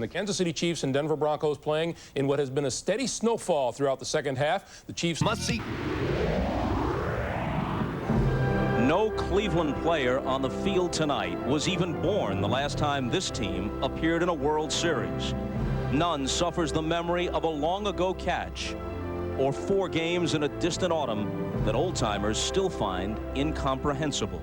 the Kansas City Chiefs and Denver Broncos playing in what has been a steady snowfall throughout the second half. The Chiefs must see. No Cleveland player on the field tonight was even born the last time this team appeared in a World Series. None suffers the memory of a long-ago catch or 4 games in a distant autumn that old-timers still find incomprehensible.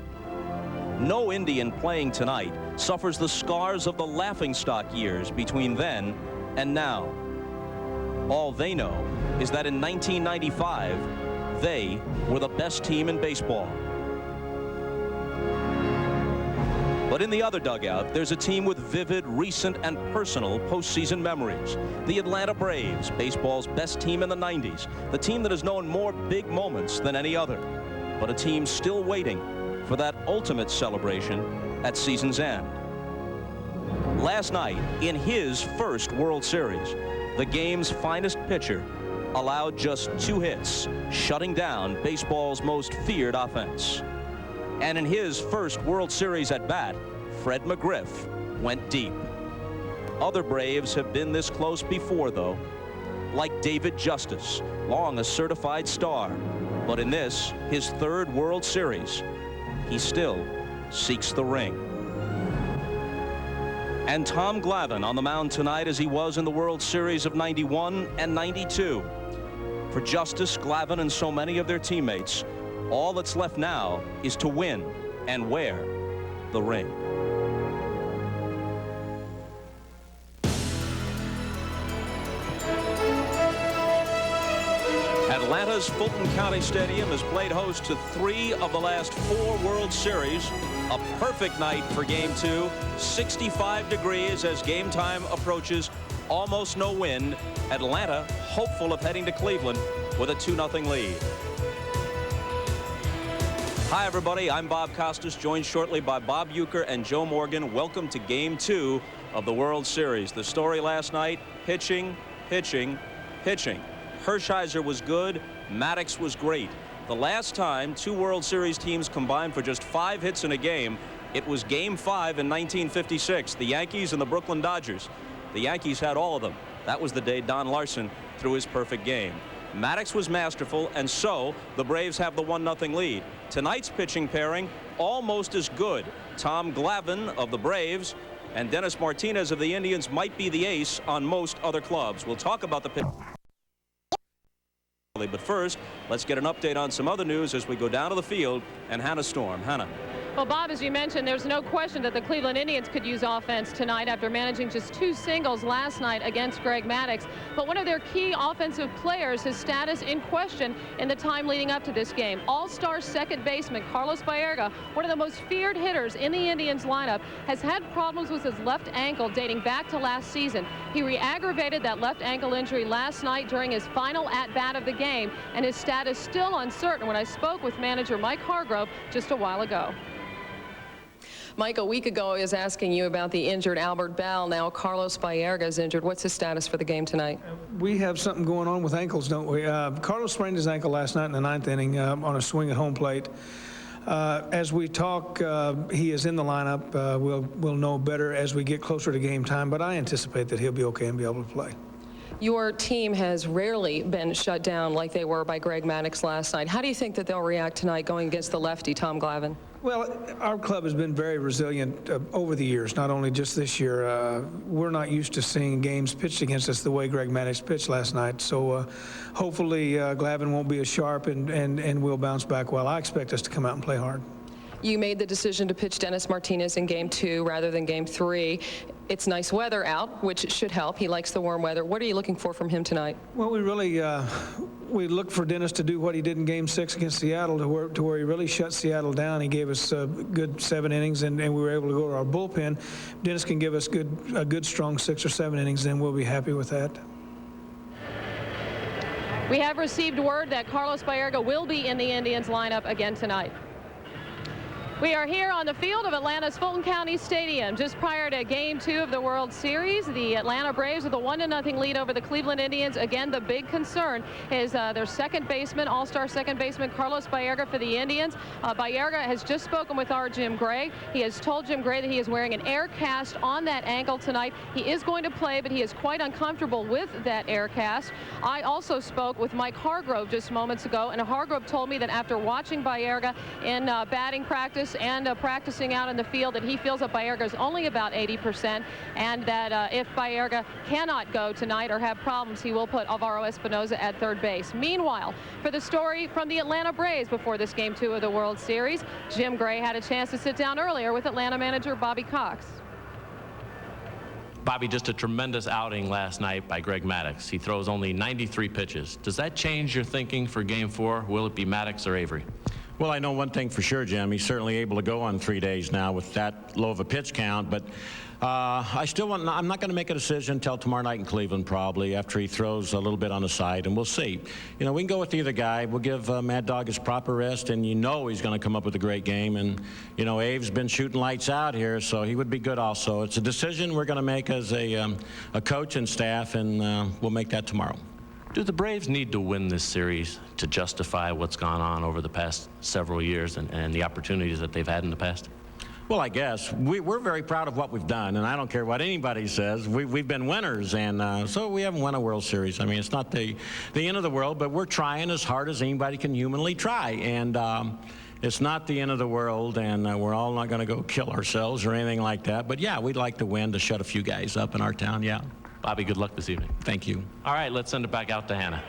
No Indian playing tonight suffers the scars of the laughingstock years between then and now. All they know is that in 1995, they were the best team in baseball. But in the other dugout, there's a team with vivid, recent, and personal postseason memories. The Atlanta Braves, baseball's best team in the 90s. The team that has known more big moments than any other. But a team still waiting for that ultimate celebration at season's end. Last night, in his first World Series, the game's finest pitcher allowed just 2 hits, shutting down baseball's most feared offense. And in his first World Series at bat, Fred McGriff went deep. Other Braves have been this close before, though, like David Justice, long a certified star. But in this, his 3rd World Series, he still seeks the ring. And Tom Glavine on the mound tonight as he was in the World Series of '91 and '92. For Justice, Glavine, and so many of their teammates, all that's left now is to win and wear the ring. Atlanta's Fulton County Stadium has played host to 3 of the last 4 World Series. A perfect night for Game 2. 65 degrees as game time approaches. Almost no wind. Atlanta hopeful of heading to Cleveland with a 2-0 lead. Hi, everybody. I'm Bob Costas, joined shortly by Bob Uecker and Joe Morgan. Welcome to Game 2 of the World Series. The story last night, pitching, pitching, pitching. Hershiser was good. Maddux was great. The last time 2 World Series teams combined for just 5 hits in a game, it was Game 5 in 1956, the Yankees and the Brooklyn Dodgers. The Yankees had all of them. That was the day Don Larson threw his perfect game. Maddux was masterful, and so the Braves have the 1-0 lead. Tonight's pitching pairing, almost as good. Tom Glavine of the Braves and Dennis Martinez of the Indians might be the ace on most other clubs. We'll talk about the pitch. But first, let's get an update on some other news as we go down to the field and Hannah Storm. Hannah. Well, Bob, as you mentioned, there's no question that the Cleveland Indians could use offense tonight after managing just 2 singles last night against Greg Maddux. But one of their key offensive players, his status in question in the time leading up to this game. All-star second baseman Carlos Baerga, one of the most feared hitters in the Indians lineup, has had problems with his left ankle dating back to last season. He re-aggravated that left ankle injury last night during his final at-bat of the game, and his status still uncertain when I spoke with manager Mike Hargrove just a while ago. Mike, a week ago I was asking you about the injured Albert Bell. Now Carlos Baerga is injured. What's his status for the game tonight? We have something going on with ankles, don't we? Carlos sprained his ankle last night in the 9th inning on a swing at home plate. As we talk, he is in the lineup. We'll know better as we get closer to game time, but I anticipate that he'll be okay and be able to play. Your team has rarely been shut down like they were by Greg Maddux last night. How do you think that they'll react tonight going against the lefty, Tom Glavine? Well, our club has been very resilient over the years, not only just this year. We're not used to seeing games pitched against us the way Greg Maddux pitched last night. So hopefully Glavine won't be as sharp and we'll bounce back well. I expect us to come out and play hard. You made the decision to pitch Dennis Martinez in Game 2 rather than Game 3. It's nice weather out, which should help. He likes the warm weather. What are you looking for from him tonight? Well, we really we look for Dennis to do what he did in Game 6 against Seattle, to where he really shut Seattle down. He gave us a good 7 innings, and we were able to go to our bullpen. Dennis can give us a good strong 6 or 7 innings, then we'll be happy with that. We have received word that Carlos Baerga will be in the Indians lineup again tonight. We are here on the field of Atlanta's Fulton County Stadium. Just prior to Game 2 of the World Series, the Atlanta Braves with a 1-0 lead over the Cleveland Indians. Again, the big concern is their second baseman, all-star second baseman Carlos Baerga for the Indians. Baerga has just spoken with our Jim Gray. He has told Jim Gray that he is wearing an air cast on that ankle tonight. He is going to play, but he is quite uncomfortable with that air cast. I also spoke with Mike Hargrove just moments ago, and Hargrove told me that after watching Baerga in batting practice and practicing out in the field, that he feels that Baerga is only about 80%, and that if Baerga cannot go tonight or have problems, he will put Alvaro Espinoza at third base. Meanwhile, for the story from the Atlanta Braves before this Game 2 of the World Series, Jim Gray had a chance to sit down earlier with Atlanta manager Bobby Cox. Bobby, just a tremendous outing last night by Greg Maddux. He throws only 93 pitches. Does that change your thinking for Game 4? Will it be Maddux or Avery? Well, I know one thing for sure, Jim. He's certainly able to go on 3 days now with that low of a pitch count. But I'm not going to make a decision until tomorrow night in Cleveland, probably, after he throws a little bit on the side, and we'll see. You know, we can go with either guy. We'll give Mad Dog his proper rest, and you know he's going to come up with a great game. And, you know, Abe's been shooting lights out here, so he would be good also. It's a decision we're going to make as a coach and staff, and we'll make that tomorrow. Do the Braves need to win this series to justify what's gone on over the past several years and the opportunities that they've had in the past? Well, I guess. We're very proud of what we've done, and I don't care what anybody says. We've been winners, and so we haven't won a World Series. I mean, it's not the end of the world, but we're trying as hard as anybody can humanly try. And it's not the end of the world, and we're all not going to go kill ourselves or anything like that. But, yeah, we'd like to win to shut a few guys up in our town, yeah. Bobby, good luck this evening. Thank you. All right, let's send it back out to Hannah.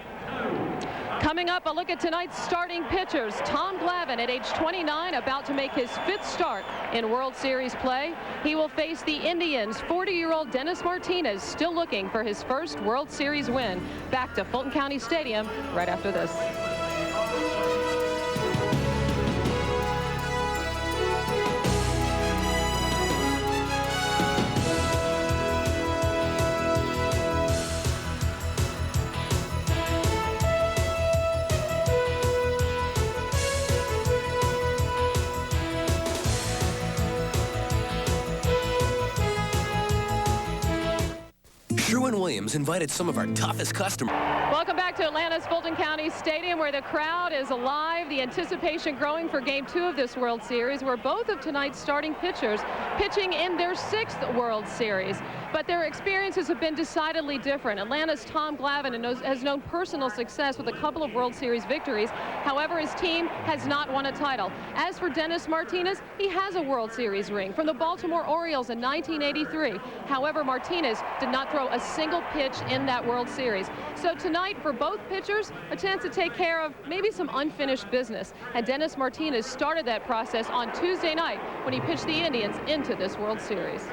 Coming up, a look at tonight's starting pitchers. Tom Glavine, at age 29, about to make his 5th start in World Series play. He will face the Indians' 40-year-old Dennis Martinez, still looking for his first World Series win. Back to Fulton County Stadium right after this. Sherwin-Williams invited some of our toughest customers. Welcome back to Atlanta's Fulton County Stadium, where the crowd is alive. The anticipation growing for Game 2 of this World Series, where both of tonight's starting pitchers pitching in their 6th World Series. But their experiences have been decidedly different. Atlanta's Tom Glavine has known personal success with a couple of World Series victories. However, his team has not won a title. As for Dennis Martinez, he has a World Series ring from the Baltimore Orioles in 1983. However, Martinez did not throw a single pitch in that World Series. So tonight, for both pitchers, a chance to take care of maybe some unfinished business. And Dennis Martinez started that process on Tuesday night when he pitched the Indians into this World Series.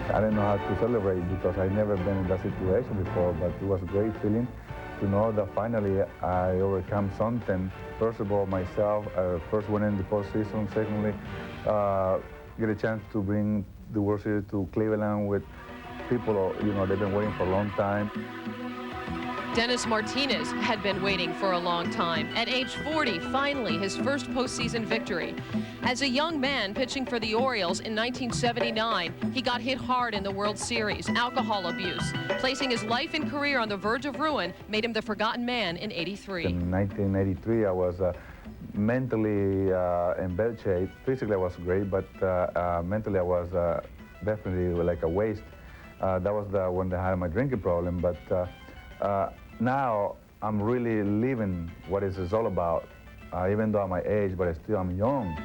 I didn't know how to celebrate because I'd never been in that situation before, but it was a great feeling to know that finally I overcome something. First of all, myself, first winning the postseason. Secondly, get a chance to bring the World Series to Cleveland with people, you know, they've been waiting for a long time. Dennis Martinez had been waiting for a long time. At age 40, finally his first postseason victory. As a young man pitching for the Orioles in 1979, he got hit hard in the World Series. Alcohol abuse, placing his life and career on the verge of ruin, made him the forgotten man in '83. In 1983, I was mentally in bad shape. Physically, I was great, but mentally, I was definitely like a waste. That was when I had my drinking problem, but now I'm really living what it's all about, even though I'm my age, but still I'm young.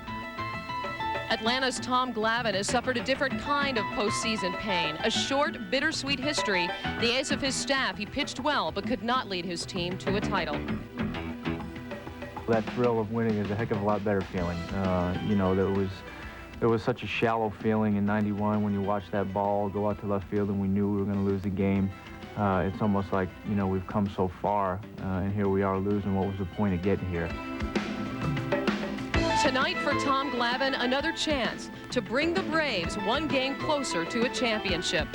Atlanta's Tom Glavine has suffered a different kind of postseason pain. A short, bittersweet history. The ace of his staff, he pitched well, but could not lead his team to a title. That thrill of winning is a heck of a lot better feeling. You know, there was such a shallow feeling in '91 when you watched that ball go out to left field and we knew we were going to lose the game. It's almost like, you know, we've come so far, and here we are losing. What was the point of getting here? Tonight for Tom Glavine, another chance to bring the Braves one game closer to a championship.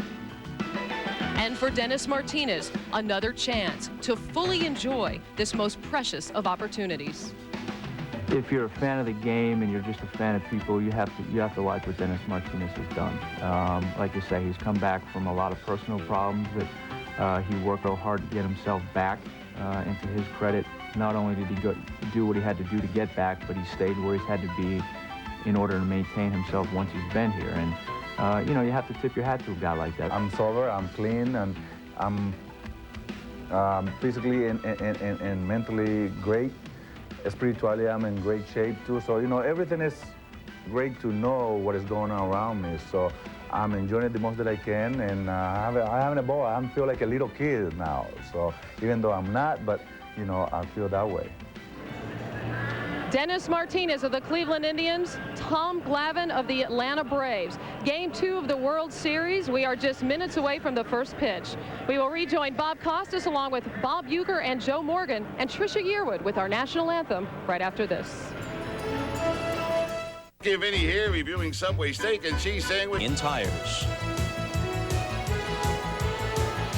And for Dennis Martinez, another chance to fully enjoy this most precious of opportunities. If you're a fan of the game and you're just a fan of people, you have to like what Dennis Martinez has done. Like you say, he's come back from a lot of personal problems that he worked real hard to get himself back. And to his credit, not only did he do what he had to do to get back, but he stayed where he's had to be in order to maintain himself once he's been here. And you know, you have to tip your hat to a guy like that. I'm sober, I'm clean, and I'm physically and mentally great. Spiritually, I'm in great shape too. So, you know, everything is great to know what is going on around me. So I'm enjoying it the most that I can, and I'm having a ball. I feel like a little kid now. So even though I'm not, but, you know, I feel that way. Dennis Martinez of the Cleveland Indians, Tom Glavine of the Atlanta Braves. Game 2 of the World Series. We are just minutes away from the first pitch. We will rejoin Bob Costas along with Bob Uecker and Joe Morgan and Trisha Yearwood with our national anthem right after this. Give any here reviewing Subway steak and cheese sandwich. In tires.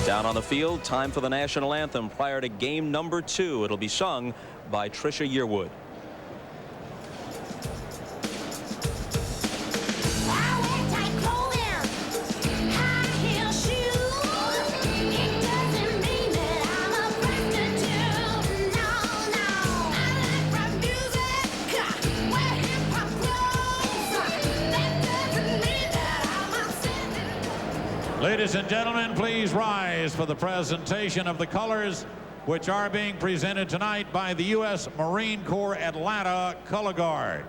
Down on the field, time for the national anthem prior to game number 2. It'll be sung by Trisha Yearwood. Ladies and gentlemen, please rise for the presentation of the colors which are being presented tonight by the U.S. Marine Corps Atlanta Color Guard.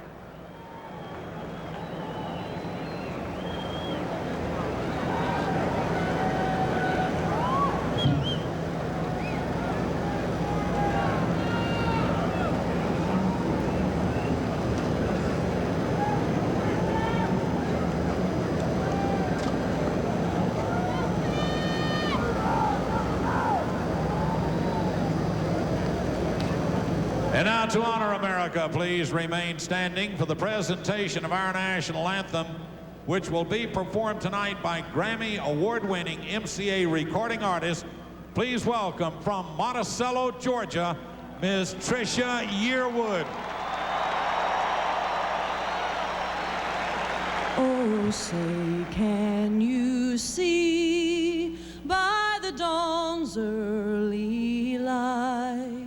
And now to honor America, please remain standing for the presentation of our national anthem, which will be performed tonight by Grammy award-winning MCA recording artist. Please welcome from Monticello, Georgia, Ms. Trisha Yearwood. Oh, say, can you see by the dawn's early light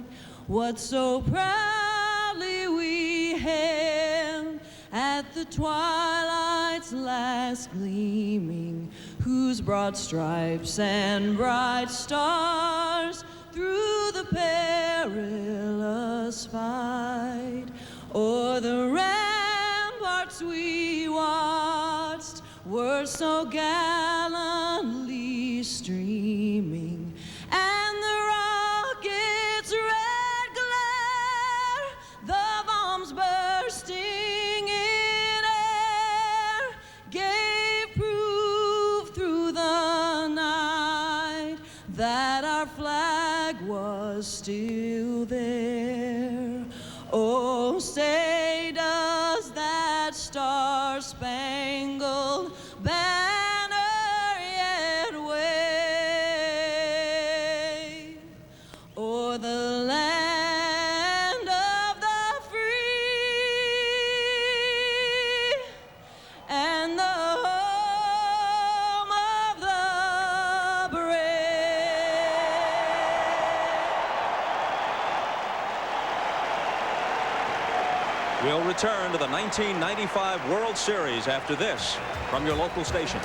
what so proudly we hailed at the twilight's last gleaming, whose broad stripes and bright stars through the perilous fight o'er the ramparts we watched were so gallantly streaming, and the rocket's red glare, the bombs bursting in air, gave proof through the night that our flag was still there. Oh, say does that star-spangled banner yet wave o'er the land of the free and the home of the brave? We'll return to the 1995 World Series after this from your local stations.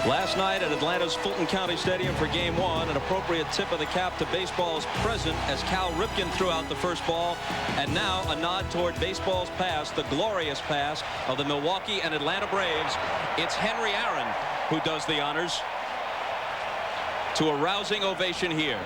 Last night at Atlanta's Fulton County Stadium for Game 1, an appropriate tip of the cap to baseball's present as Cal Ripken threw out the first ball, and now a nod toward baseball's past, the glorious past of the Milwaukee and Atlanta Braves. It's Henry Aaron who does the honors to a rousing ovation here.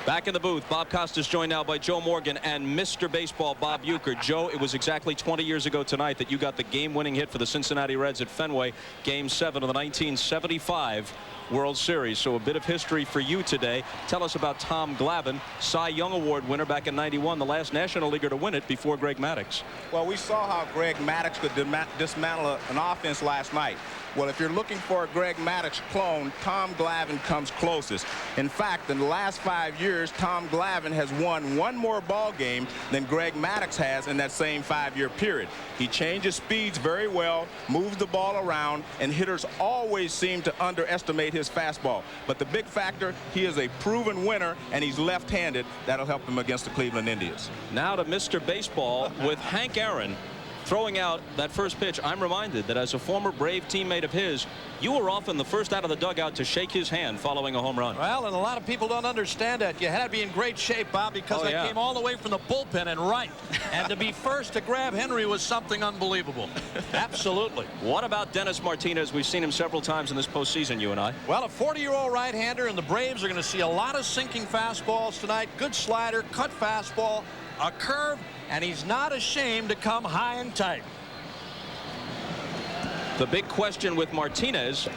Back in the booth, Bob Costas joined now by Joe Morgan and Mr. Baseball, Bob Uecker. Joe, it was exactly 20 years ago tonight that you got the game-winning hit for the Cincinnati Reds at Fenway, Game 7 of the 1975 World Series. So a bit of history for you today. Tell us about Tom Glavine, Cy Young Award winner back in '91, the last National Leaguer to win it before Greg Maddux. Well, we saw how Greg Maddux could dismantle an offense last night. Well, if you're looking for a Greg Maddux clone, Tom Glavine comes closest. In fact, in the last 5 years, Tom Glavine has won one more ball game than Greg Maddux has in that same 5-year period. He changes speeds very well, moves the ball around, and hitters always seem to underestimate his fastball. But the big factor, he is a proven winner, and he's left-handed. That'll help him against the Cleveland Indians. Now to Mr. Baseball with Hank Aaron throwing out that first pitch. I'm reminded that as a former Brave teammate of his, you were often the first out of the dugout to shake his hand following a home run. Well, and a lot of people don't understand that. You had to be in great shape, Bob, because they came all the way from the bullpen and right. And to be first to grab Henry was something unbelievable. Absolutely. What about Dennis Martinez? We've seen him several times in this postseason, you and I. Well, a 40-year-old right-hander, and the Braves are going to see a lot of sinking fastballs tonight. Good slider, cut fastball, a curve, and he's not ashamed to come high and tight. The big question with Martinez,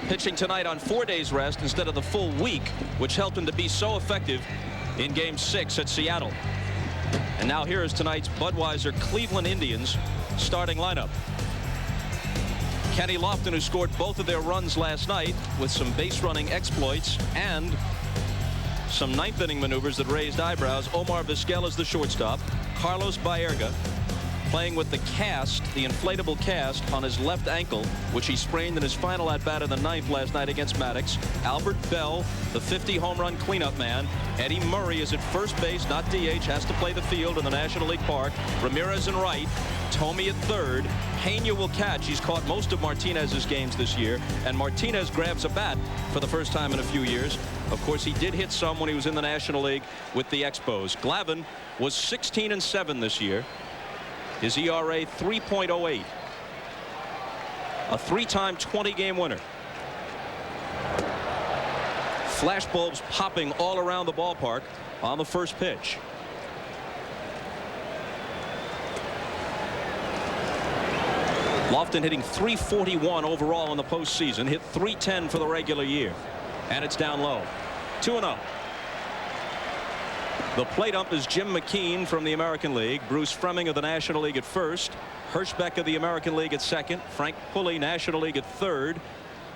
pitching tonight on 4 days rest instead of the full week, which helped him to be so effective in Game 6 at Seattle. And now here is tonight's Budweiser Cleveland Indians starting lineup. Kenny Lofton, who scored both of their runs last night with some base running exploits and some ninth inning maneuvers that raised eyebrows. Omar Vizquel is the shortstop. Carlos Baerga playing with the cast, the inflatable cast on his left ankle, which he sprained in his final at bat in the ninth last night against Maddux. Albert Bell, the 50 home run cleanup man. Eddie Murray is at first base, not DH, has to play the field in the National League Park. Ramirez in right. Tomey at third. Pena will catch. He's caught most of Martinez's games this year, and Martinez grabs a bat for the first time in a few years. Of course, he did hit some when he was in the National League with the Expos. Glavine was 16-7 this year. His ERA 3.08. A 3-time 20-game winner. Flashbulbs popping all around the ballpark on the first pitch. Lofton hitting .341 overall in the postseason, hit .310 for the regular year, and it's down low. 2-0. The plate ump is Jim McKean from the American League, Bruce Fremming of the National League at first, Hirschbeck of the American League at second, Frank Pulley, National League at third,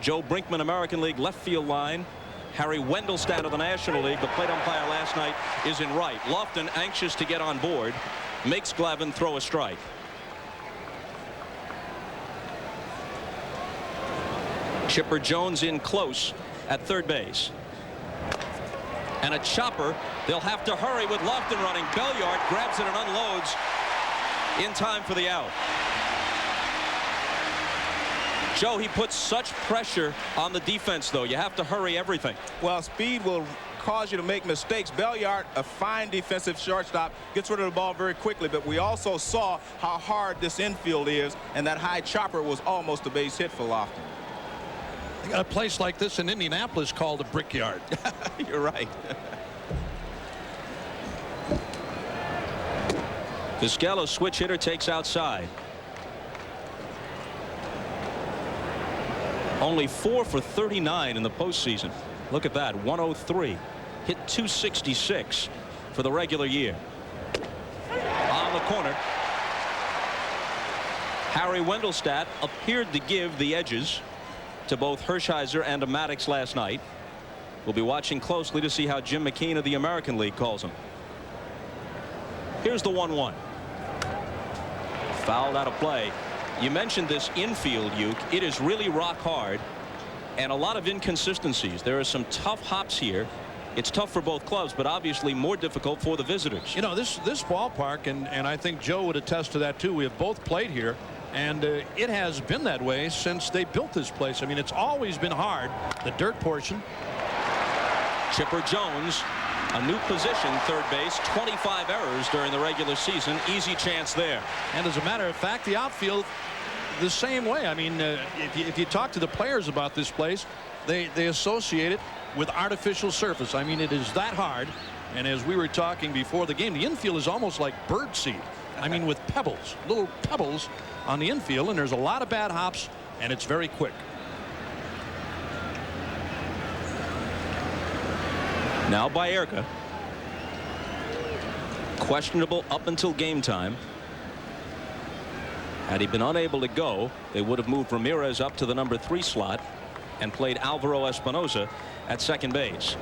Joe Brinkman, American League left field line, Harry Wendelstedt of the National League. The plate umpire last night is in right. Lofton, anxious to get on board, makes Glavine throw a strike. Chipper Jones in close at third base. And a chopper. They'll have to hurry with Lofton running. Belliard grabs it and unloads in time for the out. Joe, he puts such pressure on the defense, though. You have to hurry everything. Well, speed will cause you to make mistakes. Belliard, a fine defensive shortstop, gets rid of the ball very quickly, but we also saw how hard this infield is, and that high chopper was almost a base hit for Lofton. They got a place like this in Indianapolis called a Brickyard. You're right. Vizquel, switch hitter, takes outside. Only 4 for 39 in the postseason. Look at that, 103. Hit .266 for the regular year. On the corner. Harry Wendelstedt appeared to give the edges to both Hershiser and Maddux last night. We'll be watching closely to see how Jim McKean of the American League calls him. Here's the 1-1. Fouled out of play. You mentioned this infield, Uke. It is really rock hard and a lot of inconsistencies. There are some tough hops here. It's tough for both clubs, but obviously more difficult for the visitors. You know, this ballpark, and I think Joe would attest to that too. We have both played here, and it has been that way since they built this place. I mean, it's always been hard. The dirt portion. Chipper Jones, a new position, third base, 25 errors during the regular season. Easy chance there. And as a matter of fact, the outfield the same way. I mean, if you talk to the players about this place, they associate it with artificial surface. I mean, it is that hard. And as we were talking before the game, the infield is almost like birdseed. I mean, with pebbles, little pebbles on the infield, and there's a lot of bad hops, and it's very quick. Now Baerga. Questionable up until game time. Had he been unable to go, they would have moved Ramirez up to the number 3 slot and played Alvaro Espinosa at second base.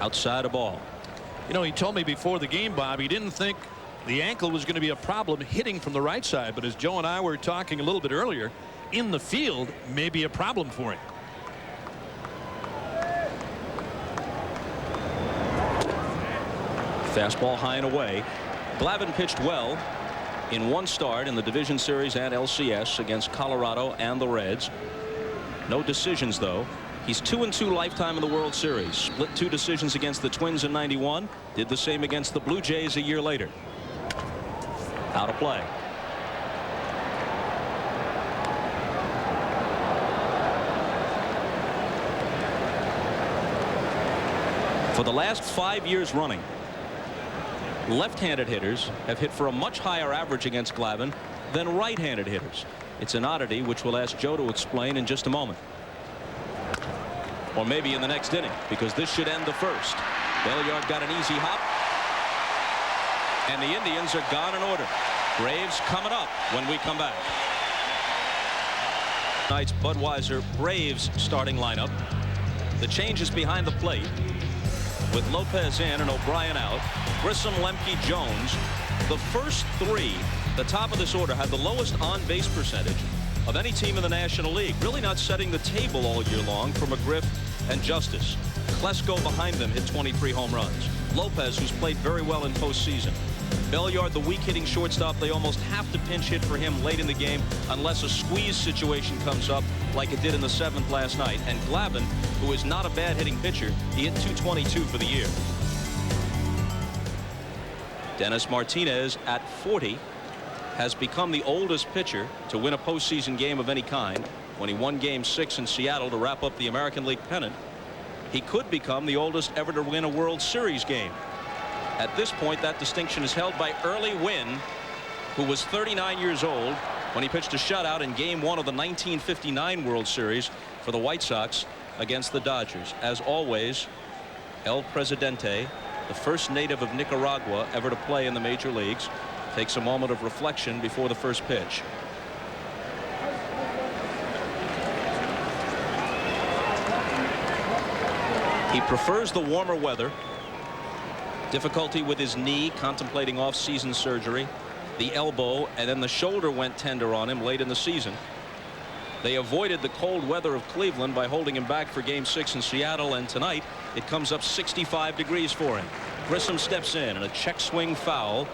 Outside a ball. You know, he told me before the game, Bob, he didn't think the ankle was going to be a problem hitting from the right side. But as Joe and I were talking a little bit earlier, in the field may be a problem for him. Fastball high and away. Glavine pitched well in one start in the division series at LCS against Colorado and the Reds. No decisions, though. He's 2-2 lifetime in the World Series. Split 2 decisions against the Twins in '91. Did the same against the Blue Jays a year later. Out of play. For the last 5 years running, left-handed hitters have hit for a much higher average against Glavine than right-handed hitters. It's an oddity which we'll ask Joe to explain in just a moment. Or maybe in the next inning, because this should end the first. Belliard got an easy hop. And the Indians are gone in order. Braves coming up when we come back. Tonight's Budweiser Braves starting lineup. The changes behind the plate, with Lopez in and O'Brien out. Grissom, Lemke, Jones. The first 3, the top of this order, had the lowest on-base percentage of any team in the National League. Really not setting the table all year long for McGriff and Justice. Klesko behind them hit 23 home runs. Lopez, who's played very well in postseason. Belliard, the weak-hitting shortstop, they almost have to pinch hit for him late in the game unless a squeeze situation comes up like it did in the 7th last night. And Glavine, who is not a bad-hitting pitcher, he hit .222 for the year. Dennis Martinez, at 40, has become the oldest pitcher to win a postseason game of any kind. When he won Game 6 in Seattle to wrap up the American League pennant, he could become the oldest ever to win a World Series game. At this point, that distinction is held by Early Wynn, who was 39 years old when he pitched a shutout in Game 1 of the 1959 World Series for the White Sox against the Dodgers. As always, El Presidente, the first native of Nicaragua ever to play in the major leagues, takes a moment of reflection before the first pitch. He prefers the warmer weather. Difficulty with his knee, contemplating off-season surgery. The elbow and then the shoulder went tender on him late in the season. They avoided the cold weather of Cleveland by holding him back for Game 6 in Seattle, and tonight it comes up 65 degrees for him. Grissom steps in and a check swing foul.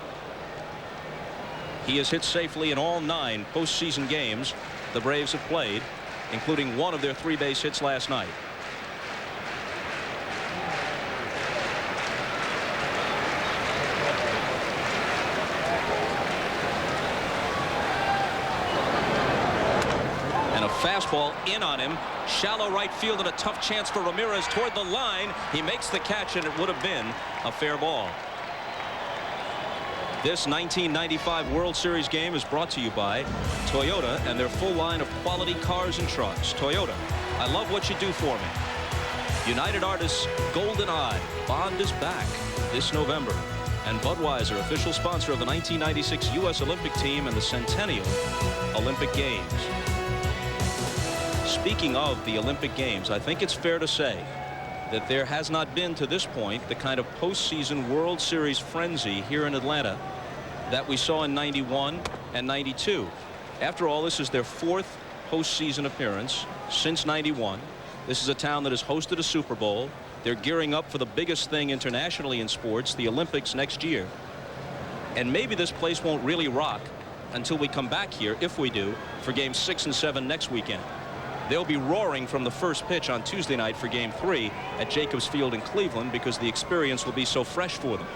He has hit safely in all 9 postseason games the Braves have played, including one of their 3 base hits last night. Fastball in on him. Shallow right field and a tough chance for Ramirez toward the line. He makes the catch and it would have been a fair ball. This 1995 World Series game is brought to you by Toyota and their full line of quality cars and trucks. Toyota, I love what you do for me. United Artists Golden Eye. Bond is back this November. And Budweiser, official sponsor of the 1996 U.S. Olympic team and the Centennial Olympic Games. Speaking of the Olympic Games, I think it's fair to say that there has not been to this point the kind of postseason World Series frenzy here in Atlanta that we saw in '91 and '92. After all, this is their 4th postseason appearance since '91. This is a town that has hosted a Super Bowl. They're gearing up for the biggest thing internationally in sports, the Olympics, next year. And maybe this place won't really rock until we come back here, if we do, for Games 6 and 7 next weekend. They'll be roaring from the first pitch on Tuesday night for Game 3 at Jacobs Field in Cleveland because the experience will be so fresh for them.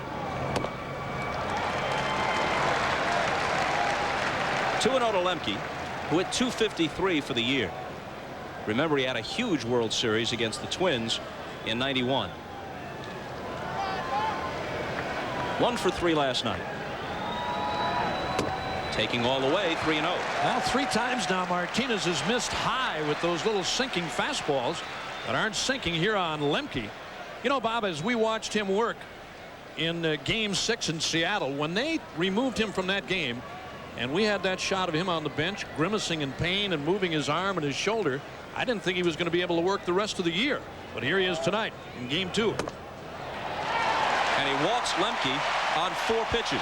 2-0 to Lemke, who hit .253 for the year. Remember, he had a huge World Series against the Twins in '91. 1 for 3 last night. Taking all the way, 3-0. Well, 3 times now Martinez has missed high with those little sinking fastballs that aren't sinking here on Lemke. You know, Bob, as we watched him work in Game 6 in Seattle, when they removed him from that game, and we had that shot of him on the bench, grimacing in pain and moving his arm and his shoulder, I didn't think he was going to be able to work the rest of the year. But here he is tonight in Game 2. And he walks Lemke on 4 pitches.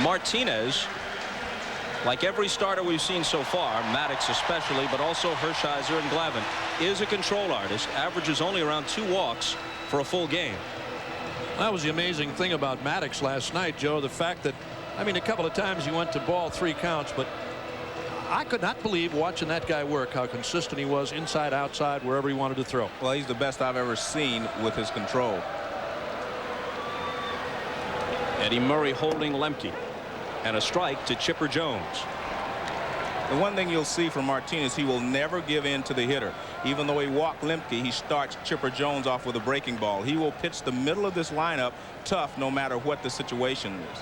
Martinez, like every starter we've seen so far, Maddox especially, but also Hershiser and Glavine, is a control artist, averages only around 2 walks for a full game. That was the amazing thing about Maddox last night, Joe, the fact that, I mean, a couple of times he went to ball 3 counts, but I could not believe watching that guy work how consistent he was inside, outside, wherever he wanted to throw. Well, he's the best I've ever seen with his control. Eddie Murray holding Lemke, and a strike to Chipper Jones. The one thing you'll see from Martinez, he will never give in to the hitter. Even though he walked Lemke, he starts Chipper Jones off with a breaking ball. He will pitch the middle of this lineup tough no matter what the situation is.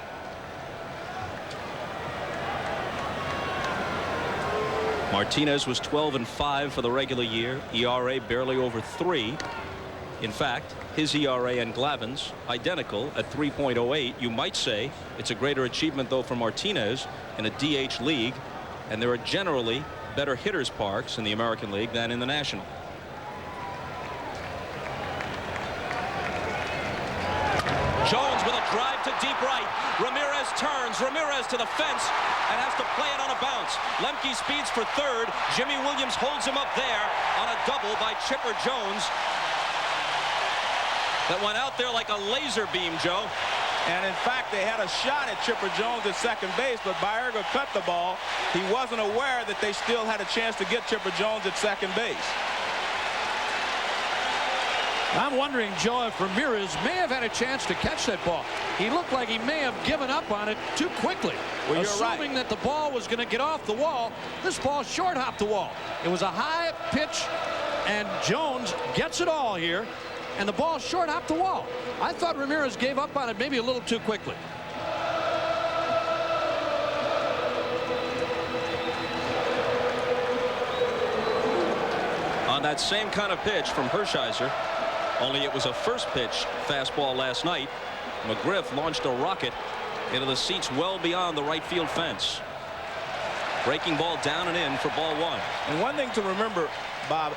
Martinez was 12-5 for the regular year, ERA barely over 3. In fact, his ERA and Glavine's identical at 3.08. You might say it's a greater achievement, though, for Martinez in a DH league, and there are generally better hitters parks in the American League than in the National. Jones with a drive to deep right. Ramirez turns. Ramirez to the fence and has to play it on a bounce. Lemke speeds for third. Jimmy Williams holds him up there on a double by Chipper Jones. That went out there like a laser beam, Joe. And in fact, they had a shot at Chipper Jones at second base, but Baerga cut the ball. He wasn't aware that they still had a chance to get Chipper Jones at second base. I'm wondering, Joe, if Ramirez may have had a chance to catch that ball. He looked like he may have given up on it too quickly. Well, assuming that the ball was going to get off the wall, this ball short hopped the wall. It was a high pitch, and Jones gets it all here. And the ball short hopped the wall. I thought Ramirez gave up on it maybe a little too quickly. On that same kind of pitch from Hershiser, only it was a first pitch fastball last night, McGriff launched a rocket into the seats well beyond the right field fence. Breaking ball down and in for ball 1. And one thing to remember, Bob,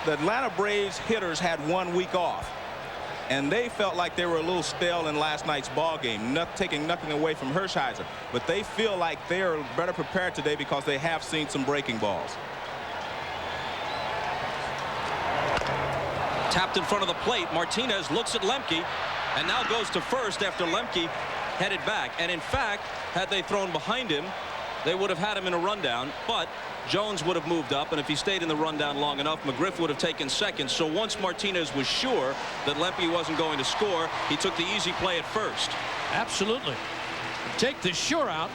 the Atlanta Braves hitters had 1 week off, and they felt like they were a little stale in last night's ball game, taking nothing away from Hershiser, but they feel like they are better prepared today because they have seen some breaking balls. Tapped in front of the plate. Martinez looks at Lemke and now goes to first after Lemke headed back. And in fact, had they thrown behind him, they would have had him in a rundown, but Jones would have moved up, and if he stayed in the rundown long enough, McGriff would have taken second. So once Martinez was sure that Lemke wasn't going to score, he took the easy play at first. Absolutely. Take the sure out,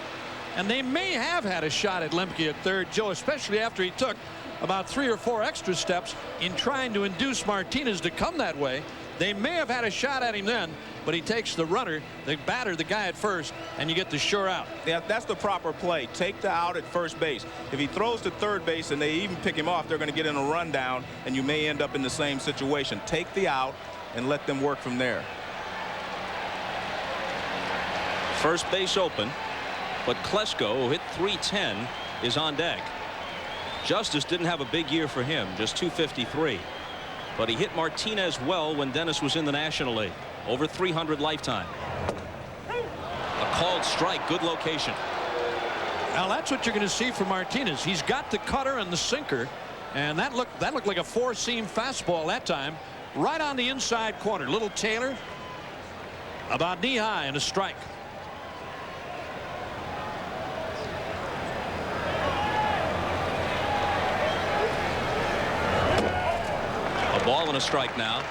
and they may have had a shot at Lemke at third, Joe, especially after he took about 3 or 4 extra steps in trying to induce Martinez to come that way. They may have had a shot at him then, but he takes the runner, the batter, the guy at first, and you get the sure out. Yeah, that's the proper play. Take the out at first base. If he throws to third base and they even pick him off, they're going to get in a rundown, and you may end up in the same situation. Take the out and let them work from there. First base open, but Klesko, who hit .310, is on deck. Justice didn't have a big year for him, just .253. But he hit Martinez well when Dennis was in the National League. Over 300 lifetime. A called strike. Good location. Now that's what you're going to see from Martinez. He's got the cutter and the sinker, and that looked like a 4-seam fastball that time, right on the inside corner. Little Taylor, about knee high, and a strike. A ball and a strike now.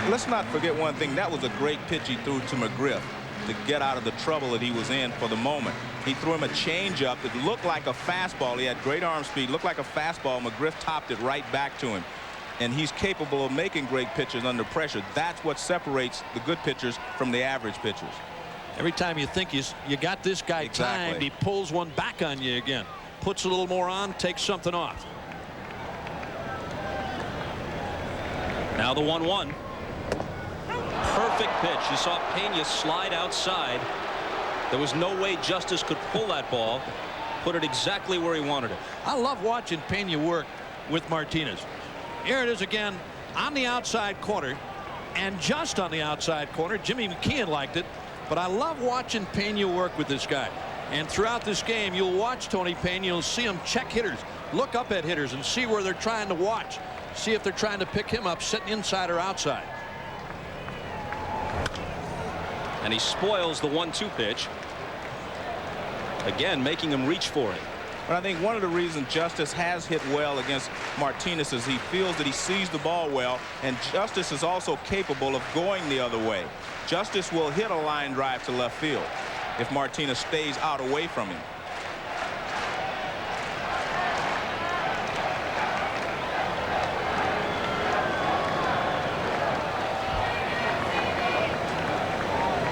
Let's not forget one thing. That was a great pitch he threw to McGriff to get out of the trouble that he was in for the moment. He threw him a changeup that looked like a fastball. He had great arm speed, looked like a fastball. McGriff topped it right back to him. And he's capable of making great pitches under pressure. That's what separates the good pitchers from the average pitchers. Every time you think you got this guy timed, he pulls one back on you again. puts a little more on, takes something off. Now the 1-1. Perfect pitch. You saw Pena slide outside. There was no way Justice could pull that ball, put it exactly where he wanted it. I love watching Pena work with Martinez. Here it is again on the outside corner, and just on the outside corner. Jimmy McKeon liked it, but I love watching Pena work with this guy. And throughout this game, you'll watch Tony Pena. You'll see him check hitters, look up at hitters, and see where they're trying to watch. See if they're trying to pick him up, sitting inside or outside. And he spoils the 1-2 pitch. Again, making him reach for it. But I think one of the reasons Justice has hit well against Martinez is he feels that he sees the ball well, and Justice is also capable of going the other way. Justice will hit a line drive to left field if Martinez stays out away from him.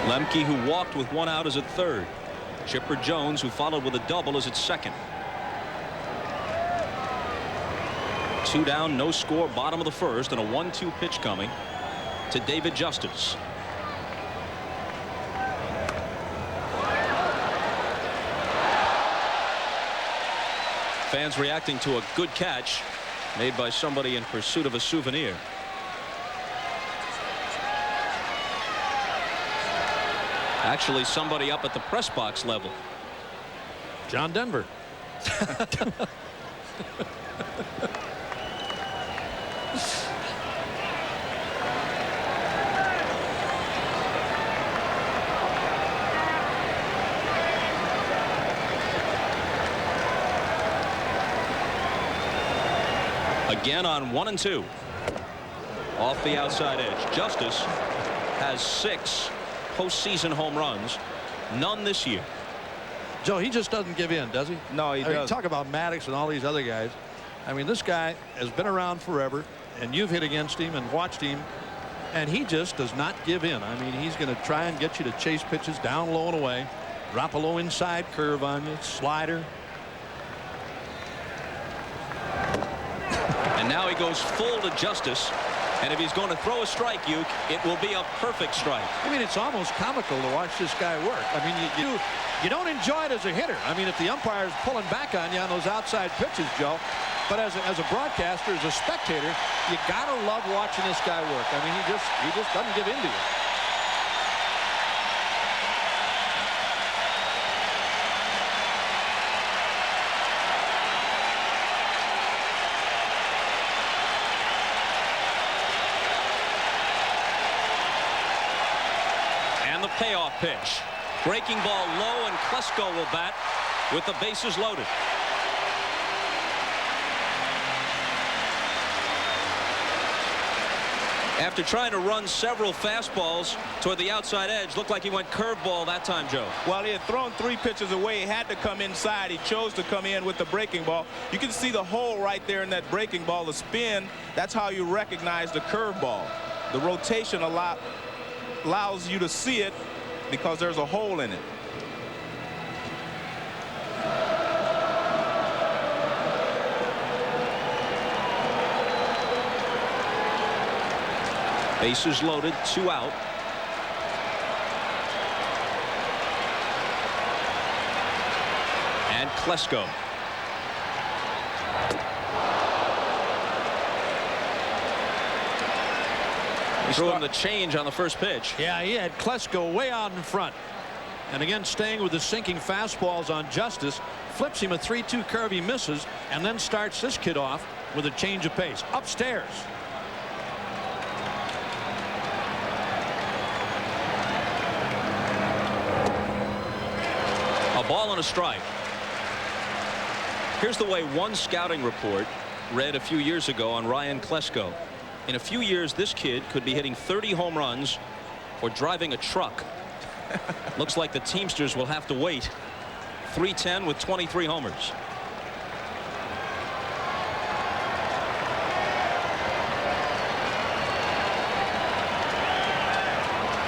Lemke, who walked with 1 out, is at third. Chipper Jones, who followed with a double, is at second. 2 down, no score, bottom of the first, and a 1-2 pitch coming to David Justice. Fans reacting to a good catch made by somebody in pursuit of a souvenir. Actually, somebody up at the press box level. John Denver. Again on 1-2. Off the outside edge. Justice has 6 postseason home runs, none this year. Joe, he just doesn't give in, does he? No, he doesn't. Talk about Maddox and all these other guys. I mean, this guy has been around forever, and you've hit against him and watched him, and he just does not give in. I mean, he's going to try and get you to chase pitches down low and away, drop a low inside curve on you, slider. And now he goes full to Justice. And if he's going to throw a strike, Uke, it will be a perfect strike. I mean, it's almost comical to watch this guy work. I mean, you don't enjoy it as a hitter. I mean, if the umpire is pulling back on you on those outside pitches, Joe, but as a broadcaster, as a spectator, you gotta love watching this guy work. I mean, he just doesn't give in to you. Payoff pitch. Breaking ball low, and Klesko will bat with the bases loaded. After trying to run several fastballs toward the outside edge, looked like he went curveball that time, Joe. Well, he had thrown 3 pitches away. He had to come inside. He chose to come in with the breaking ball. You can see the hole right there in that breaking ball, the spin. That's how you recognize the curveball. The rotation allows you to see it because there's a hole in it. Bases loaded, 2 out. And Klesko. He threw him the change on the first pitch. Yeah, he had Klesko way out in front. And again, staying with the sinking fastballs on Justice, flips him a 3-2 curve, he misses, and then starts this kid off with a change of pace. Upstairs. A ball and a strike. Here's the way one scouting report read a few years ago on Ryan Klesko. In a few years, this kid could be hitting 30 home runs or driving a truck. Looks like the Teamsters will have to wait. 310 with 23 homers.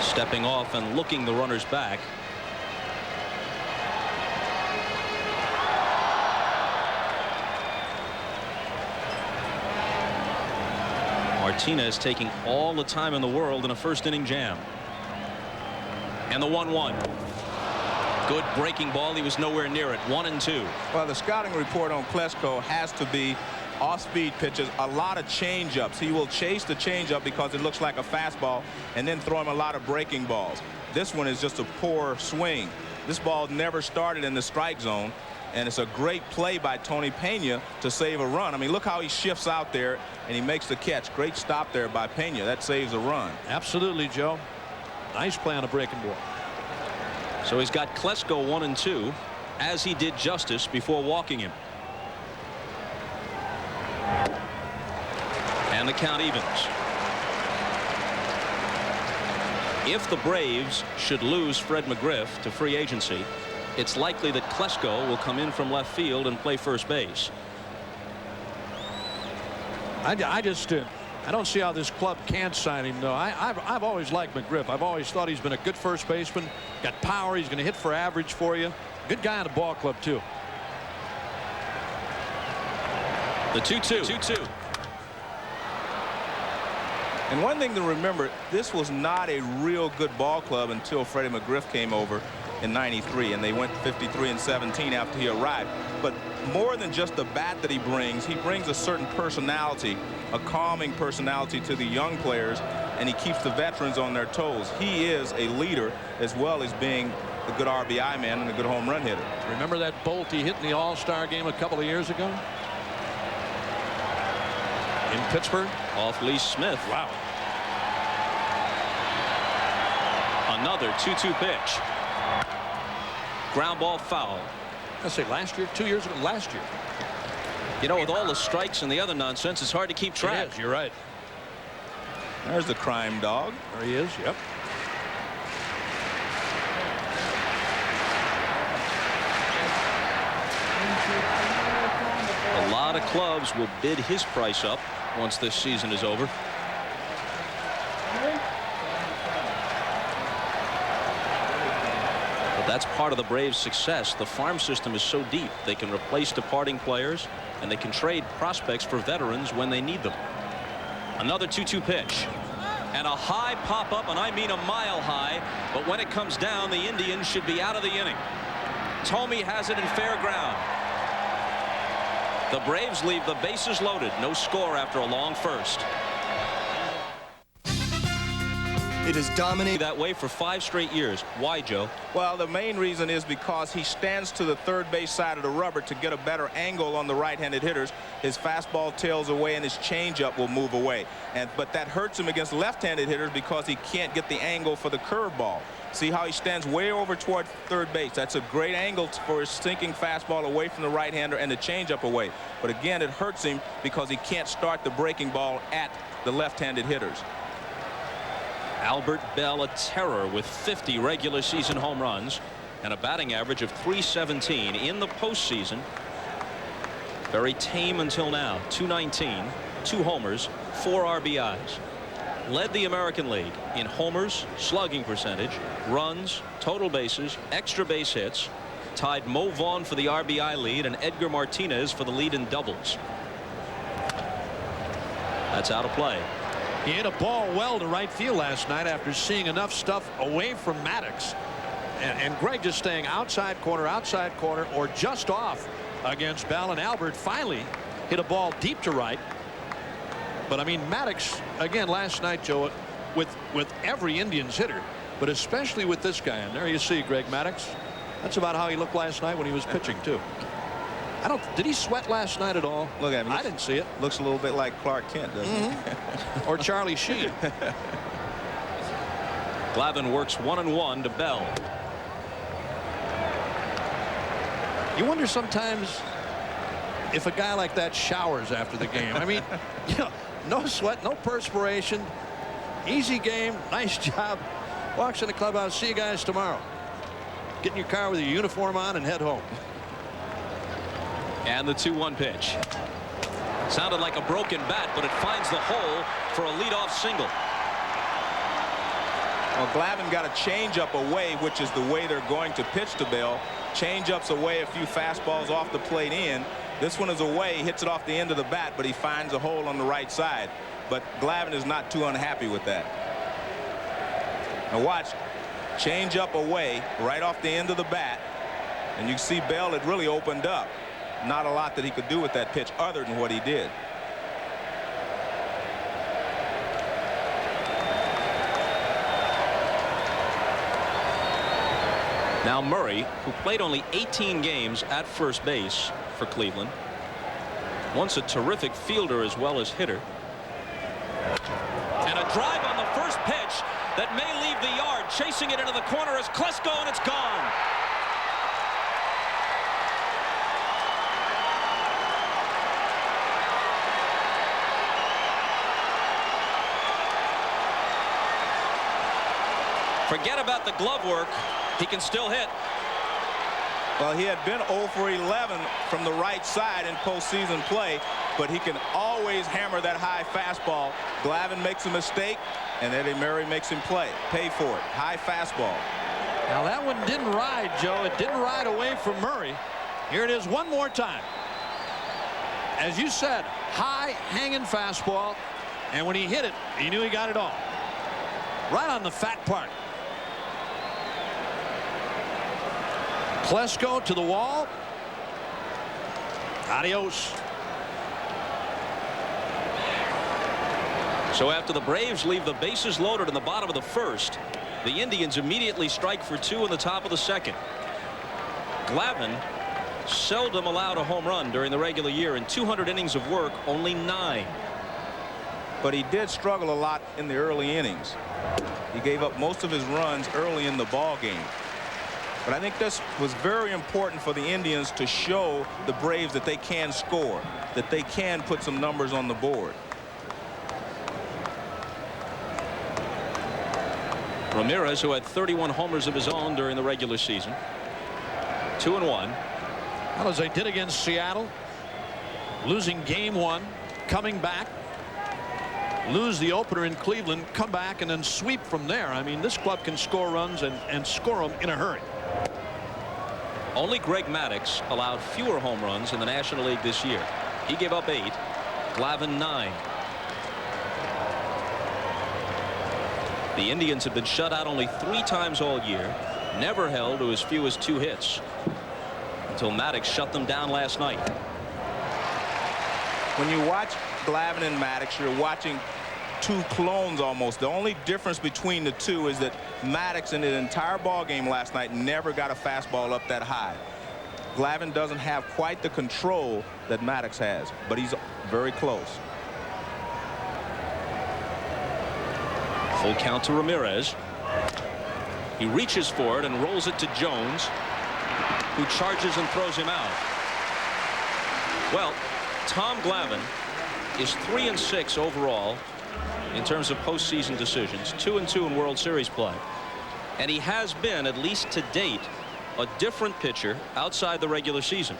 Stepping off and looking the runners back. Martinez taking all the time in the world in a first inning jam. And the 1-1. Good breaking ball. He was nowhere near it. 1-2. Well, the scouting report on Klesko has to be off-speed pitches, a lot of changeups. He will chase the changeup because it looks like a fastball and then throw him a lot of breaking balls. This one is just a poor swing. This ball never started in the strike zone, and it's a great play by Tony Pena to save a run. I mean, look how he shifts out there and he makes the catch. Great stop there by Pena. That saves a run. Absolutely, Joe. Nice play on a breaking ball. So he's got Klesko 1-2, as he did Justice before walking him. And the count evens. If the Braves should lose Fred McGriff to free agency, it's likely that Klesko will come in from left field and play first base. I don't see how this club can't sign him, though. I've always liked McGriff. I've always thought he's been a good first baseman. Got power. He's going to hit for average for you. Good guy in the ball club, too. The 2-2. And one thing to remember, this was not a real good ball club until Freddie McGriff came over in '93, and they went 53-17 after he arrived. But more than just the bat that he brings a certain personality, a calming personality to the young players, and he keeps the veterans on their toes. He is a leader as well as being a good RBI man and a good home run hitter. Remember that bolt he hit in the All-Star game a couple of years ago? In Pittsburgh? Off Lee Smith. Wow. Another 2-2 pitch. Ground ball foul. I say last year, 2 years ago, last year. You know, with all the strikes and the other nonsense, it's hard to keep track. It is, you're right. There's the crime dog. There he is. Yep. A lot of clubs will bid his price up once this season is over. But that's part of the Braves' success. The farm system is so deep they can replace departing players and they can trade prospects for veterans when they need them. Another 2-2 pitch. And a high pop up, and I mean a mile high, but when it comes down, the Indians should be out of the inning. Thome has it in fair ground. The Braves leave the bases loaded. No score after a long first. It is dominated that way for 5 straight years. Why, Joe? Well, the main reason is because he stands to the third base side of the rubber to get a better angle on the right-handed hitters. His fastball tails away and his changeup will move away. But that hurts him against left-handed hitters because he can't get the angle for the curveball. See how he stands way over toward third base. That's a great angle for his sinking fastball away from the right-hander and the changeup away. But again, it hurts him because he can't start the breaking ball at the left-handed hitters. Albert Bell, a terror with 50 regular season home runs and a batting average of .317 in the postseason. Very tame until now. .219, 2 homers, 4 RBIs. Led the American League in homers, slugging percentage, runs, total bases, extra base hits. Tied Mo Vaughn for the RBI lead and Edgar Martinez for the lead in doubles. That's out of play. He hit a ball well to right field last night after seeing enough stuff away from Maddox. And Greg just staying outside corner, or just off against Bell. And Albert finally hit a ball deep to right. But I mean, Maddox, again, last night, Joe, with every Indians hitter, but especially with this guy. And there you see Greg Maddux. That's about how he looked last night when he was pitching, too. Did he sweat last night at all? Look at him. I didn't see it. Looks a little bit like Clark Kent, doesn't he? Or Charlie Sheen. Glavine works 1-1 to Bell. You wonder sometimes if a guy like that showers after the game. I mean, you know, no sweat, no perspiration, easy game, nice job. Walks in the clubhouse. See you guys tomorrow. Get in your car with your uniform on and head home. And the 2-1 pitch. Sounded like a broken bat, but it finds the hole for a leadoff single. Well, Glavine got a changeup away, which is the way they're going to pitch to Bell. Changeups away, a few fastballs off the plate in. This one is away, hits it off the end of the bat, but he finds a hole on the right side. but Glavine is not too unhappy with that. Now watch, change up away right off the end of the bat, and you can see Bell had really opened up. Not a lot that he could do with that pitch other than what he did. Now Murray, who played only 18 games at first base for Cleveland, once a terrific fielder as well as hitter. And a drive on the first pitch that may leave the yard. Chasing it into the corner is Klesko, and it's gone. Forget about the glove work. He can still hit. Well, he had been 0 for 11 from the right side in postseason play, but he can always hammer that high fastball. Glavine makes a mistake, and Eddie Murray makes him pay for it. High fastball. Now that one didn't ride, Joe. It didn't ride away from Murray. Here it is one more time. As you said, high hanging fastball, and when he hit it, he knew he got it all. Right on the fat part. Klesko to the wall. Adios. So after the Braves leave the bases loaded in the bottom of the first, the Indians immediately strike for 2 in the top of the second. Glavine seldom allowed a home run during the regular year. In 200 innings of work, only 9. But he did struggle a lot in the early innings. He gave up most of his runs early in the ball game. But I think this was very important for the Indians to show the Braves that they can score, that they can put some numbers on the board. Ramirez, who had 31 homers of his own during the regular season. 2-1. Well, as they did against Seattle, losing game 1, coming back, lose the opener in Cleveland, come back, and then sweep from there. I mean, this club can score runs and score them in a hurry. Only Greg Maddux allowed fewer home runs in the National League this year. He gave up 8, Glavine 9. The Indians have been shut out only 3 times all year, never held to as few as 2 hits until Maddux shut them down last night. When you watch Glavine and Maddux, you're watching 2 clones almost. The only difference between the 2 is that Maddux in the entire ball game last night never got a fastball up that high. Glavine doesn't have quite the control that Maddux has, but he's very close. Full count to Ramirez. He reaches for it and rolls it to Jones, who charges and throws him out. Well, Tom Glavine is 3-6 overall in terms of postseason decisions, 2-2 in World Series play. And he has been, at least to date, a different pitcher outside the regular season.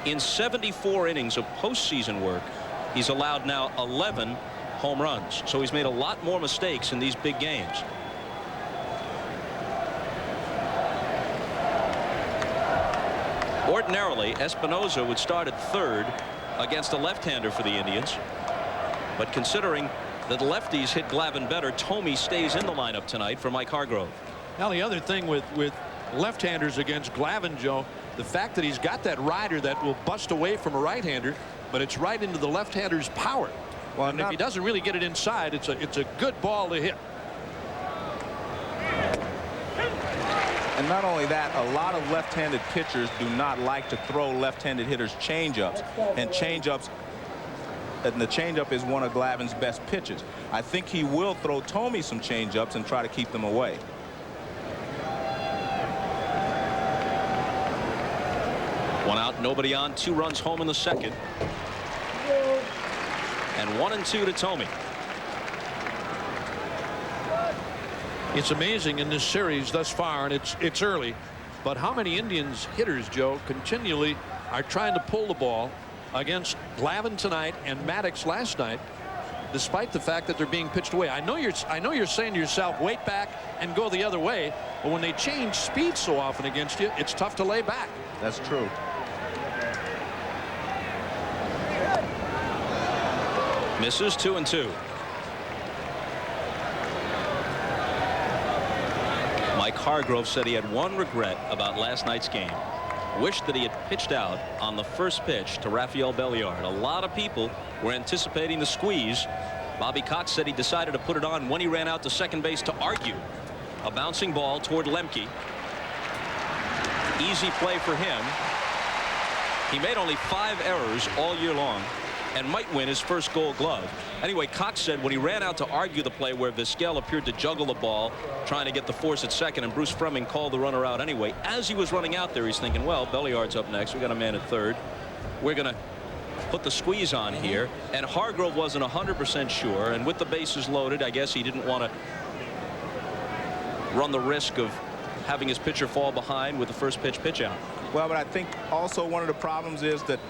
In 74 innings of postseason work, he's allowed now 11 home runs. So he's made a lot more mistakes in these big games. Ordinarily, Espinosa would start at third against a left-hander for the Indians. But considering that lefties hit Glavine better, Thome stays in the lineup tonight for Mike Hargrove. Now the other thing with left-handers against Glavine, Joe, the fact that he's got that rider that will bust away from a right-hander, but it's right into the left-hander's power. Well, and if he doesn't really get it inside, it's a good ball to hit. And not only that, a lot of left-handed pitchers do not like to throw left-handed hitters changeups, and the changeup is one of Glavine's best pitches. I think he will throw Thome some changeups and try to keep them away. One out, nobody on, 2 runs home in the second. And 1-2 to Thome. It's amazing in this series thus far, and it's early, but how many Indians hitters, Joe, continually are trying to pull the ball against Glavine tonight and Maddux last night, despite the fact that they're being pitched away. I know you're saying to yourself, wait back and go the other way, but when they change speed so often against you, it's tough to lay back. That's true. Misses 2-2. Mike Hargrove said he had one regret about last night's game. Wished that he had pitched out on the first pitch to Rafael Belliard. A lot of people were anticipating the squeeze. Bobby Cox said he decided to put it on when he ran out to second base to argue. A bouncing ball toward Lemke. Easy play for him. He made only 5 errors all year long and might win his first Gold Glove. Anyway, Cox said when he ran out to argue the play where Vizquel appeared to juggle the ball trying to get the force at second, and Bruce Fleming called the runner out anyway. As he was running out there, he's thinking, well, Belliard's up next. We got a man at third. We're going to put the squeeze on here. And Hargrove wasn't 100% sure, and with the bases loaded, I guess he didn't want to run the risk of having his pitcher fall behind with the first pitch out. Well, but I think also one of the problems is that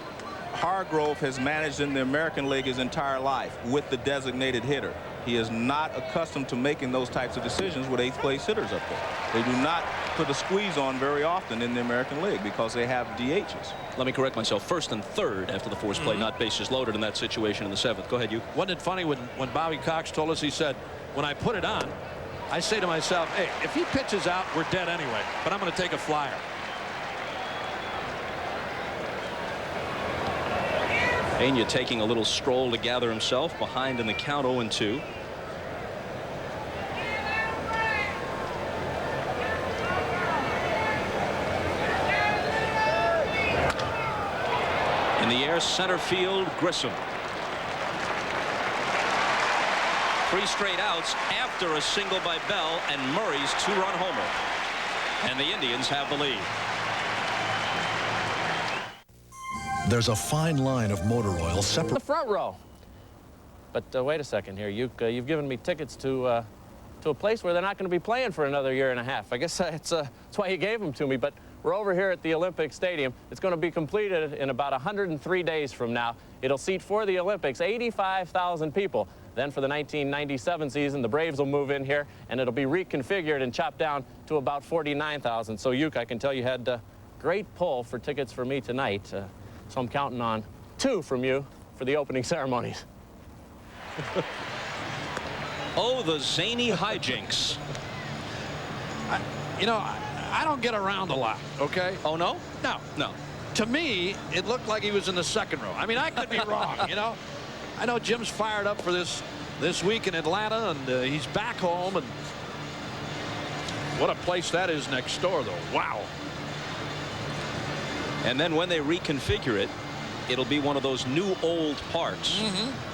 Hargrove has managed in the American League his entire life with the designated hitter. He is not accustomed to making those types of decisions with 8th place hitters up there. They do not put a squeeze on very often in the American League because they have DHs. Let me correct myself. First and third after the force play, not bases loaded in that situation in the 7th. Go ahead, you. Wasn't it funny when Bobby Cox told us, he said, when I put it on, I say to myself, hey, if he pitches out, we're dead anyway, but I'm going to take a flyer. Pena taking a little stroll to gather himself behind in the count 0-2. In the air, center field, Grissom. 3 straight outs after a single by Bell and Murray's 2-run homer. And the Indians have the lead. There's a fine line of motor oil separate. The front row. But wait a second here. You've given me tickets to a place where they're not going to be playing for another year and a half. I guess that's why you gave them to me. But we're over here at the Olympic Stadium. It's going to be completed in about 103 days from now. It'll seat for the Olympics 85,000 people. Then for the 1997 season, the Braves will move in here, and it'll be reconfigured and chopped down to about 49,000. So, Uke, I can tell you had great pull for tickets for me tonight. So I'm counting on 2 from you for the opening ceremonies. Oh, the zany hijinks. I don't get around a lot, okay? Oh, no? No. No. To me, it looked like he was in the 2nd row. I mean, I could be wrong, I know Jim's fired up for this week in Atlanta, and he's back home, and what a place that is next door, though. Wow. And then when they reconfigure it, it'll be one of those new old parks,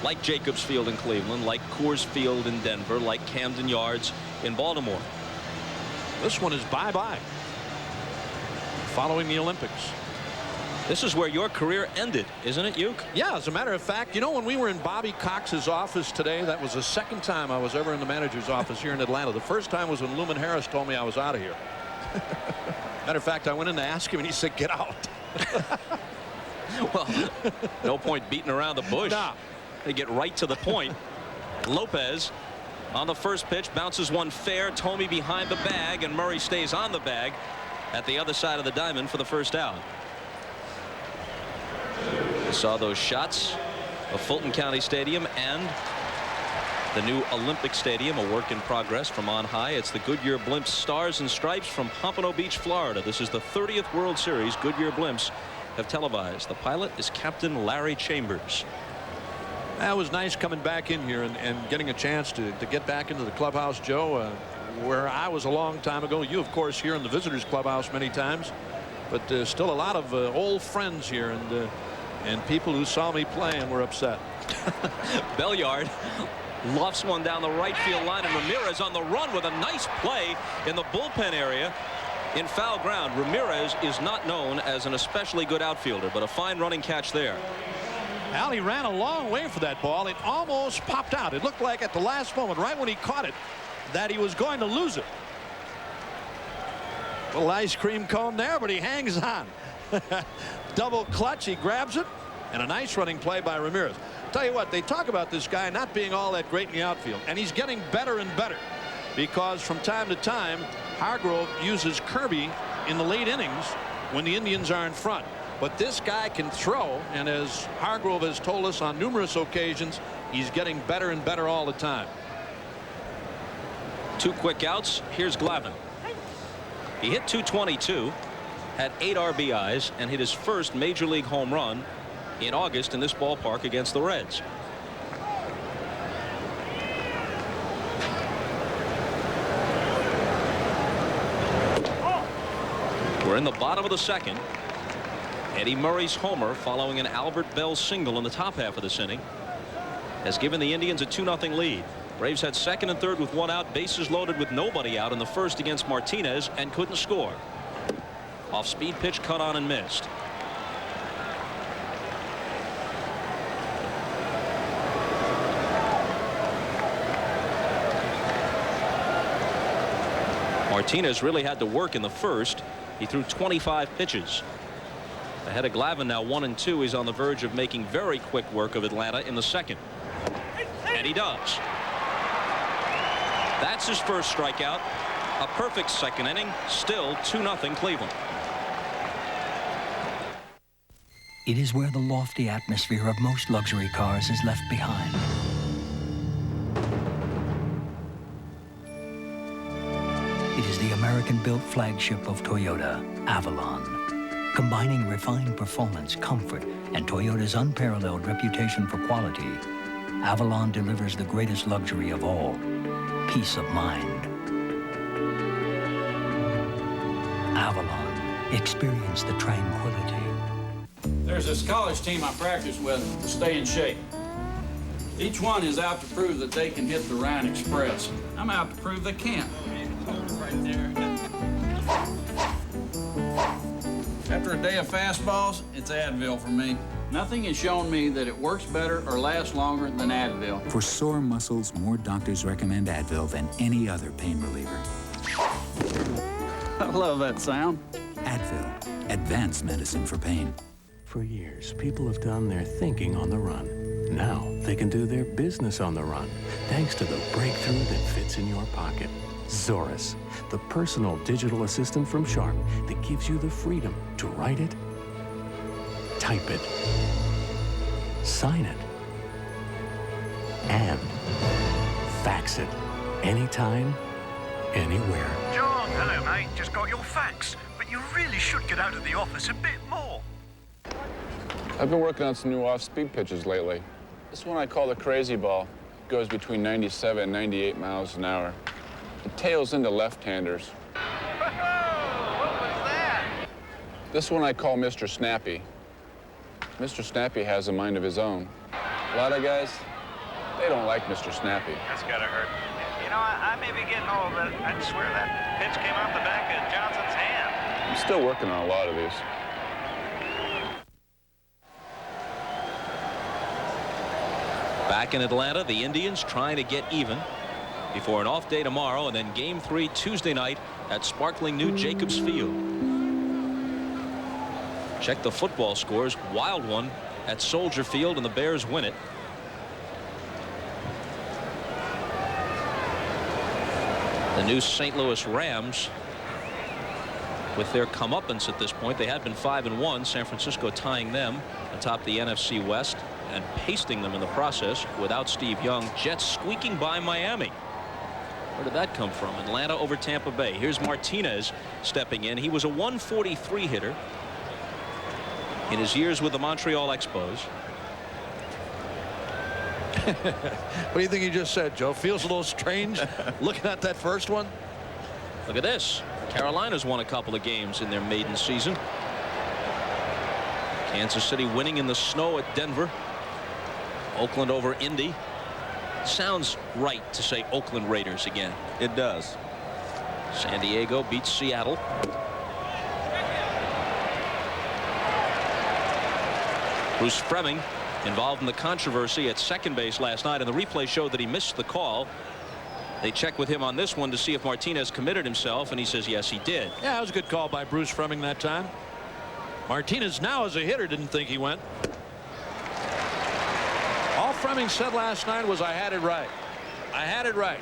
like Jacobs Field in Cleveland, like Coors Field in Denver, like Camden Yards in Baltimore. This one is bye-bye. Following the Olympics. This is where your career ended, isn't it, Uke? Yeah, as a matter of fact, when we were in Bobby Cox's office today, that was the 2nd time I was ever in the manager's office here in Atlanta. The first time was when Lumen Harris told me I was out of here. Matter of fact, I went in to ask him, and he said, get out. Well, no point beating around the bush. Nah. They get right to the point. Lopez on the first pitch bounces one fair. Thome behind the bag, and Murray stays on the bag at the other side of the diamond for the first out. We saw those shots of Fulton County Stadium and the new Olympic Stadium, a work in progress from on high. It's the Goodyear Blimps Stars and Stripes from Pompano Beach, Florida. This is the 30th World Series Goodyear Blimps have televised. The pilot is Captain Larry Chambers. That was nice coming back in here and getting a chance to get back into the clubhouse, Joe, where I was a long time ago. You, of course, here in the visitors clubhouse many times, but still a lot of old friends here and people who saw me play and were upset. Belliard lofts one down the right field line, and Ramirez on the run with a nice play in the bullpen area in foul ground. Ramirez is not known as an especially good outfielder, but a fine running catch there. Al, he ran a long way for that ball. It almost popped out. It looked like at the last moment, right when he caught it, that he was going to lose it. A little ice cream cone there, but he hangs on. Double clutch, he grabs it, and a nice running play by Ramirez. Tell you what, they talk about this guy not being all that great in the outfield, and he's getting better and better, because from time to time Hargrove uses Kirby in the late innings when the Indians are in front. but this guy can throw, and as Hargrove has told us on numerous occasions, he's getting better and better all the time. 2 quick outs. Here's Glavine. He hit .222, had 8 RBIs, and hit his first major league home run in August in this ballpark against the Reds. We're in the bottom of the second. Eddie Murray's homer following an Albert Bell single in the top half of this inning has given the Indians a 2-0 lead. Braves had second and third with 1 out, bases loaded with nobody out in the first against Martinez, and couldn't score. Off-speed pitch cut on and missed. Martinez really had to work in the first. He threw 25 pitches. Ahead of Glavine now 1-2. He's on the verge of making very quick work of Atlanta in the second. And he does. That's his first strikeout. A perfect second inning. Still 2-0 Cleveland. It is where the lofty atmosphere of most luxury cars is left behind. It is the American-built flagship of Toyota, Avalon. Combining refined performance, comfort, and Toyota's unparalleled reputation for quality, Avalon delivers the greatest luxury of all, peace of mind. Avalon. Experience the tranquility. There's this college team I practice with to stay in shape. Each one is out to prove that they can hit the Ryan Express. I'm out to prove they can't. Right there. After a day of fastballs, it's Advil for me. Nothing has shown me that it works better or lasts longer than Advil. For sore muscles, more doctors recommend Advil than any other pain reliever. I love that sound. Advil, advanced medicine for pain. For years, people have done their thinking on the run. Now they can do their business on the run, thanks to the breakthrough that fits in your pocket. Zorus, the personal digital assistant from Sharp that gives you the freedom to write it, type it, sign it, and fax it anytime, anywhere. John, hello, mate. Just got your fax. But you really should get out of the office a bit more. I've been working on some new off-speed pitches lately. This one I call the crazy ball. It goes between 97 and 98 miles an hour. It tails into left-handers. What was that? This one I call Mr. Snappy. Mr. Snappy has a mind of his own. A lot of guys, they don't like Mr. Snappy. That's gotta hurt. You know, I may be getting old, but I'd swear that pitch came off the back of Johnson's hand. I'm still working on a lot of these. Back in Atlanta, the Indians trying to get even before an off day tomorrow, and then Game 3 Tuesday night at sparkling new Jacobs Field. Check the football scores. Wild one at Soldier Field, and the Bears win it. The new St. Louis Rams with their comeuppance at this point. They had been 5-1. San Francisco tying them atop the NFC West and pasting them in the process without Steve Young. Jets squeaking by Miami. Where did that come from? Atlanta over Tampa Bay. Here's Martinez stepping in. He was a 143 hitter in his years with the Montreal Expos. What do you think he just said, Joe? Feels a little strange looking at that first one. Look at this. Carolina's won a couple of games in their maiden season. Kansas City winning in the snow at Denver. Oakland over Indy. Sounds right to say Oakland Raiders again. It does. San Diego beats Seattle. Bruce Fleming involved in the controversy at second base last night, and the replay showed that he missed the call. They checked with him on this one to see if Martinez committed himself, and he says yes, he did. Yeah, that was a good call by Bruce Fleming that time. Martinez now as a hitter didn't think he went. All Fleming said last night was, I had it right. I had it right.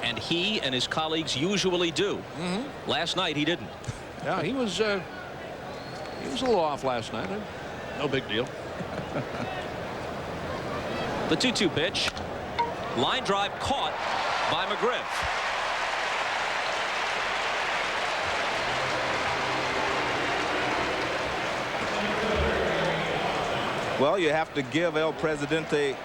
And he and his colleagues usually do. Last night he didn't. Yeah, he was He was a little off last night. No big deal. The 2-2 pitch. Line drive caught by McGriff. Well, you have to give El Presidente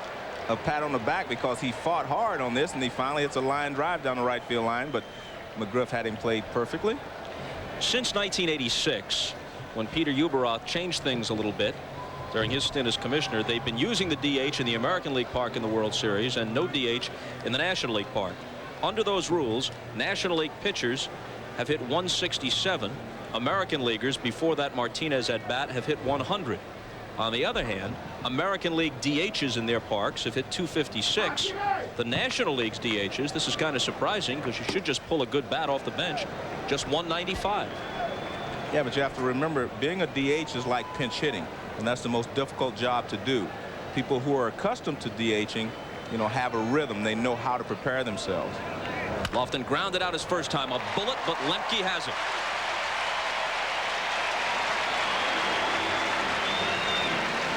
a pat on the back because he fought hard on this, and he finally hits a line drive down the right field line, but McGriff had him played perfectly. Since 1986, when Peter Ueberroth changed things a little bit during his stint as commissioner, they've been using the DH in the American League Park in the World Series and no DH in the National League Park. Under those rules, National League pitchers have hit 167. American leaguers, before that Martinez at bat, have hit 100. On the other hand, American League DHs in their parks have hit 256. The National League's DHs, this is kind of surprising because you should just pull a good bat off the bench, just 195. Yeah, but you have to remember, being a DH is like pinch hitting, and that's the most difficult job to do. People who are accustomed to DHing, you know, have a rhythm. They know how to prepare themselves. Lofton grounded out his first time, a bullet, but Lemke has it.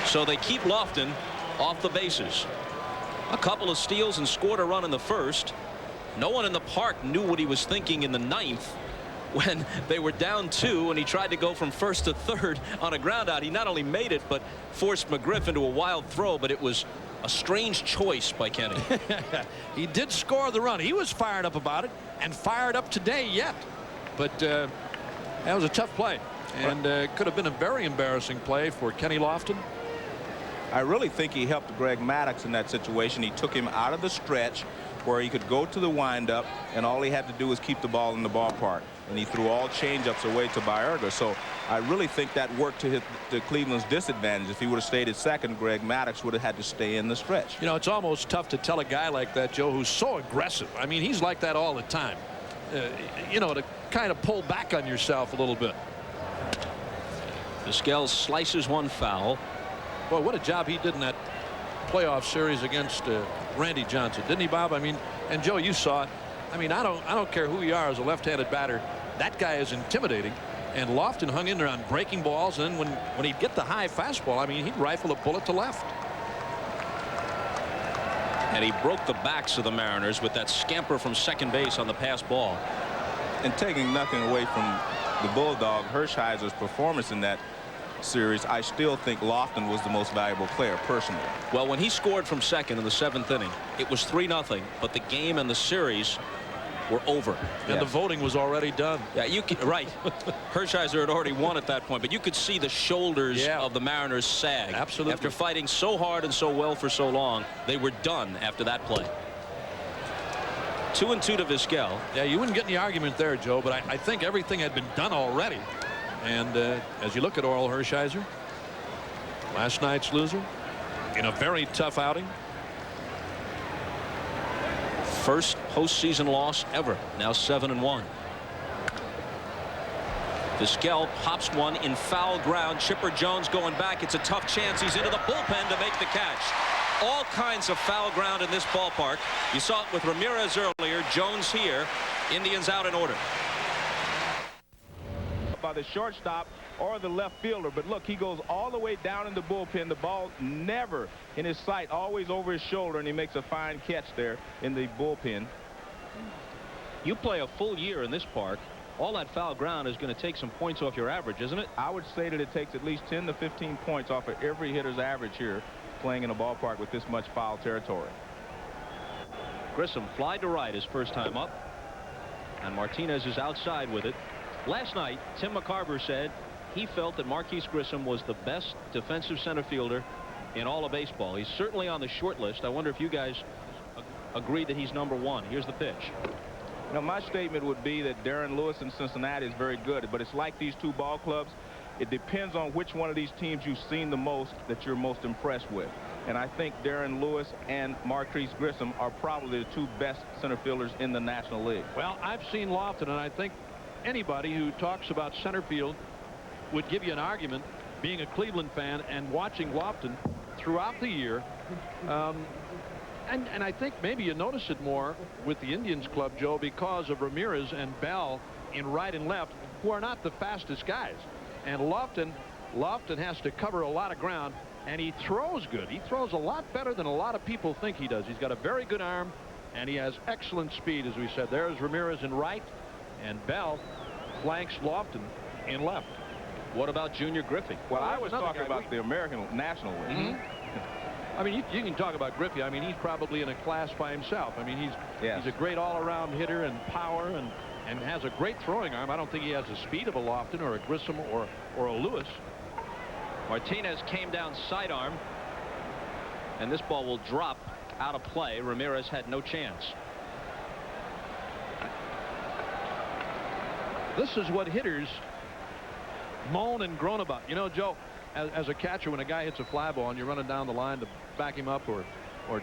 So they keep Lofton off the bases. A couple of steals and scored a run in the first. No one in the park knew what he was thinking in the ninth when they were down 2 and he tried to go from first to third on a ground out. He not only made it but forced McGriff into a wild throw, but it was a strange choice by Kenny. He did score the run. He was fired up about it and fired up today yet. But that was a tough play, and could have been a very embarrassing play for Kenny Lofton. I really think he helped Greg Maddux in that situation. He took him out of the stretch where he could go to the windup, and all he had to do was keep the ball in the ballpark. And he threw all changeups away to Baerga. So I really think that worked to Cleveland's disadvantage. If he would have stayed at second, Greg Maddux would have had to stay in the stretch. You know, it's almost tough to tell a guy like that, Joe, who's so aggressive. I mean, he's like that all the time. You know, to kind of pull back on yourself a little bit. Vizquel slices one foul. Boy, what a job he did in that playoff series against Randy Johnson, didn't he, Bob? I mean, and Joe, you saw it. I mean, I don't care who you are as a left-handed batter. That guy is intimidating. And Lofton hung in there on breaking balls, and then when he'd get the high fastball, I mean, he'd rifle a bullet to left. And he broke the backs of the Mariners with that scamper from second base on the pass ball. And taking nothing away from the Bulldog, Hershiser's performance in that series, I still think Lofton was the most valuable player personally. Well, when he scored from second in the 7th inning, it was 3-0, but the game and the series were over. And the voting was already done. Yeah, you could, right. Hershiser had already won at that point, but you could see the shoulders of the Mariners sag. Absolutely. After fighting so hard and so well for so long, they were done after that play. 2-2 to Vizquel. Yeah, you wouldn't get any argument there, Joe, but I think everything had been done already. And as you look at Orel Hershiser, last night's loser in a very tough outing. First postseason loss ever. Now 7-1. Vizquel pops one in foul ground. Chipper Jones going back. It's a tough chance. He's into the bullpen to make the catch. All kinds of foul ground in this ballpark. You saw it with Ramirez earlier. Jones here. Indians out in order. By the shortstop or the left fielder, but look, he goes all the way down in the bullpen. The ball never in his sight, always over his shoulder, and he makes a fine catch there in the bullpen. You play a full year in this park. All that foul ground is going to take some points off your average, isn't it? I would say that it takes at least 10 to 15 points off of every hitter's average here, playing in a ballpark with this much foul territory. Grissom fly to right his first time up, and Martinez is outside with it. Last night, Tim McCarver said he felt that Marquise Grissom was the best defensive center fielder in all of baseball. He's certainly on the short list. I wonder if you guys agree that he's #1. Here's the pitch. You know, my statement would be that Darren Lewis in Cincinnati is very good, but it's like these two ball clubs. It depends on which one of these teams you've seen the most that you're most impressed with. And I think Darren Lewis and Marquise Grissom are probably the two best center fielders in the National League. Well, I've seen Lofton, and I think anybody who talks about center field would give you an argument, being a Cleveland fan and watching Lofton throughout the year. And I think maybe you notice it more with the Indians club, Joe, because of Ramirez and Bell in right and left, who are not the fastest guys. And Lofton Lofton has to cover a lot of ground, and he throws good. He throws a lot better than a lot of people think he does. He's got a very good arm, and he has excellent speed, as we said. There's Ramirez in right, and Bell flanks Lofton in left. What about Junior Griffey? Well, I was talking about the American National League. I mean, you can talk about Griffey. I mean, he's probably in a class by himself. I mean, he's a great all-around hitter and power and has a great throwing arm. I don't think he has the speed of a Lofton or a Grissom or a Lewis. Martinez came down sidearm, and this ball will drop out of play. Ramirez had no chance. This is what hitters moan and groan about. You know, Joe, as a catcher, when a guy hits a fly ball and you're running down the line to back him up or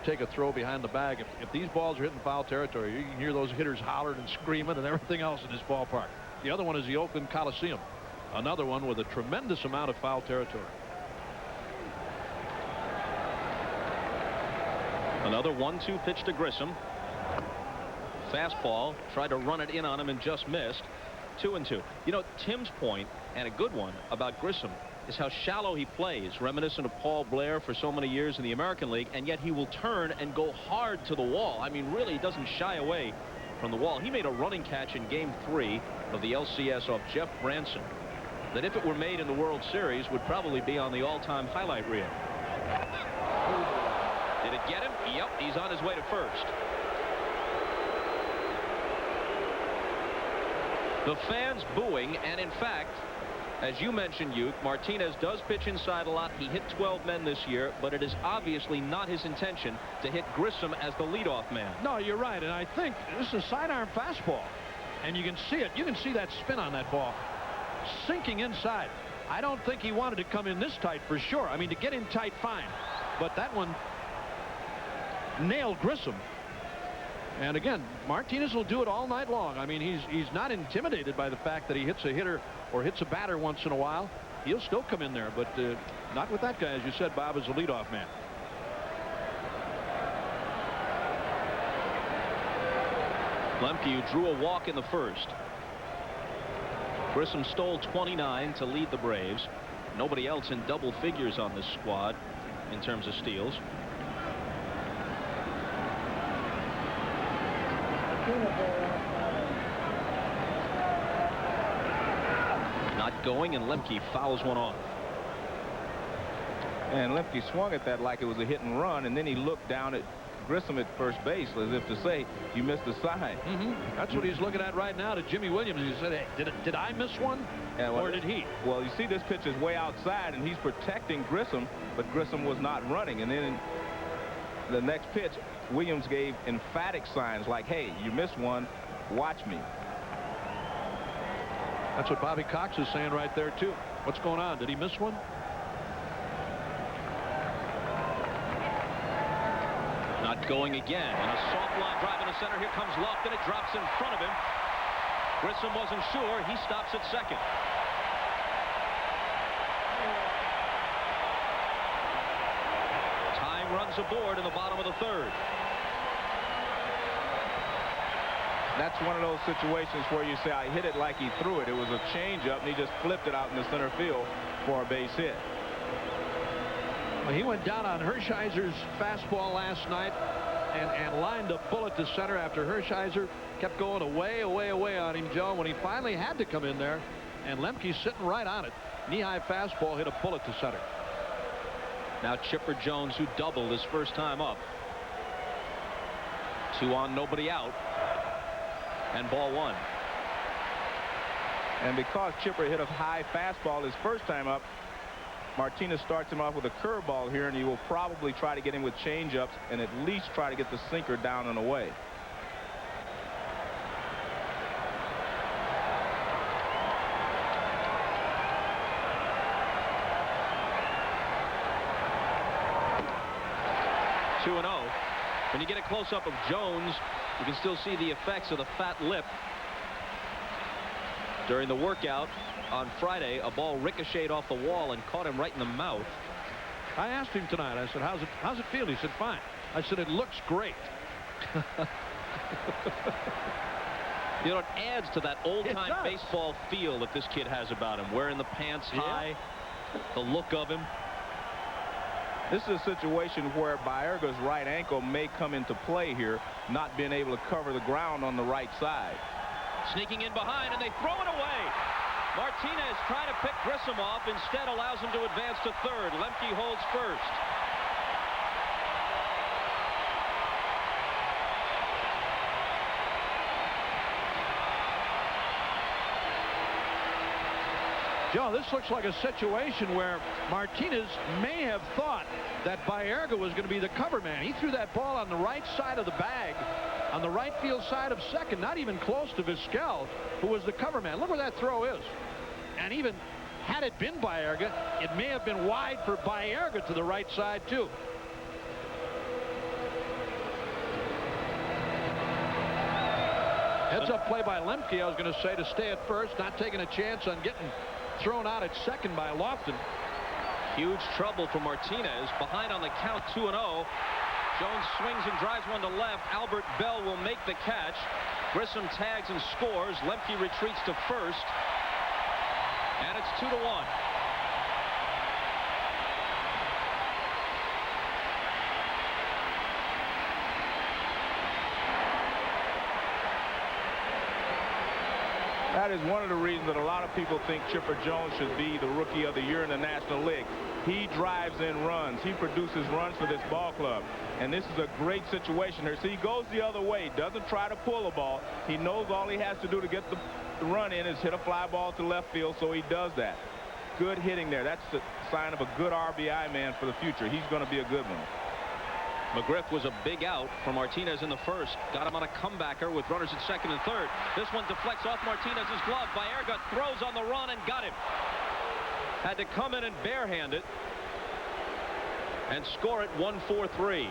take a throw behind the bag, if these balls are hitting foul territory, you can hear those hitters hollering and screaming and everything else in this ballpark. The other one is the Oakland Coliseum, another one with a tremendous amount of foul territory. Another 1-2 pitch to Grissom. Fastball, tried to run it in on him and just missed. 2-2. You know, Tim's point, and a good one, about Grissom is how shallow he plays, reminiscent of Paul Blair for so many years in the American League, and yet he will turn and go hard to the wall. I mean, really, he doesn't shy away from the wall. He made a running catch in Game 3 of the LCS off Jeff Branson that, if it were made in the World Series, would probably be on the all-time highlight reel. Did it get him? Yep, he's on his way to first. The fans booing, and in fact, as you mentioned, Uke, Martinez does pitch inside a lot. He hit 12 men this year, but it is obviously not his intention to hit Grissom as the leadoff man. No, you're right, and I think this is a sidearm fastball, and you can see it. You can see that spin on that ball sinking inside. I don't think he wanted to come in this tight for sure. I mean, to get in tight, fine, but that one nailed Grissom. And again, Martinez will do it all night long. I mean, he's not intimidated by the fact that he hits a hitter or hits a batter once in a while. He'll still come in there, but not with that guy, as you said, Bob, as a leadoff man. Lemke drew a walk in the first. Grissom stole 29 to lead the Braves. Nobody else in double figures on this squad in terms of steals. Not going, and Lemke fouls one off. And Lemke swung at that like it was a hit and run, and then he looked down at Grissom at first base as if to say, you missed the sign. That's what he's looking at right now to Jimmy Williams. He said, hey, did I miss one? Or did he? Well, you see this pitch is way outside, and he's protecting Grissom, but Grissom was not running. And then in the next pitch, Williams gave emphatic signs like, hey, you missed one, watch me. That's what Bobby Cox is saying right there, too. What's going on? Did he miss one? Not going again. And a soft line drive in the center. Here comes Lofton. It drops in front of him. Grissom wasn't sure. He stops at second. Time runs aboard in the bottom of the third. That's one of those situations where you say, I hit it like he threw it. It was a changeup, and he just flipped it out in the center field for a base hit. Well, he went down on Hershiser's fastball last night and lined a bullet to center after Hershiser kept going away on him, Joe. When he finally had to come in there, and Lemke's sitting right on it. Knee-high fastball hit a bullet to center. Now Chipper Jones, who doubled his first time up. 2 on, nobody out. And ball 1. And because Chipper hit a high fastball his first time up, Martinez starts him off with a curveball here, and he will probably try to get him with changeups and at least try to get the sinker down and away. When you get a close-up of Jones, you can still see the effects of the fat lip. During the workout on Friday, a ball ricocheted off the wall and caught him right in the mouth. I asked him tonight, I said, how's it feel? He said, fine. I said, it looks great. You know, it adds to that old-time baseball feel that this kid has about him, wearing the pants high. the look of him. This is a situation where Baerga's right ankle may come into play here, not being able to cover the ground on the right side. Sneaking in behind, and they throw it away. Martinez trying to pick Grissom off, instead allows him to advance to third. Lemke holds first. Joe, this looks like a situation where Martinez may have thought that Baerga was going to be the cover man. He threw that ball on the right side of the bag, on the right field side of second, not even close to Vizquel, who was the cover man. Look where that throw is. And even had it been Baerga, it may have been wide for Baerga to the right side, too. Heads up play by Lemke, I was going to say, to stay at first, not taking a chance on getting thrown out at second by Lofton. Huge trouble for Martinez, behind on the count, 2-0. Jones swings and drives one to left. Albert Bell will make the catch. Grissom tags and scores. Lemke retreats to first, and it's 2-1. That is one of the reasons that a lot of people think Chipper Jones should be the Rookie of the Year in the National League. He drives in runs. He produces runs for this ball club. And this is a great situation here. See, he goes the other way. Doesn't try to pull a ball. He knows all he has to do to get the run in is hit a fly ball to left field, so he does that. Good hitting there. That's a sign of a good RBI man for the future. He's going to be a good one. McGriff was a big out for Martinez in the first. Got him on a comebacker with runners at second and third. This one deflects off Martinez's glove. Baerga throws on the run and got him. Had to come in and barehand it and score it 1-4-3.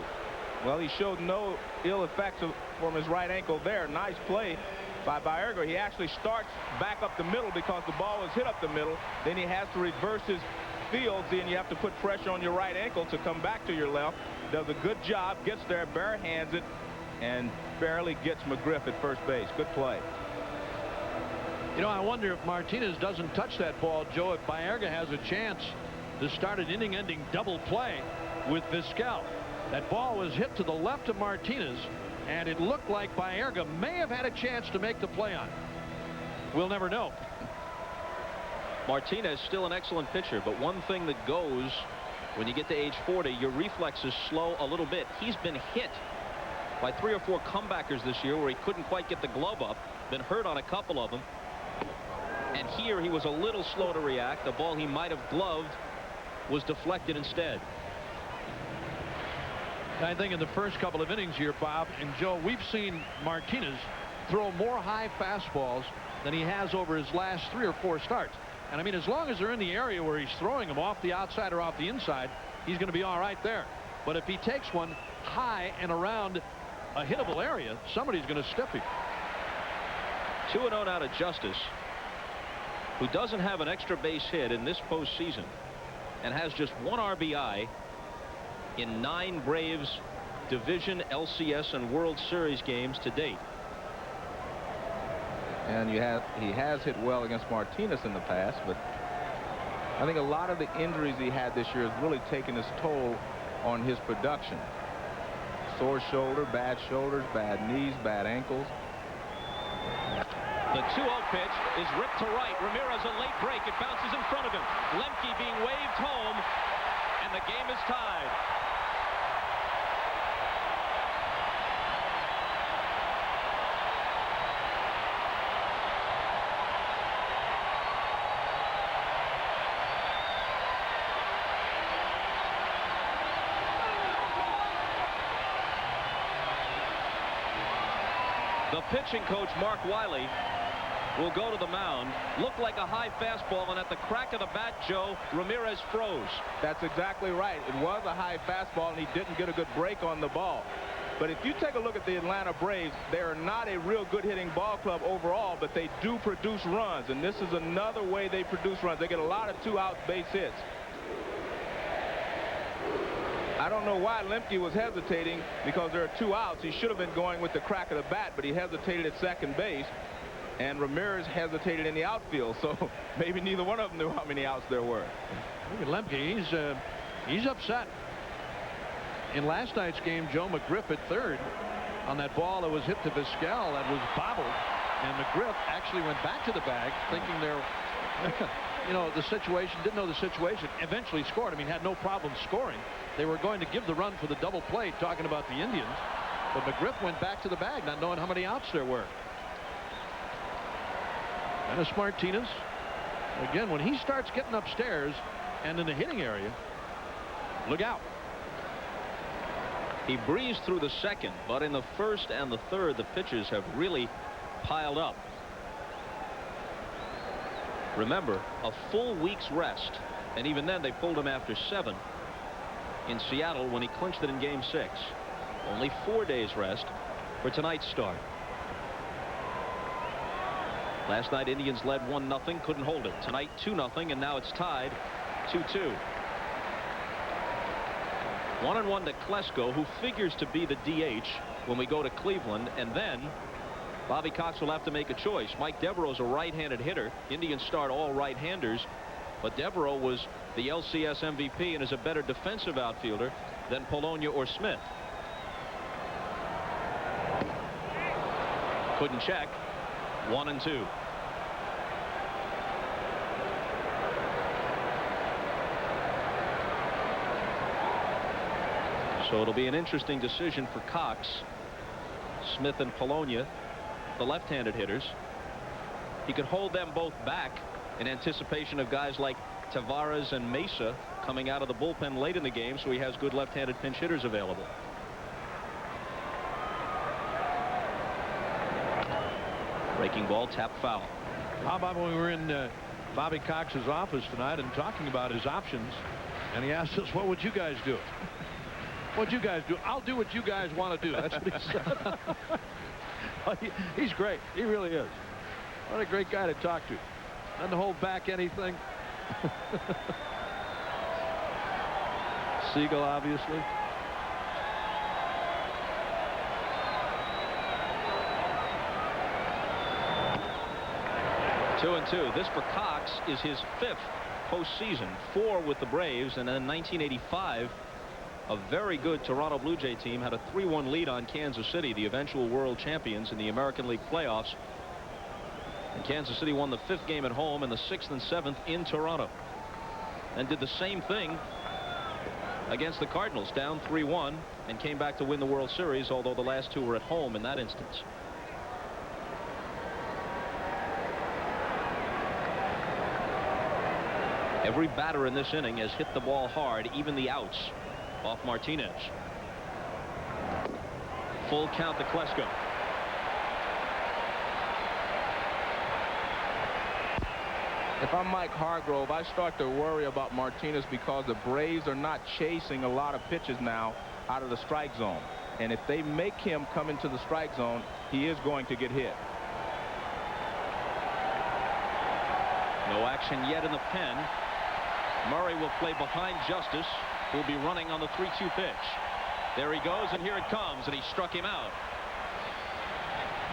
Well, he showed no ill effects from his right ankle there. Nice play by Baerga. He actually starts back up the middle because the ball was hit up the middle. Then he has to reverse his fields, and you have to put pressure on your right ankle to come back to your left. Does a good job, gets there, barehands it, and barely gets McGriff at first base. Good play. You know, I wonder if Martinez doesn't touch that ball, Joe, if Baerga has a chance to start an inning-ending double play with Vizquel. That ball was hit to the left of Martinez, and it looked like Baerga may have had a chance to make the play on it. We'll never know. Martinez still an excellent pitcher, but one thing that goes when you get to age 40, your reflexes slow a little bit. He's been hit by 3 or 4 comebackers this year where he couldn't quite get the glove up, been hurt on a couple of them. And here he was a little slow to react. The ball he might have gloved was deflected instead. I think in the first couple of innings here, Bob and Joe, we've seen Martinez throw more high fastballs than he has over his last 3 or 4 starts. And I mean, as long as they're in the area where he's throwing them off the outside or off the inside, he's going to be all right there. But if he takes one high and around a hittable area, somebody's going to stiff him. 2-0 now to Justice, who doesn't have an extra base hit in this postseason and has just 1 RBI in 9 Braves division, LCS, and World Series games to date. And he has hit well against Martinez in the past, but I think a lot of the injuries he had this year has really taken its toll on his production. Sore shoulder, bad shoulders, bad knees, bad ankles. The 2-0 pitch is ripped to right. Ramirez a late break. It bounces in front of him. Lemke being waved home, and the game is tied. The pitching coach, Mark Wiley, will go to the mound. Looked like a high fastball, and at the crack of the bat, Joe, Ramirez froze. That's exactly right. It was a high fastball, and he didn't get a good break on the ball. But if you take a look at the Atlanta Braves, they are not a real good hitting ball club overall, but they do produce runs, and this is another way they produce runs. They get a lot of 2-out base hits. I don't know why Lemke was hesitating, because there are 2 outs. He should have been going with the crack of the bat, but he hesitated at second base. and Ramirez hesitated in the outfield, so maybe neither one of them knew how many outs there were. Look at Lemke. He's upset. In last night's game, Joe McGriff at third on that ball that was hit to Vizquel that was bobbled, and McGriff actually went back to the bag thinking they're you know, the situation, didn't know the situation, eventually scored. I mean, had no problem scoring. They were going to give the run for the double play, talking about the Indians, but McGriff went back to the bag not knowing how many outs there were. Dennis Martinez, again, when he starts getting upstairs and in the hitting area, look out. He breezed through the second, but in the first and the third, the pitches have really piled up. Remember, a full week's rest, and even then they pulled him after 7 in Seattle when he clinched it in Game 6. Only 4 days rest for tonight's start. Last night Indians led 1-0, couldn't hold it. Tonight 2-0, and now it's tied 2-2. 1-1 to Klesko, who figures to be the DH when we go to Cleveland, and then Bobby Cox will have to make a choice. Mike Devereaux's a right-handed hitter. Indians start all right-handers, but Devereaux was the LCS MVP and is a better defensive outfielder than Polonia or Smith. Couldn't check. 1-2. So it'll be an interesting decision for Cox. Smith and Polonia, the left-handed hitters. He could hold them both back in anticipation of guys like Tavares and Mesa coming out of the bullpen late in the game, so he has good left-handed pinch hitters available. Breaking ball, tap foul. How about when we were in Bobby Cox's office tonight and talking about his options, and he asked us, what would you guys do? What'd you guys do? I'll do what you guys want to do. That's what he said. He's great. He really is. What a great guy to talk to. Doesn't hold back anything. Siegel, obviously. Two and two. This for Cox is his 5th postseason, 4 with the Braves, and then in 1985 a very good Toronto Blue Jay team had a 3-1 lead on Kansas City, the eventual world champions in the American League playoffs. And Kansas City won the 5th game at home and the 6th and 7th in Toronto, and did the same thing against the Cardinals, down 3-1, and came back to win the World Series, although the last 2 were at home in that instance. Every batter in this inning has hit the ball hard, even the outs off Martinez. Full count to Klesko. If I'm Mike Hargrove, I start to worry about Martinez because the Braves are not chasing a lot of pitches now out of the strike zone. And if they make him come into the strike zone, he is going to get hit. No action yet in the pen. Murray will play behind Justice, who will be running on the 3-2 pitch. There he goes, and here it comes, and he struck him out.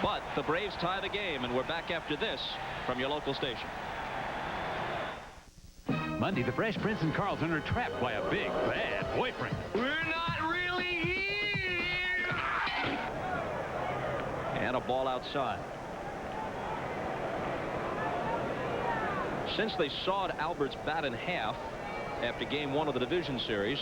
But the Braves tie the game, and we're back after this from your local station. Monday, the Fresh Prince and Carlton are trapped by a big, bad boyfriend. We're not really here! And a ball outside. Since they sawed Albert's bat in half after Game 1 of the division series,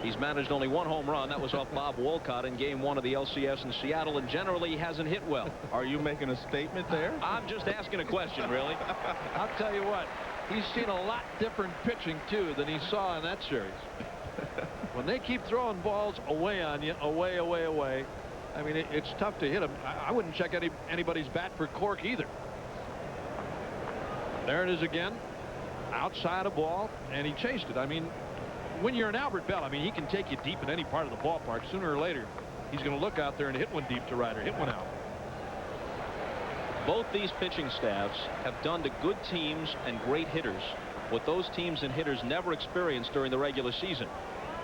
he's managed only 1 home run. That was off Bob Wolcott in Game 1 of the LCS in Seattle, and generally he hasn't hit well. Are you making a statement there? I'm just asking a question, really. I'll tell you what, he's seen a lot different pitching too than he saw in that series. When they keep throwing balls away on you, away, I mean, it's tough to hit them. I wouldn't check anybody's bat for cork either. There it is again, outside a ball, and he chased it. I mean, when you're an Albert Bell, I mean, he can take you deep in any part of the ballpark. Sooner or later, he's going to look out there and hit one deep to right or hit one out. Both these pitching staffs have done to good teams and great hitters what those teams and hitters never experienced during the regular season.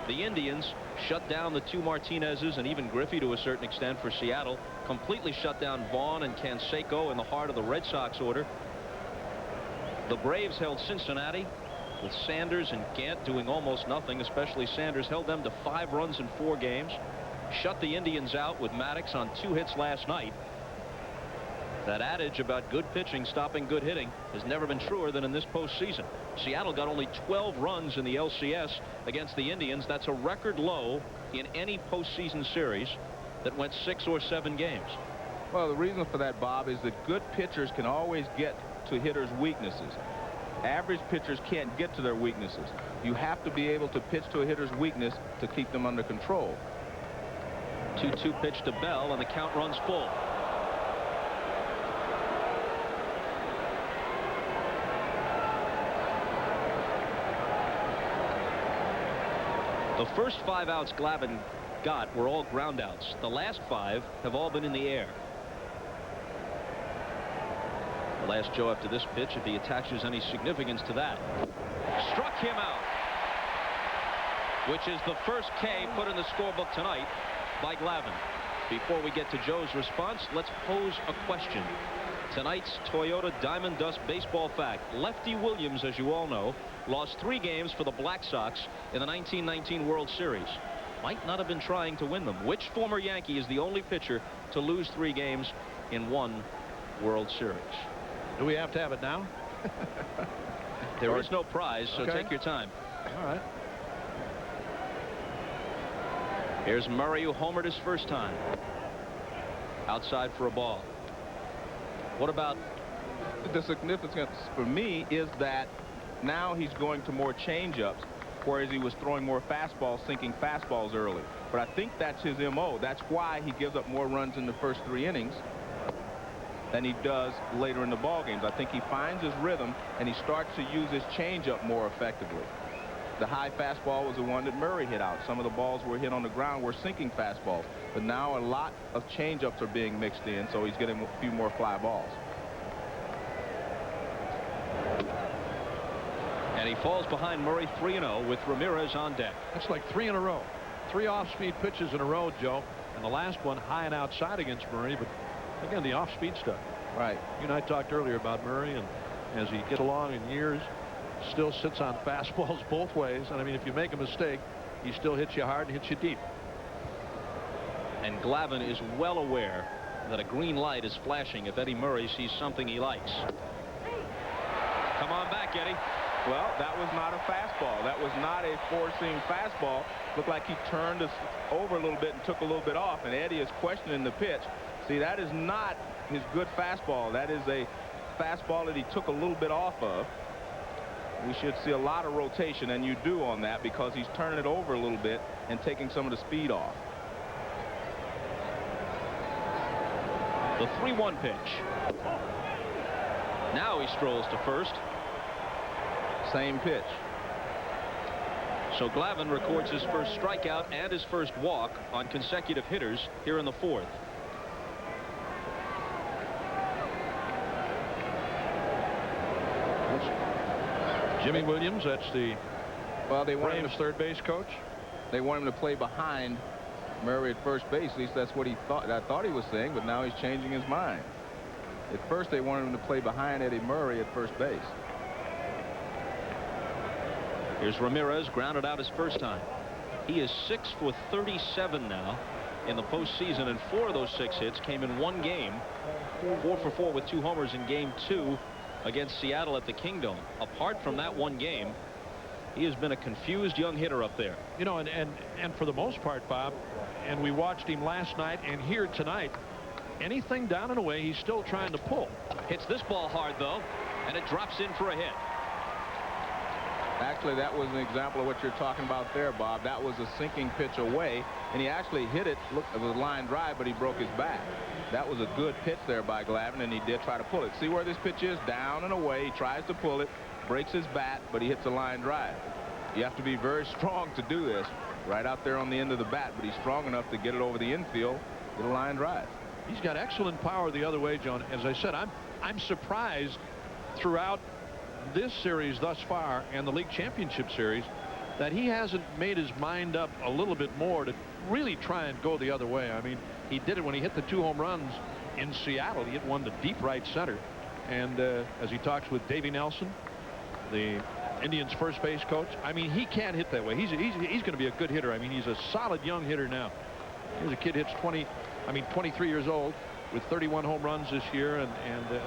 The Indians shut down the two Martinezes and even Griffey to a certain extent for Seattle. Completely shut down Vaughn and Canseco in the heart of the Red Sox order. The Braves held Cincinnati with Sanders and Gant doing almost nothing, especially Sanders held them to 5 runs in 4 games. Shut the Indians out with Maddox on 2 hits last night. That adage about good pitching stopping good hitting has never been truer than in this postseason. Seattle got only 12 runs in the LCS against the Indians. That's a record low in any postseason series that went 6 or 7 games. Well, the reason for that, Bob, is that good pitchers can always get to hitters' weaknesses. Average pitchers can't get to their weaknesses. You have to be able to pitch to a hitter's weakness to keep them under control. 2-2 pitch to Bell, and the count runs full. The first 5 outs Glavine got were all ground outs. The last 5 have all been in the air. I'll ask Joe after this pitch if he attaches any significance to that. Struck him out, which is the first K put in the scorebook tonight by Glavine. Before we get to Joe's response, let's pose a question. Tonight's Toyota Diamond Dust baseball fact: Lefty Williams, as you all know, lost 3 games for the Black Sox in the 1919 World Series. Might not have been trying to win them. Which former Yankee is the only pitcher to lose 3 games in 1 World Series? Do we have to have it now? There is no prize, so take your time. All right. Here's Murray, who homered his first time. Outside for a ball. What about the significance for me is that now he's going to more changeups, whereas he was throwing more fastballs, sinking fastballs early. But I think that's his MO. That's why he gives up more runs in the first 3 innings than he does later in the ball games. I think he finds his rhythm and he starts to use his changeup more effectively. The high fastball was the one that Murray hit out. Some of the balls were hit on the ground were sinking fastballs. But now a lot of changeups are being mixed in, so he's getting a few more fly balls. And he falls behind Murray 3-0 with Ramirez on deck. That's like 3 in a row. 3 off-speed pitches in a row, Joe. And the last one high and outside against Murray, but again, the off-speed stuff. Right. You and I talked earlier about Murray, and as he gets along in years, still sits on fastballs both ways. And I mean, if you make a mistake, he still hits you hard and hits you deep. And Glavine is well aware that a green light is flashing if Eddie Murray sees something he likes. Come on back, Eddie. Well, that was not a fastball. That was not a 4-seam fastball. Looked like he turned us over a little bit and took a little bit off, and Eddie is questioning the pitch. See, that is not his good fastball. That is a fastball that he took a little bit off of. We should see a lot of rotation, and you do on that, because he's turning it over a little bit and taking some of the speed off. The 3-1 pitch. Now he strolls to first. Same pitch. So Glavine records his first strikeout and his first walk on consecutive hitters here in the 4th. Jimmy Williams, that's the Braves third base coach. They want him to play behind Murray at first base. At least that's what he thought. I thought he was saying, but now he's changing his mind. At first, they wanted him to play behind Eddie Murray at first base. Here's Ramirez, grounded out his first time. He is 6 for 37 now in the postseason, and 4 of those 6 hits came in 1 game. 4 for 4 with 2 homers in Game 2 against Seattle at the Kingdome. Apart from that 1 game, he has been a confused young hitter up there. You know, and for the most part, Bob, and we watched him last night and here tonight, anything down and away, he's still trying to pull. Hits this ball hard, though, and it drops in for a hit. Actually, that was an example of what you're talking about there, Bob. That was a sinking pitch away, and he actually hit it. Look, it was a line drive, but he broke his back. That was a good pitch there by Glavine, and he did try to pull it. See where this pitch is? Down and away. He tries to pull it, breaks his bat, but he hits a line drive. You have to be very strong to do this. Right out there on the end of the bat, but he's strong enough to get it over the infield, get a line drive. He's got excellent power the other way, John. As I said, I'm surprised throughout this series thus far and the league championship series that he hasn't made his mind up a little bit more to really try and go the other way. I mean, he did it when he hit the 2 home runs in Seattle. He hit one to deep right center. And as he talks with Davey Nelson, the Indians first base coach, I mean, he can't hit that way. He's going to be a good hitter. I mean, he's a solid young hitter now. Here's a kid hits 23 years old with 31 home runs this year, and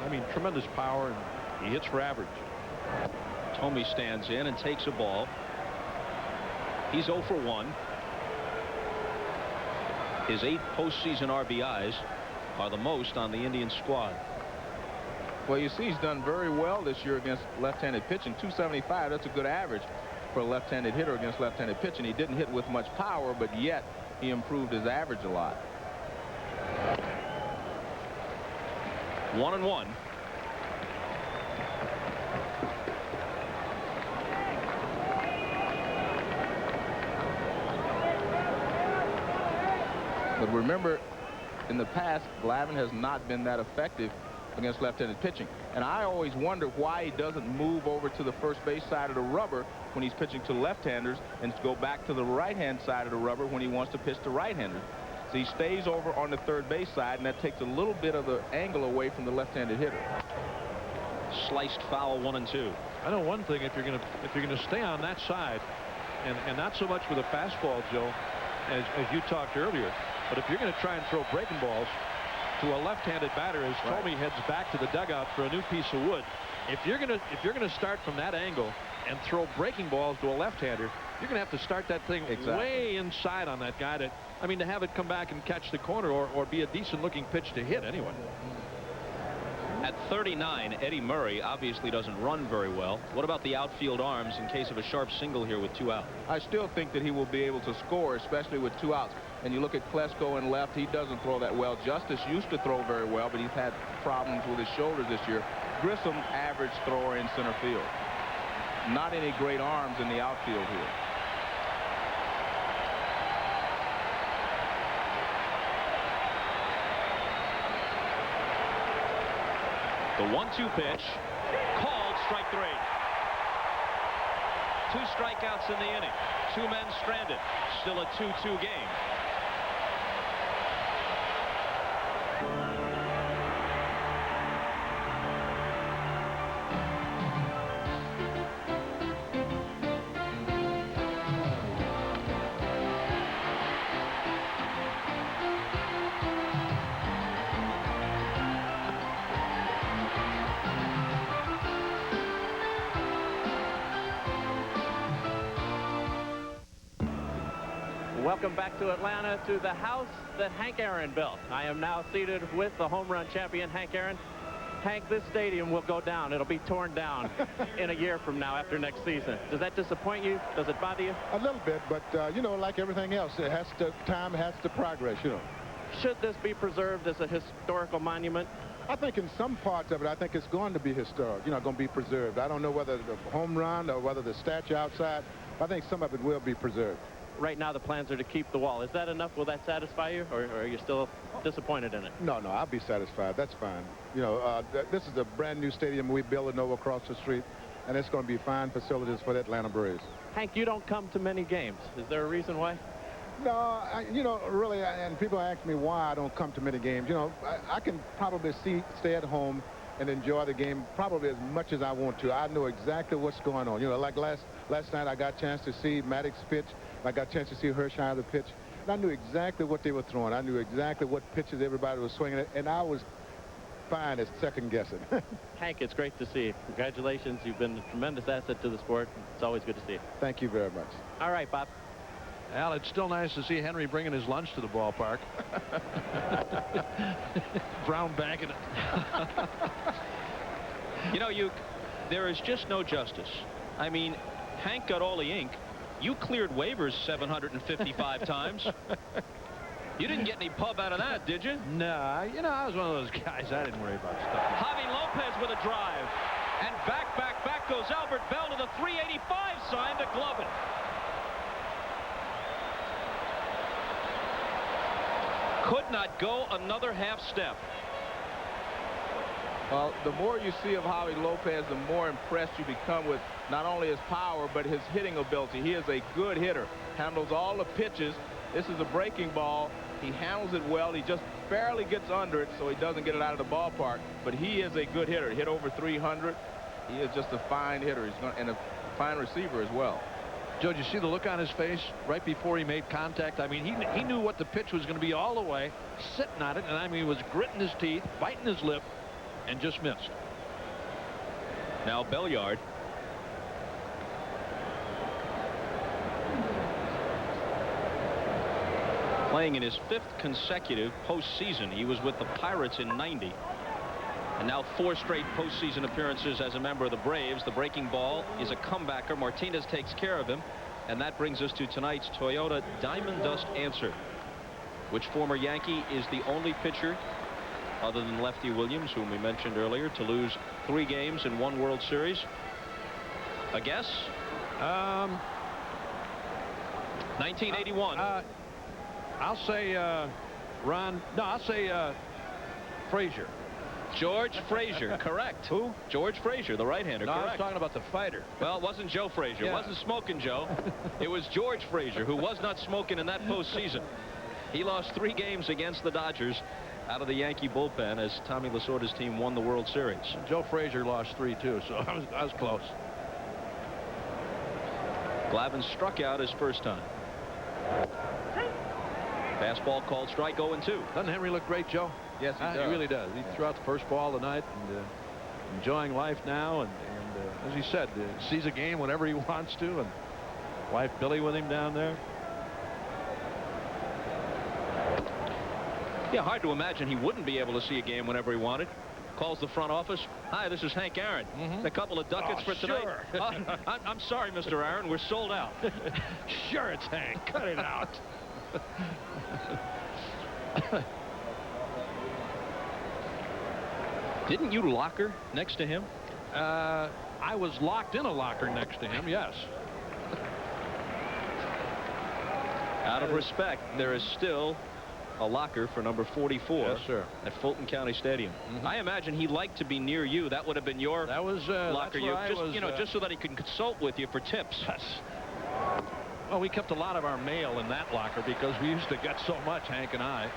I mean, tremendous power, and he hits for average. Thome stands in and takes a ball. He's 0 for 1. His 8 postseason RBIs are the most on the Indians squad. Well, you see, he's done very well this year against left-handed pitching. 275, that's a good average for a left-handed hitter against left-handed pitching. He didn't hit with much power, but yet he improved his average a lot. 1-1. But remember, in the past, Glavine has not been that effective against left-handed pitching. And I always wonder why he doesn't move over to the first base side of the rubber when he's pitching to left-handers and go back to the right-hand side of the rubber when he wants to pitch to right-handers. So he stays over on the third base side, and that takes a little bit of the angle away from the left-handed hitter. Sliced foul, 1-2. I know one thing, if you're going to stay on that side, and not so much with a fastball, Joe, as you talked earlier, but if you're going to try and throw breaking balls to a left-handed batter as Thome heads back to the dugout for a new piece of wood, if you're going to start from that angle and throw breaking balls to a left-hander, you're going to have to start that thing way inside on that guy to have it come back and catch the corner or be a decent-looking pitch to hit anyway. At 39, Eddie Murray obviously doesn't run very well. What about the outfield arms in case of a sharp single here with 2 out? I still think that he will be able to score, especially with 2 outs. And you look at Klesko in left, he doesn't throw that well. Justice used to throw very well, but he's had problems with his shoulders this year. Grissom, average thrower in center field. Not any great arms in the outfield here. The 1-2 pitch, called strike 3. 2 strikeouts in the inning. 2 men stranded. Still a 2-2 game. Welcome back to Atlanta, to the house that Hank Aaron built. I am now seated with the home run champion, Hank Aaron. Hank, this stadium will go down. It'll be torn down in a year from now after next season. Does that disappoint you? Does it bother you? A little bit, but you know, like everything else, time has to progress, you know. Should this be preserved as a historical monument? I think in some parts of it, I think it's going to be historic, you know, going to be preserved. I don't know whether the home run or whether the statue outside, I think some of it will be preserved. Right now the plans are to keep the wall. Is that enough? Will that satisfy you, or are you still disappointed in it? No, I'll be satisfied. That's fine. You know, this is a brand new stadium we building over across the street, and it's going to be fine facilities for the Atlanta Braves. Hank, you don't come to many games. Is there a reason why? No, you know, really, and people ask me why I don't come to many games. You know, I can probably stay at home and enjoy the game probably as much as I want to. I know exactly what's going on. You know, like last night I got a chance to see Maddox pitch. I got a chance to see Hershiser pitch. And I knew exactly what they were throwing. I knew exactly what pitches everybody was swinging at, and I was fine at second guessing. Hank, it's great to see you. Congratulations. You've been a tremendous asset to the sport. It's always good to see you. Thank you very much. All right, Bob. Al, it's still nice to see Henry bringing his lunch to the ballpark. Brown bagging it. You know, there is just no justice. I mean, Hank got all the ink. You cleared waivers 755 times. You didn't get any pub out of that, did you? No, you know, I was one of those guys. I didn't worry about stuff. Javi Lopez with a drive. And back goes Albert Bell to the 385 sign to glove it. Could not go another half step. Well, the more you see of Javi Lopez, the more impressed you become with not only his power, but his hitting ability. He is a good hitter, handles all the pitches. This is a breaking ball. He handles it well. He just barely gets under it, so he doesn't get it out of the ballpark. But he is a good hitter. He hit over 300. He is just a fine hitter. And a fine receiver as well. Joe, did you see the look on his face right before he made contact? I mean, he knew what the pitch was going to be all the way, sitting on it, and I mean, he was gritting his teeth, biting his lip, and just missed. Now Belliard. Playing in his 5th consecutive postseason. He was with the Pirates in '90. And now 4 straight postseason appearances as a member of the Braves. The breaking ball is a comebacker. Martinez takes care of him. And that brings us to tonight's Toyota Diamond Dust answer. Which former Yankee is the only pitcher, other than Lefty Williams, whom we mentioned earlier, to lose 3 games in 1 World Series? A guess? 1981. I'll say I'll say Frazier. George Frazier, correct. Who? George Frazier, the right-hander, no, correct. I was talking about the fighter. Well, it wasn't Joe Frazier. Yeah. It wasn't Smoking Joe. It was George Frazier, who was not smoking in that postseason. He lost 3 games against the Dodgers out of the Yankee bullpen as Tommy Lasorda's team won the World Series. Joe Frazier lost 3 too, so I was close. Glavine struck out his first time. Fastball called strike 0-2. Doesn't Henry look great, Joe? Yes, he does. He really does. He threw out the first ball tonight and enjoying life now. And as he said, sees a game whenever he wants to. And wife Billy with him down there. Yeah, hard to imagine he wouldn't be able to see a game whenever he wanted. Calls the front office. Hi, this is Hank Aaron. A couple of ducats for tonight. Sure. I'm sorry, Mr. Aaron. We're sold out. Sure, it's Hank. Cut it out. Didn't you locker next to him? I was locked in a locker next to him, yes. Out of respect, there is still a locker for number 44 yes, sir. At Fulton County Stadium. I imagine he'd like to be near you. That would have been your locker. Just so that he could consult with you for tips. Yes. Well, we kept a lot of our mail in that locker because we used to get so much, Hank and I.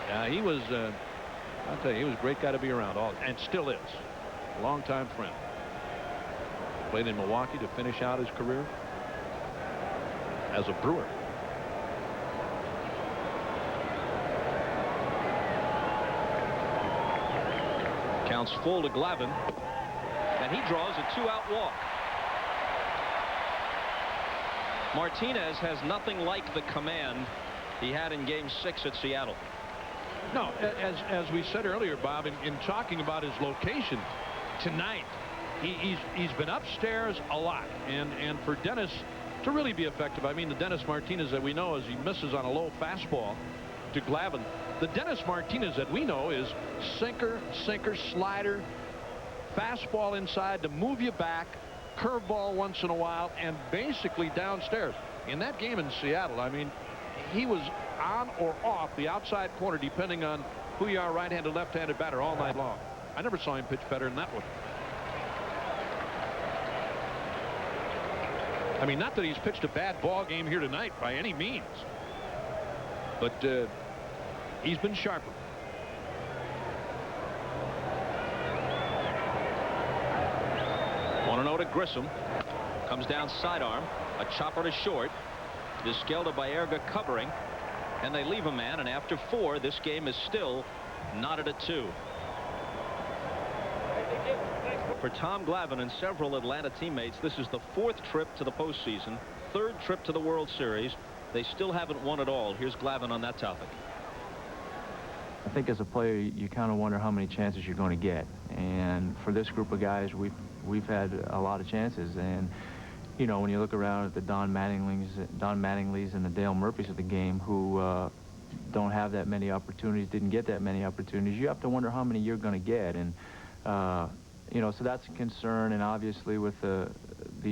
Yeah, he was, I'll tell you, he was a great guy to be around, and still is. A longtime friend. Played in Milwaukee to finish out his career as a Brewer. Counts full to Glavine, and he draws a 2-out walk. Martinez has nothing like the command he had in Game 6 at Seattle. No, as we said earlier, Bob, in talking about his location tonight, he's been upstairs a lot, and for Dennis to really be effective, I mean, the Dennis Martinez that we know as he misses on a low fastball to Glavine. The Dennis Martinez that we know is sinker, slider, fastball inside to move you back, curveball once in a while, and basically downstairs. In that game in Seattle, I mean, he was on or off the outside corner depending on who you are, right-handed, left-handed batter all night long. I never saw him pitch better than that one. I mean, not that he's pitched a bad ball game here tonight by any means, but he's been sharper. Want to know to Grissom. Comes down sidearm. A chopper to short. Vizquel to Baerga covering. And they leave a man. And after 4, this game is still knotted at 2. For Tom Glavine and several Atlanta teammates, this is the 4th trip to the postseason, 3rd trip to the World Series. They still haven't won it all. Here's Glavine on that topic. I think as a player, you kind of wonder how many chances you're going to get. And for this group of guys, we've had a lot of chances. And, you know, when you look around at the Don Mattingleys and the Dale Murphys of the game who don't have that many opportunities, didn't get that many opportunities, you have to wonder how many you're going to get. And, you know, so that's a concern. And obviously with the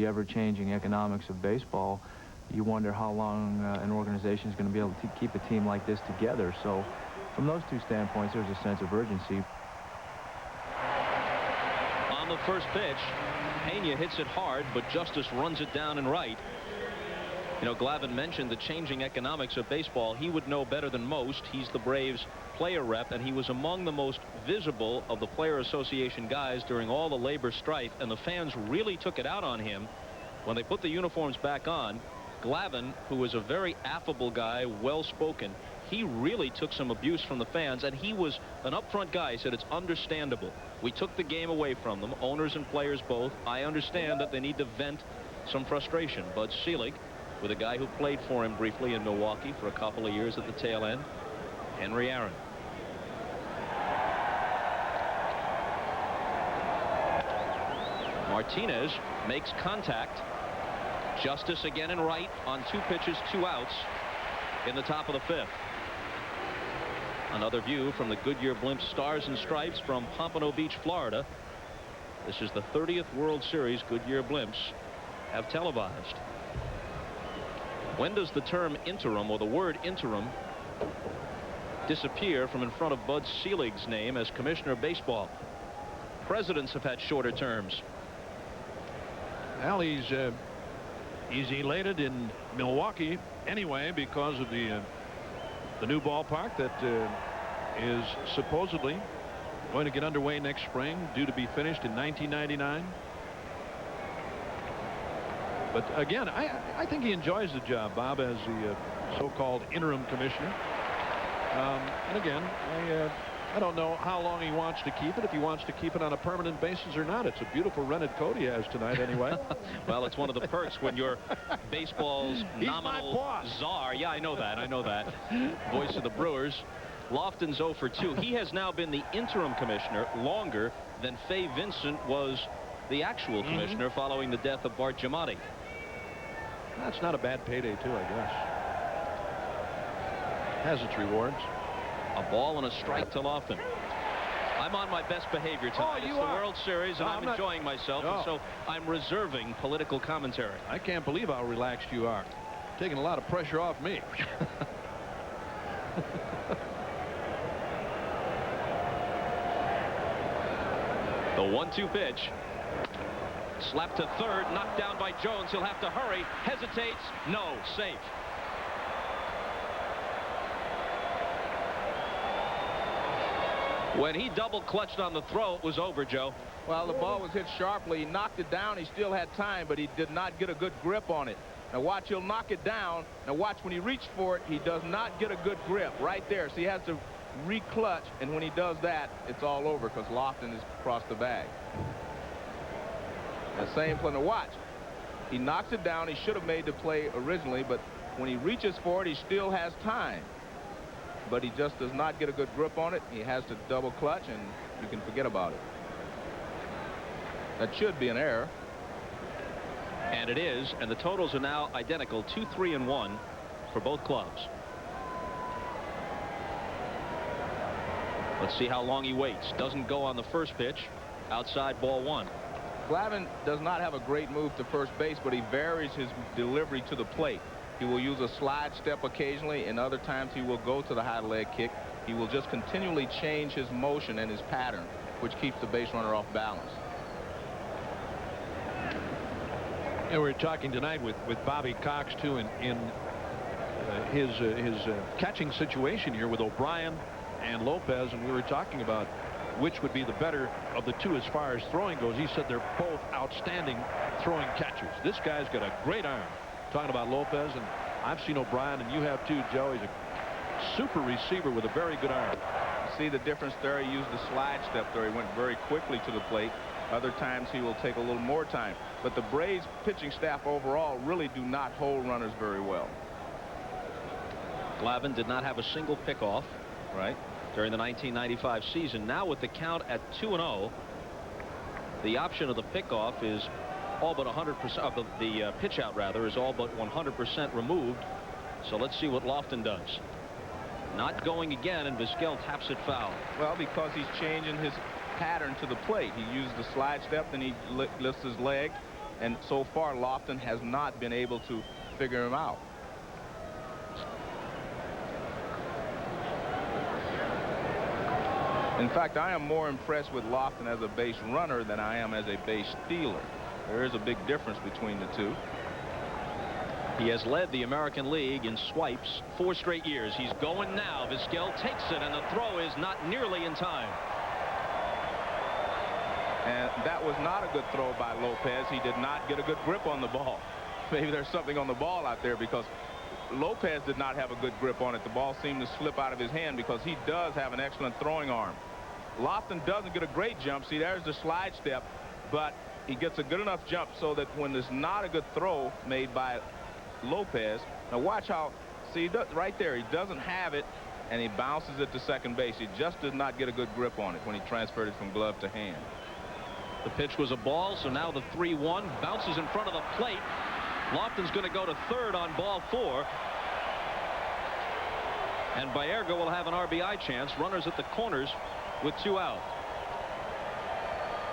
ever-changing economics of baseball, you wonder how long an organization is going to be able to keep a team like this together. So from those two standpoints, there's a sense of urgency. On On the first pitch, Pena hits it hard, but Justice runs it down and right. You know, Glavine mentioned the changing economics of baseball. He would know better than most. He's the Braves player rep, and he was among the most visible of the Player Association guys during all the labor strife, and the fans really took it out on him when they put the uniforms back on. Glavine, who was a very affable guy, well-spoken, he really took some abuse from the fans, and he was an upfront guy. He said, it's understandable. We took the game away from them, owners and players both. I understand that they need to vent some frustration. Bud Selig, with a guy who played for him briefly in Milwaukee for a couple of years at the tail end, Henry Aaron. Martinez makes contact. Justice again in right on 2 pitches, 2 outs in the top of the 5th. Another view from the Goodyear Blimp Stars and Stripes from Pompano Beach, Florida. This is the 30th World Series Goodyear Blimps have televised. When does the term interim, or the word interim, disappear from in front of Bud Selig's name as Commissioner of Baseball? Presidents have had shorter terms. Well, he's elated in Milwaukee anyway because of the new ballpark that is supposedly going to get underway next spring, due to be finished in 1999. But again, I think he enjoys the job, Bob, as the so-called interim commissioner. And again, I don't know how long he wants to keep it, if he wants to keep it on a permanent basis or not. It's a beautiful rented coat he has tonight anyway. Well, it's one of the perks when you're baseball's nominal czar. Yeah, I know that. I know that. Voice of the Brewers. Lofton's 0 for 2. He has now been the interim commissioner longer than Fay Vincent was the actual commissioner following the death of Bart Giamatti. That's not a bad payday, too, I guess. Has its rewards. A ball and a strike to Lofton. I'm on my best behavior tonight. It's the World Series, and I'm enjoying myself, and so I'm reserving political commentary. I can't believe how relaxed you are. Taking a lot of pressure off me. The 1-2 pitch. Slapped to third, knocked down by Jones. He'll have to hurry. Hesitates. No, safe. When he double clutched on the throw, it was over, Joe. Well, the ball was hit sharply. He knocked it down. He still had time, but he did not get a good grip on it. Now watch, he'll knock it down. Now watch, when he reached for it, he does not get a good grip right there. So he has to re-clutch, and when he does that, it's all over because Lofton is across the bag. The same play. Now watch, he knocks it down. He should have made the play originally, but when he reaches for it, he still has time. But he just does not get a good grip on it. He has to double clutch, and you can forget about it. That should be an error. And it is, and the totals are now identical, 2-3-1 for both clubs. Let's see how long he waits. Doesn't go on the first pitch. Outside, ball 1. Glavine does not have a great move to first base, but he varies his delivery to the plate. He will use a slide step occasionally, and other times he will go to the high leg kick. He will just continually change his motion and his pattern, which keeps the base runner off balance. And we're talking tonight with Bobby Cox, too, in his catching situation here with O'Brien and Lopez, and we were talking about which would be the better of the two as far as throwing goes. He said they're both outstanding throwing catchers. This guy's got a great arm. Talking about Lopez, and I've seen O'Brien, and you have too, Joe. He's a super receiver with a very good arm. You see the difference there? He used the slide step there. He went very quickly to the plate. Other times he will take a little more time. But the Braves pitching staff overall really do not hold runners very well. Glavine did not have a single pickoff during the 1995 season. Now with the count at 2-0, the option of the pickoff is all but 100% of the pitch out, rather, is all but 100% removed. So let's see what Lofton does. Not going again, and Vizquel taps it foul. Well, because he's changing his pattern to the plate. He used the slide step, then he lifts his leg, and so far Lofton has not been able to figure him out. In fact, I am more impressed with Lofton as a base runner than I am as a base stealer. There is a big difference between the two. He has led the American League in swipes 4 straight years. He's going now. Vizquel takes it, and the throw is not nearly in time. And that was not a good throw by Lopez. He did not get a good grip on the ball. Maybe there's something on the ball out there, because Lopez did not have a good grip on it. The ball seemed to slip out of his hand because he does have an excellent throwing arm. Lofton doesn't get a great jump. See, there's the slide step, but he gets a good enough jump so that when there's not a good throw made by Lopez. Now watch how, see, right there, he doesn't have it, and he bounces it to second base. He just did not get a good grip on it when he transferred it from glove to hand. The pitch was a ball, so now the 3-1 bounces in front of the plate. Lofton's going to go to third on ball 4. And Baerga will have an RBI chance. Runners at the corners with 2 out.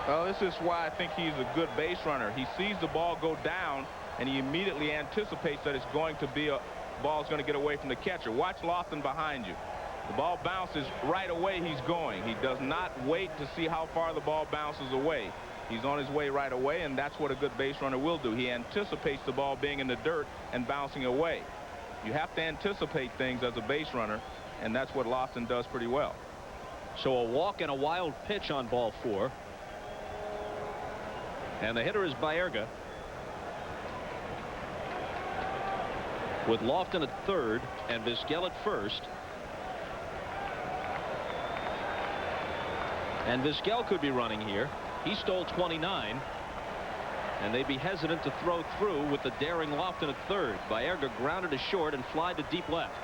Well, this is why I think he's a good base runner. He sees the ball go down, and he immediately anticipates that it's going to be a ball's going to get away from the catcher. Watch Lofton behind you. The ball bounces right away. He's going. He does not wait to see how far the ball bounces away. He's on his way right away, and that's what a good base runner will do. He anticipates the ball being in the dirt and bouncing away. You have to anticipate things as a base runner, and that's what Lofton does pretty well. So a walk and a wild pitch on ball 4. And the hitter is Baerga, with Lofton at third and Vizquel at first. And Vizquel could be running here. He stole 29, and they'd be hesitant to throw through with the daring Lofton at third. Baerga grounded to short and fly to deep left.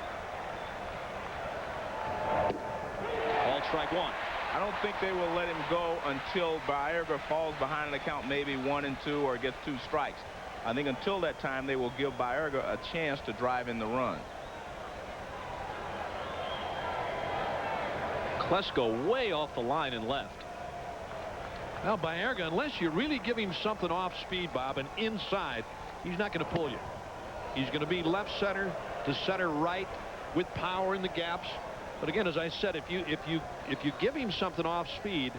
Ball strike 1. I don't think they will let him go until Baerga falls behind the count, maybe 1-2, or gets 2 strikes. I think until that time they will give Baerga a chance to drive in the run. Klesko way off the line and left. Now, Baerga, unless you really give him something off speed, Bob, and inside, he's not going to pull you. He's going to be left center to center right with power in the gaps. But again, as I said, if you give him something off speed,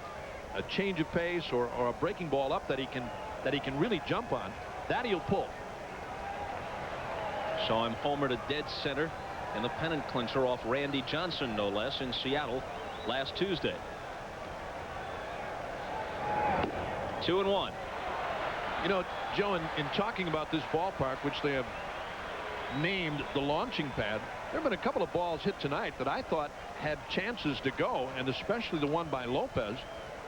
a change of pace or a breaking ball up that he can really jump on, that he'll pull. Saw him homer to dead center in the pennant clincher off Randy Johnson, no less, in Seattle last Tuesday. 2-1. You know, Joe, in talking about this ballpark, which they have named the launching pad, there have been a couple of balls hit tonight that I thought had chances to go, and especially the one by Lopez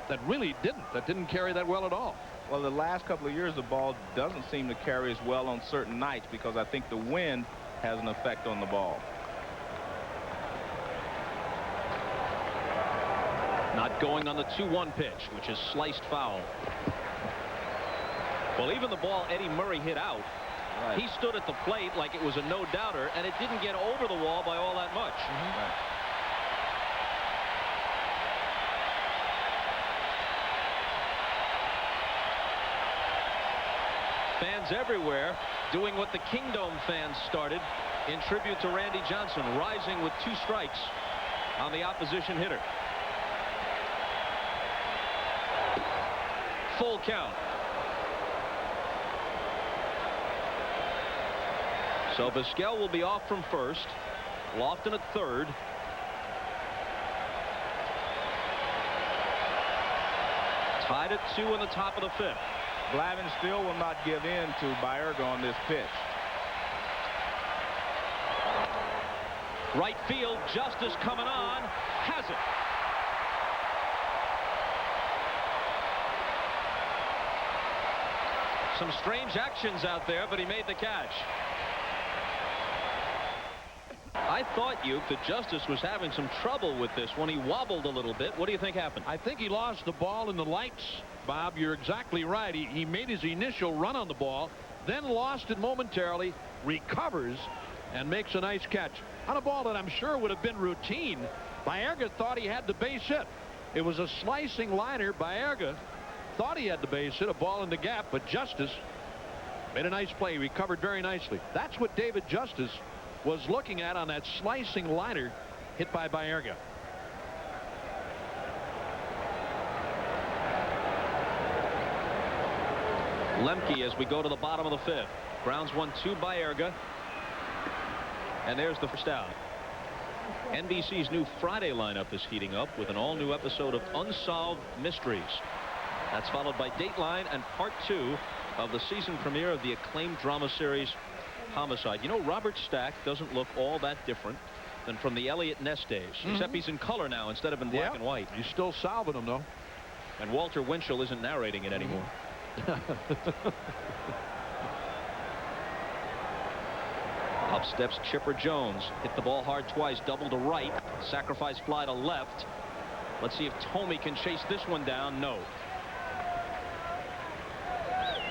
that really didn't carry that well at all. Well, the last couple of years the ball doesn't seem to carry as well on certain nights because I think the wind has an effect on the ball. Not going on the 2-1 pitch, which is sliced foul. Well, even the ball Eddie Murray hit out, he stood at the plate like it was a no-doubter, and it didn't get over the wall by all that much. Fans everywhere doing what the Kingdome fans started in tribute to Randy Johnson, rising with 2 strikes on the opposition hitter. Full count. So Vizquel will be off from first. Lofton at third. Tied at 2 in the top of the 5th. Glavine still will not give in to Baerga on this pitch. Right field, Justice coming on, has it. Some strange actions out there, but he made the catch. I thought, Uke, that Justice was having some trouble with this when he wobbled a little bit. What do you think happened? I think he lost the ball in the lights, Bob. You're exactly right. He made his initial run on the ball, then lost it momentarily, recovers, and makes a nice catch on a ball that I'm sure would have been routine. Baerga thought he had the base hit. It was a slicing liner. Baerga thought he had the base hit, a ball in the gap, but Justice made a nice play, recovered very nicely. That's what David Justice was looking at on that slicing liner hit by Baerga. Lemke as we go to the bottom of the 5th. Browns 1-2 Baerga. And there's the first out. NBC's new Friday lineup is heating up with an all-new episode of Unsolved Mysteries. That's followed by Dateline and part 2 of the season premiere of the acclaimed drama series Homicide. You know, Robert Stack doesn't look all that different than from the Elliot Ness days, except he's in color now instead of in black and white. He's still solving them, though. And Walter Winchell isn't narrating it anymore. Up steps Chipper Jones. Hit the ball hard twice. Double to right. Sacrifice fly to left. Let's see if Thome can chase this one down. No.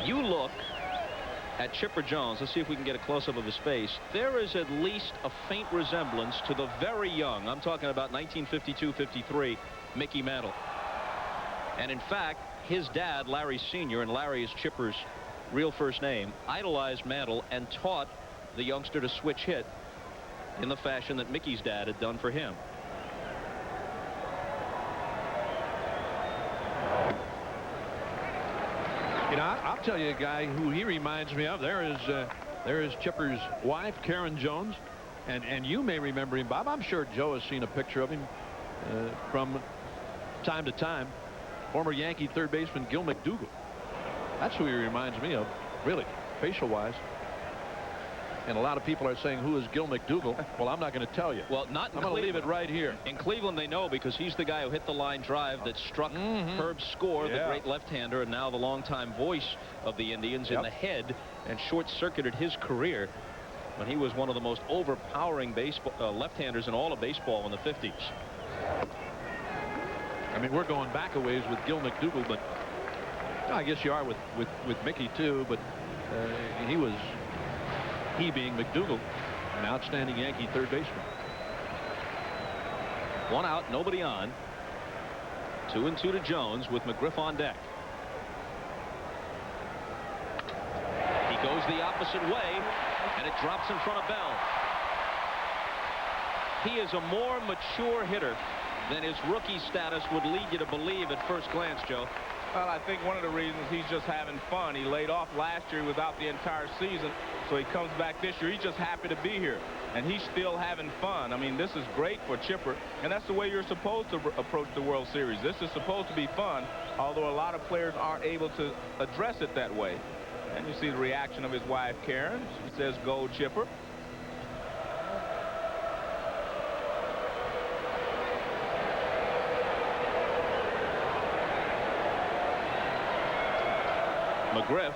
You look at Chipper Jones. Let's see if we can get a close-up of his face. There is at least a faint resemblance to the very young, I'm talking about 1952-53, Mickey Mantle. And in fact, his dad, Larry Sr., and Larry is Chipper's real first name, idolized Mantle and taught the youngster to switch hit in the fashion that Mickey's dad had done for him. You know, I'll tell you a guy who he reminds me of. There is Chipper's wife, Karen Jones, and you may remember him, Bob. I'm sure Joe has seen a picture of him from time to time. Former Yankee third baseman Gil McDougall. That's who he reminds me of, really, facial-wise. And a lot of people are saying, who is Gil McDougall? Well, I'm not going to tell you. Well, not in I'm going to leave it right here. In Cleveland, they know because he's the guy who hit the line drive that struck Herb Score, the great left-hander, and now the longtime voice of the Indians in the head, and short-circuited his career when he was one of the most overpowering left-handers in all of baseball in the 50s. I mean, we're going back a ways with Gil McDougall, but I guess you are with Mickey, too, but he being McDougall, an outstanding Yankee third baseman. 1 out, nobody on. 2-2 to Jones with McGriff on deck. He goes the opposite way, and it drops in front of Bell. He is a more mature hitter than his rookie status would lead you to believe at first glance, Joe. Well, I think one of the reasons he's just having fun. He laid off last year without the entire season, so he comes back this year. He's just happy to be here, and he's still having fun. I mean, this is great for Chipper, and that's the way you're supposed to approach the World Series. This is supposed to be fun, although a lot of players aren't able to address it that way. And you see the reaction of his wife, Karen. She says, "Go, Chipper." McGriff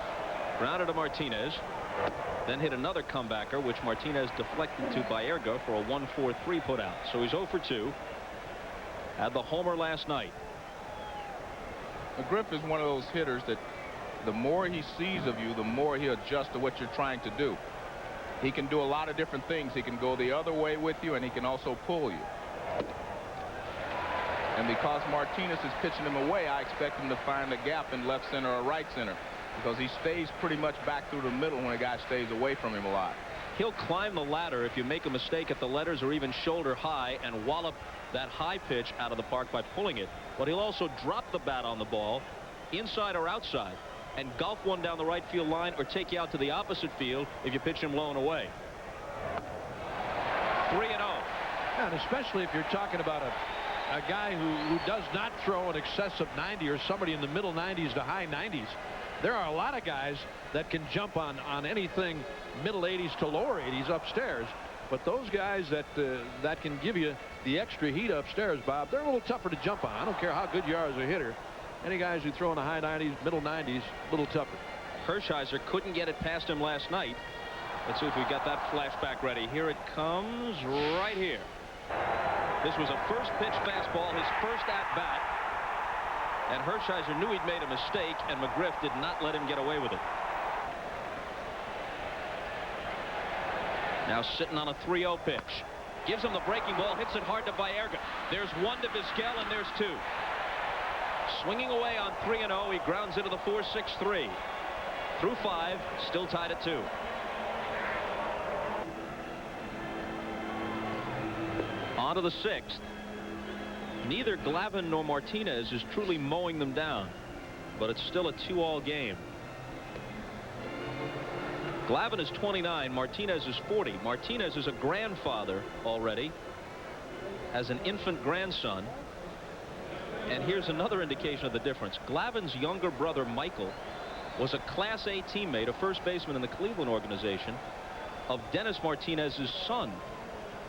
grounded to Martinez, then hit another comebacker, which Martinez deflected to Baerga for a 1-4-3 putout. So he's 0 for 2. Had the homer last night. McGriff is one of those hitters that the more he sees of you, the more he adjusts to what you're trying to do. He can do a lot of different things. He can go the other way with you, and he can also pull you. And because Martinez is pitching him away, I expect him to find a gap in left center or right center, because he stays pretty much back through the middle when a guy stays away from him a lot. He'll climb the ladder if you make a mistake at the letters or even shoulder high and wallop that high pitch out of the park by pulling it. But he'll also drop the bat on the ball, inside or outside, and golf one down the right field line or take you out to the opposite field if you pitch him low and away. 3-0. And especially if you're talking about a guy who does not throw an excess of 90 or somebody in the middle 90s to high 90s. There are a lot of guys that can jump on anything middle 80s to lower 80s upstairs, but those guys that can give you the extra heat upstairs, Bob, they're a little tougher to jump on. I don't care how good you are as a hitter. Any guys who throw in the high 90s, middle 90s, a little tougher. Hershiser couldn't get it past him last night. Let's see if we've got that flashback ready. Here it comes right here. This was a first pitch fastball, his first at-bat. And Hershiser knew he'd made a mistake, and McGriff did not let him get away with it. Now sitting on a 3-0 pitch. Gives him the breaking ball, hits it hard to Baerga. There's one to Vizquel, and there's two. Swinging away on 3-0, he grounds into the 4-6-3. Through 5, still tied at 2. On to the 6th. Neither Glavine nor Martinez is truly mowing them down, but it's still a 2-all game. Glavine is 29. Martinez is 40. Martinez is a grandfather already, has an infant grandson. And here's another indication of the difference. Glavine's younger brother, Michael, was a Class A teammate, a first baseman in the Cleveland organization, of Dennis Martinez's son,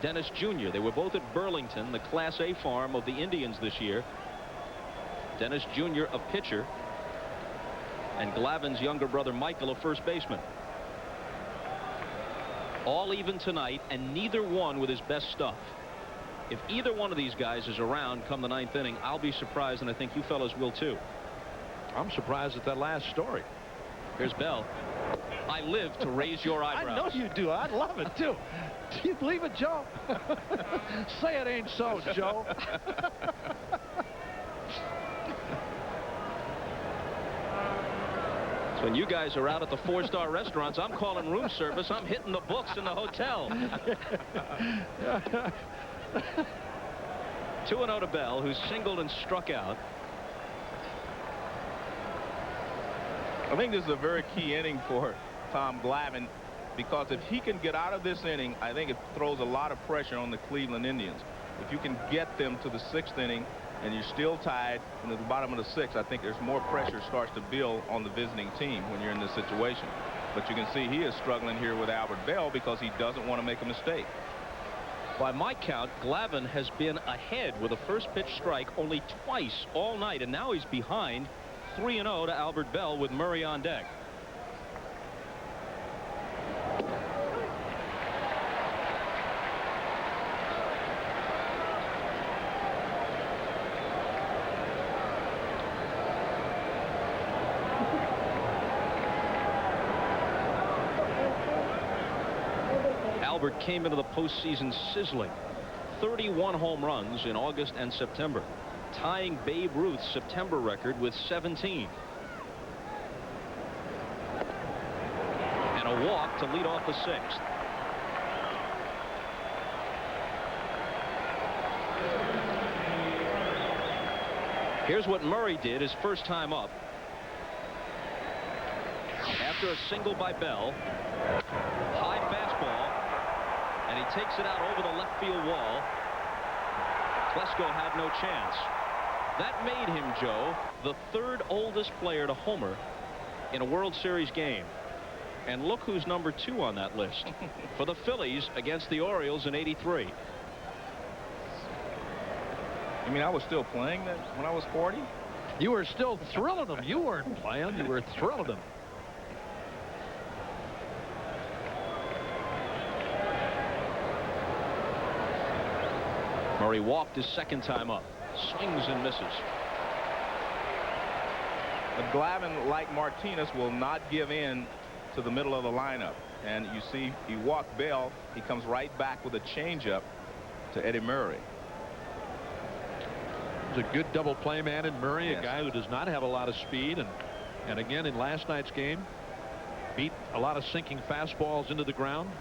Dennis Jr. They were both at Burlington, the Class A farm of the Indians this year. Dennis Jr. a pitcher, and Glavine's younger brother, Michael, a first baseman. All even tonight, and neither one with his best stuff. If either one of these guys is around come the 9th inning, I'll be surprised, and I think you fellas will too. I'm surprised at that last story. Here's Bell. I live to raise your eyebrows. I know you do. I love it too. Do you believe it, Joe? Say it ain't so, Joe. So when you guys are out at the 4-star restaurants, I'm calling room service. I'm hitting the books in the hotel. 2-0 to Bell, who's singled and struck out. I think this is a very key inning for Tom Glavine, because if he can get out of this inning, I think it throws a lot of pressure on the Cleveland Indians. If you can get them to the 6th inning and you're still tied in the bottom of the 6th, I think there's more pressure starts to build on the visiting team when you're in this situation. But you can see he is struggling here with Albert Bell because he doesn't want to make a mistake. By my count, Glavine has been ahead with a first pitch strike only twice all night, and now he's behind 3-0 to Albert Bell with Murray on deck. Albert came into the postseason sizzling. 31 home runs in August and September, tying Babe Ruth's September record with 17. And a walk to lead off the 6th. Here's what Murray did his first time up. After a single by Bell, high fastball, and he takes it out over the left field wall. Klesko had no chance. That made him, Joe, the 3rd oldest player to homer in a World Series game. And look who's number 2 on that list for the Phillies against the Orioles in '83. You mean I was still playing that when I was 40? You were still thrilling them. You weren't playing. You were thrilling them. Murray walked his second time up. Swings and misses. But Glavine, like Martinez, will not give in to the middle of the lineup. And you see he walked Bell. He comes right back with a changeup to Eddie Murray. He's a good double play man in Murray, yes. A guy who does not have a lot of speed. And again, in last night's game, beat a lot of sinking fastballs into the ground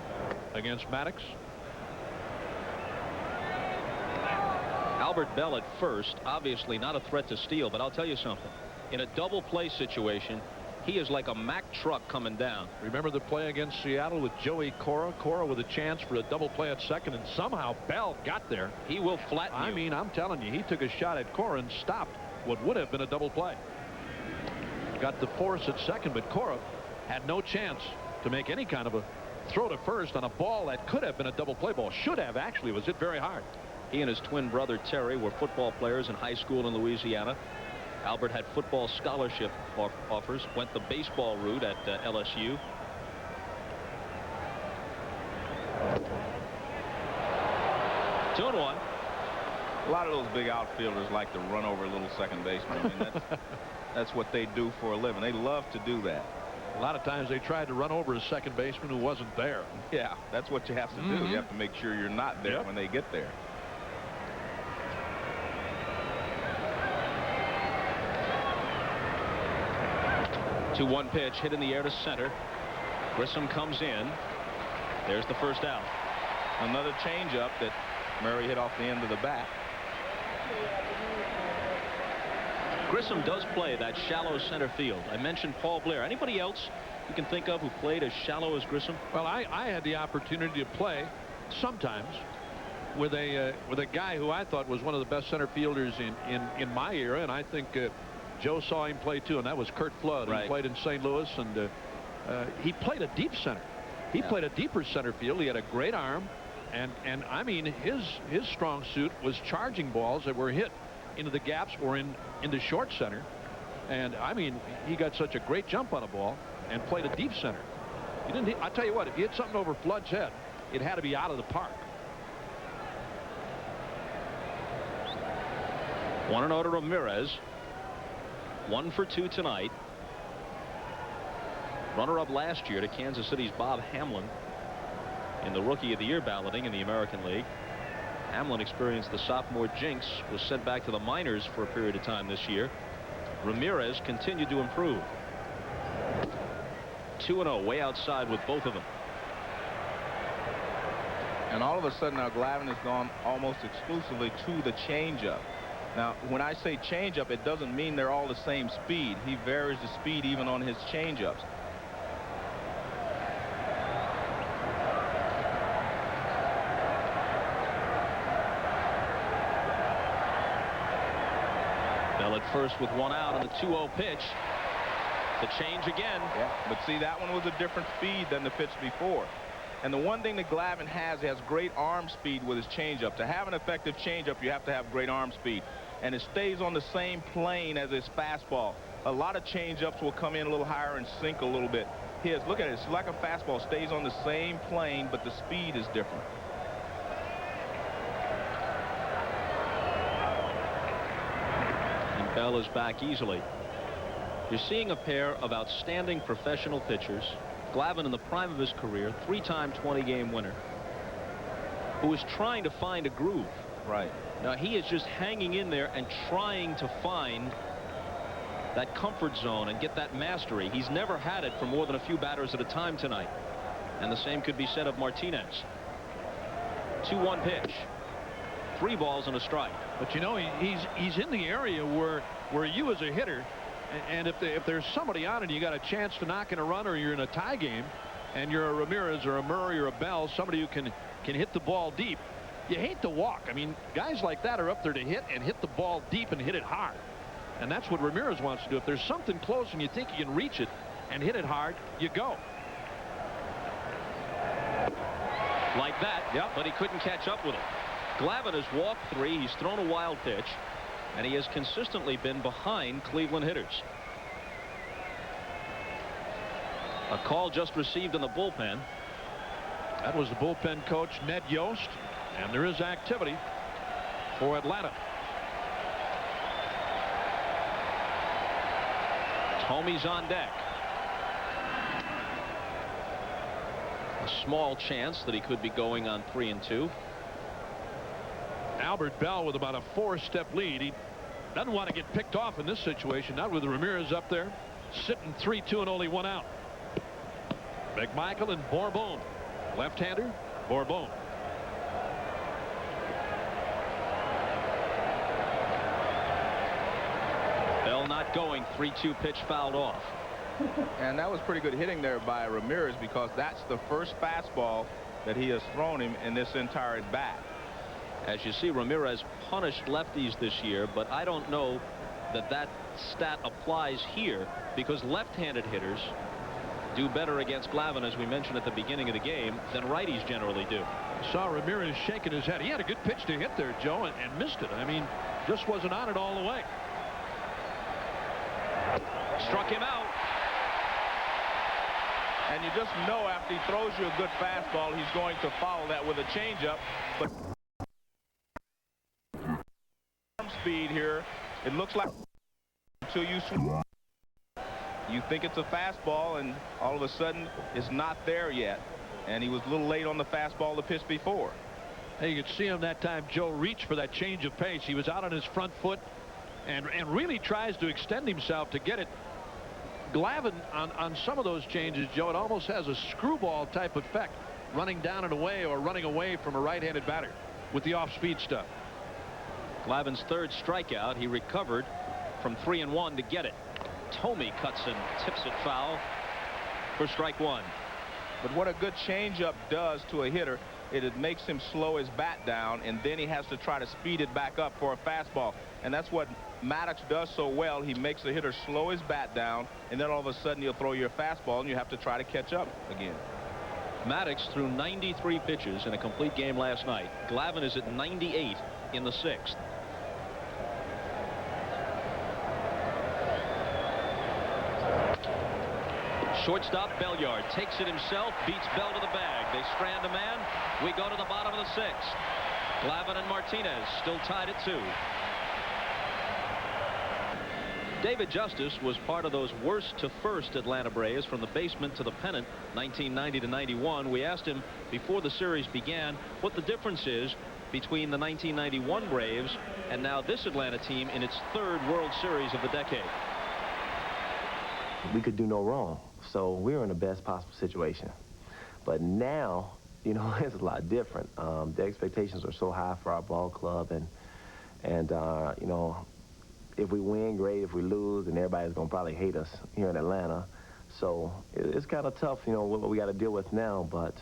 against Maddox. Albert Bell at first, obviously not a threat to steal, but I'll tell you something. In a double play situation, he is like a Mack truck coming down. Remember the play against Seattle with Joey Cora? Cora with a chance for a double play at second, and somehow Bell got there. He will flatten you. I mean, I'm telling you, he took a shot at Cora and stopped what would have been a double play. Got the force at second, but Cora had no chance to make any kind of a throw to first on a ball that could have been a double play ball. Should have, actually. Was hit very hard. He and his twin brother Terry were football players in high school in Louisiana. Albert had football scholarship offers, went the baseball route at LSU. Two and one. A lot of those big outfielders like to run over a little second baseman. I mean, that's what they do for a living. They love to do that. A lot of times they tried to run over a second baseman who wasn't there. Yeah, that's what you have to do. You have to make sure you're not there when they get there. 2-1 pitch hit in the air to center. Grissom comes in. There's the first out. Another changeup that Murray hit off the end of the bat. Grissom does play that shallow center field. I mentioned Paul Blair. Anybody else you can think of who played as shallow as Grissom? Well, I had the opportunity to play sometimes with a guy who I thought was one of the best center fielders in my era, and I think Joe saw him play too, and that was Curt Flood. Right. He played in St. Louis, and he played a deep center. He played a deeper center field. He had a great arm, and I mean his strong suit was charging balls that were hit into the gaps or into short center, and I mean he got such a great jump on a ball and played a deep center. I tell you what, if you hit something over Flood's head, it had to be out of the park. 1-0 to Ramirez. 1 for 2 tonight. Runner-up last year to Kansas City's Bob Hamlin in the Rookie of the Year balloting in the American League. Hamlin experienced the sophomore jinx, was sent back to the minors for a period of time this year. Ramirez continued to improve. 2-0, way outside with both of them. And all of a sudden now Glavine has gone almost exclusively to the changeup. Now, when I say changeup, it doesn't mean they're all the same speed. He varies the speed even on his changeups. Bell at first with 1 out on the 2-0 pitch. The change again. Yeah, but see, that one was a different speed than the pitch before. And the one thing that Glavine has, he has great arm speed with his changeup. To have an effective changeup, you have to have great arm speed. And it stays on the same plane as his fastball. A lot of changeups will come in a little higher and sink a little bit. His, look at it, it's like a fastball, stays on the same plane, but the speed is different. And Bell is back easily. You're seeing a pair of outstanding professional pitchers. Glavine in the prime of his career, 3-time 20-game winner, who is trying to find a groove. Right. Now he is just hanging in there and trying to find that comfort zone and get that mastery. He's never had it for more than a few batters at a time tonight. And the same could be said of Martinez. 2-1 pitch. 3 balls and a strike. But you know, he's in the area where you as a hitter, and if there's somebody on it, you got a chance to knock in a run, or you're in a tie game, and you're a Ramirez or a Murray or a Bell, somebody who can hit the ball deep. You hate to walk. I mean, guys like that are up there to hit the ball deep and hit it hard. And that's what Ramirez wants to do. If there's something close and you think you can reach it and hit it hard, you go. Like that, yep. But he couldn't catch up with it. Glavine has walked 3. He's thrown a wild pitch, and he has consistently been behind Cleveland hitters. A call just received in the bullpen. That was the bullpen coach, Ned Yost, and there is activity for Atlanta. Thomey's on deck. A small chance that he could be going on 3-2. Albert Bell with about a 4-step lead. He doesn't want to get picked off in this situation, not with Ramirez up there sitting 3-2 and only 1 out. McMichael and Bourbon. Left-hander, Bourbon. Bell not going. 3-2 pitch fouled off. And that was pretty good hitting there by Ramirez, because that's the first fastball that he has thrown him in this entire at bat. As you see, Ramirez punished lefties this year, but I don't know that stat applies here, because left-handed hitters do better against Glavine, as we mentioned at the beginning of the game, than righties generally do. Saw Ramirez shaking his head. He had a good pitch to hit there, Joe, and missed it. I mean, just wasn't on it all the way. Struck him out. And you just know after he throws you a good fastball, he's going to follow that with a changeup. But speed here, it looks like until you swing, you think it's a fastball, and all of a sudden it's not there yet. And he was a little late on the fastball the pitch before. Hey, you could see him that time, Joe, reach for that change of pace. He was out on his front foot and really tries to extend himself to get it. Glavine on some of those changes, Joe, it almost has a screwball type effect, running down and away or running away from a right-handed batter with the off-speed stuff. Glavine's 3rd strikeout. He recovered from 3-1 to get it. Thomey cuts and tips it foul. for strike one. But what a good changeup does to a hitter, it makes him slow his bat down, and then he has to try to speed it back up for a fastball. And that's what Maddox does so well. He makes the hitter slow his bat down, and then all of a sudden he'll throw you a fastball, and you have to try to catch up again. Maddox threw 93 pitches in a complete game last night. Glavine is at 98 in the 6th. Shortstop Belliard takes it himself, beats Bell to the bag. They strand a man. We go to the bottom of the 6th. Glavine and Martinez still tied at 2. David Justice was part of those worst to first Atlanta Braves from the basement to the pennant 1990 to 91. We asked him before the series began what the difference is between the 1991 Braves and now this Atlanta team in its 3rd World Series of the decade. We could do no wrong, so we were in the best possible situation. But now, you know, it's a lot different. The expectations are so high for our ball club, and you know, if we win, great. If we lose, then everybody's going to probably hate us here in Atlanta. So it's kind of tough, you know, what we got to deal with now. But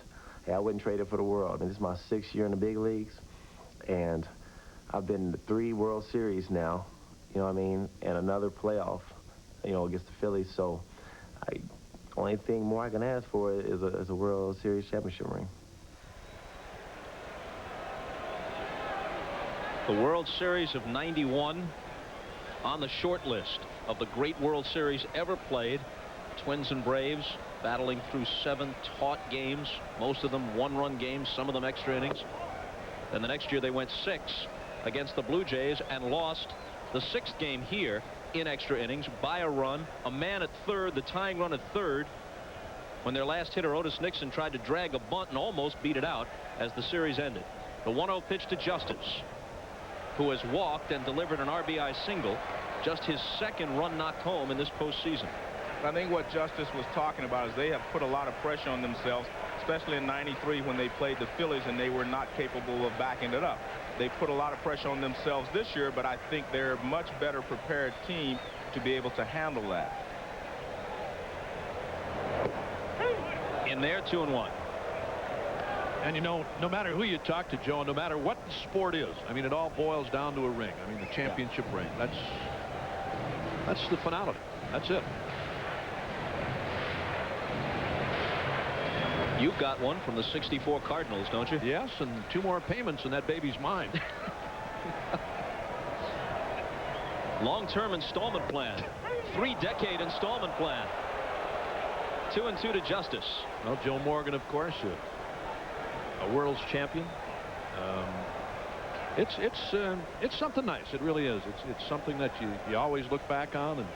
hey, I wouldn't trade it for the world. I mean, this is my 6th year in the big leagues, and I've been to 3 World Series now, you know what I mean, and another playoff, you know, against the Phillies. So only thing more I can ask for is a World Series championship ring. The World Series of 91 on the short list of the great World Series ever played. Twins and Braves battling through 7 taut games, most of them 1-run games, some of them extra innings. Then the next year they went 6 against the Blue Jays and lost the 6th game here in extra innings by a run, a man at 3rd, the tying run at 3rd, when their last hitter Otis Nixon tried to drag a bunt and almost beat it out as the series ended. The 1-0 pitch to Justice, who has walked and delivered an RBI single, just his 2nd run knocked home in this postseason. I think what Justice was talking about is they have put a lot of pressure on themselves, especially in '93 when they played the Phillies and they were not capable of backing it up. They put a lot of pressure on themselves this year, but I think they're a much better prepared team to be able to handle that. In there, 2-1. And, you know, no matter who you talk to, Joe, no matter what the sport is, I mean, it all boils down to a ring. I mean, the championship ring. That's the finality. That's it. You've got one from the '64 Cardinals, don't you? Yes, and 2 more payments and that baby's mine. Long-term installment plan. 3-decade installment plan. 2-2 to Justice. Well, Joe Morgan, of course, a world's champion. It's something nice. It really is. It's something that you always look back on, and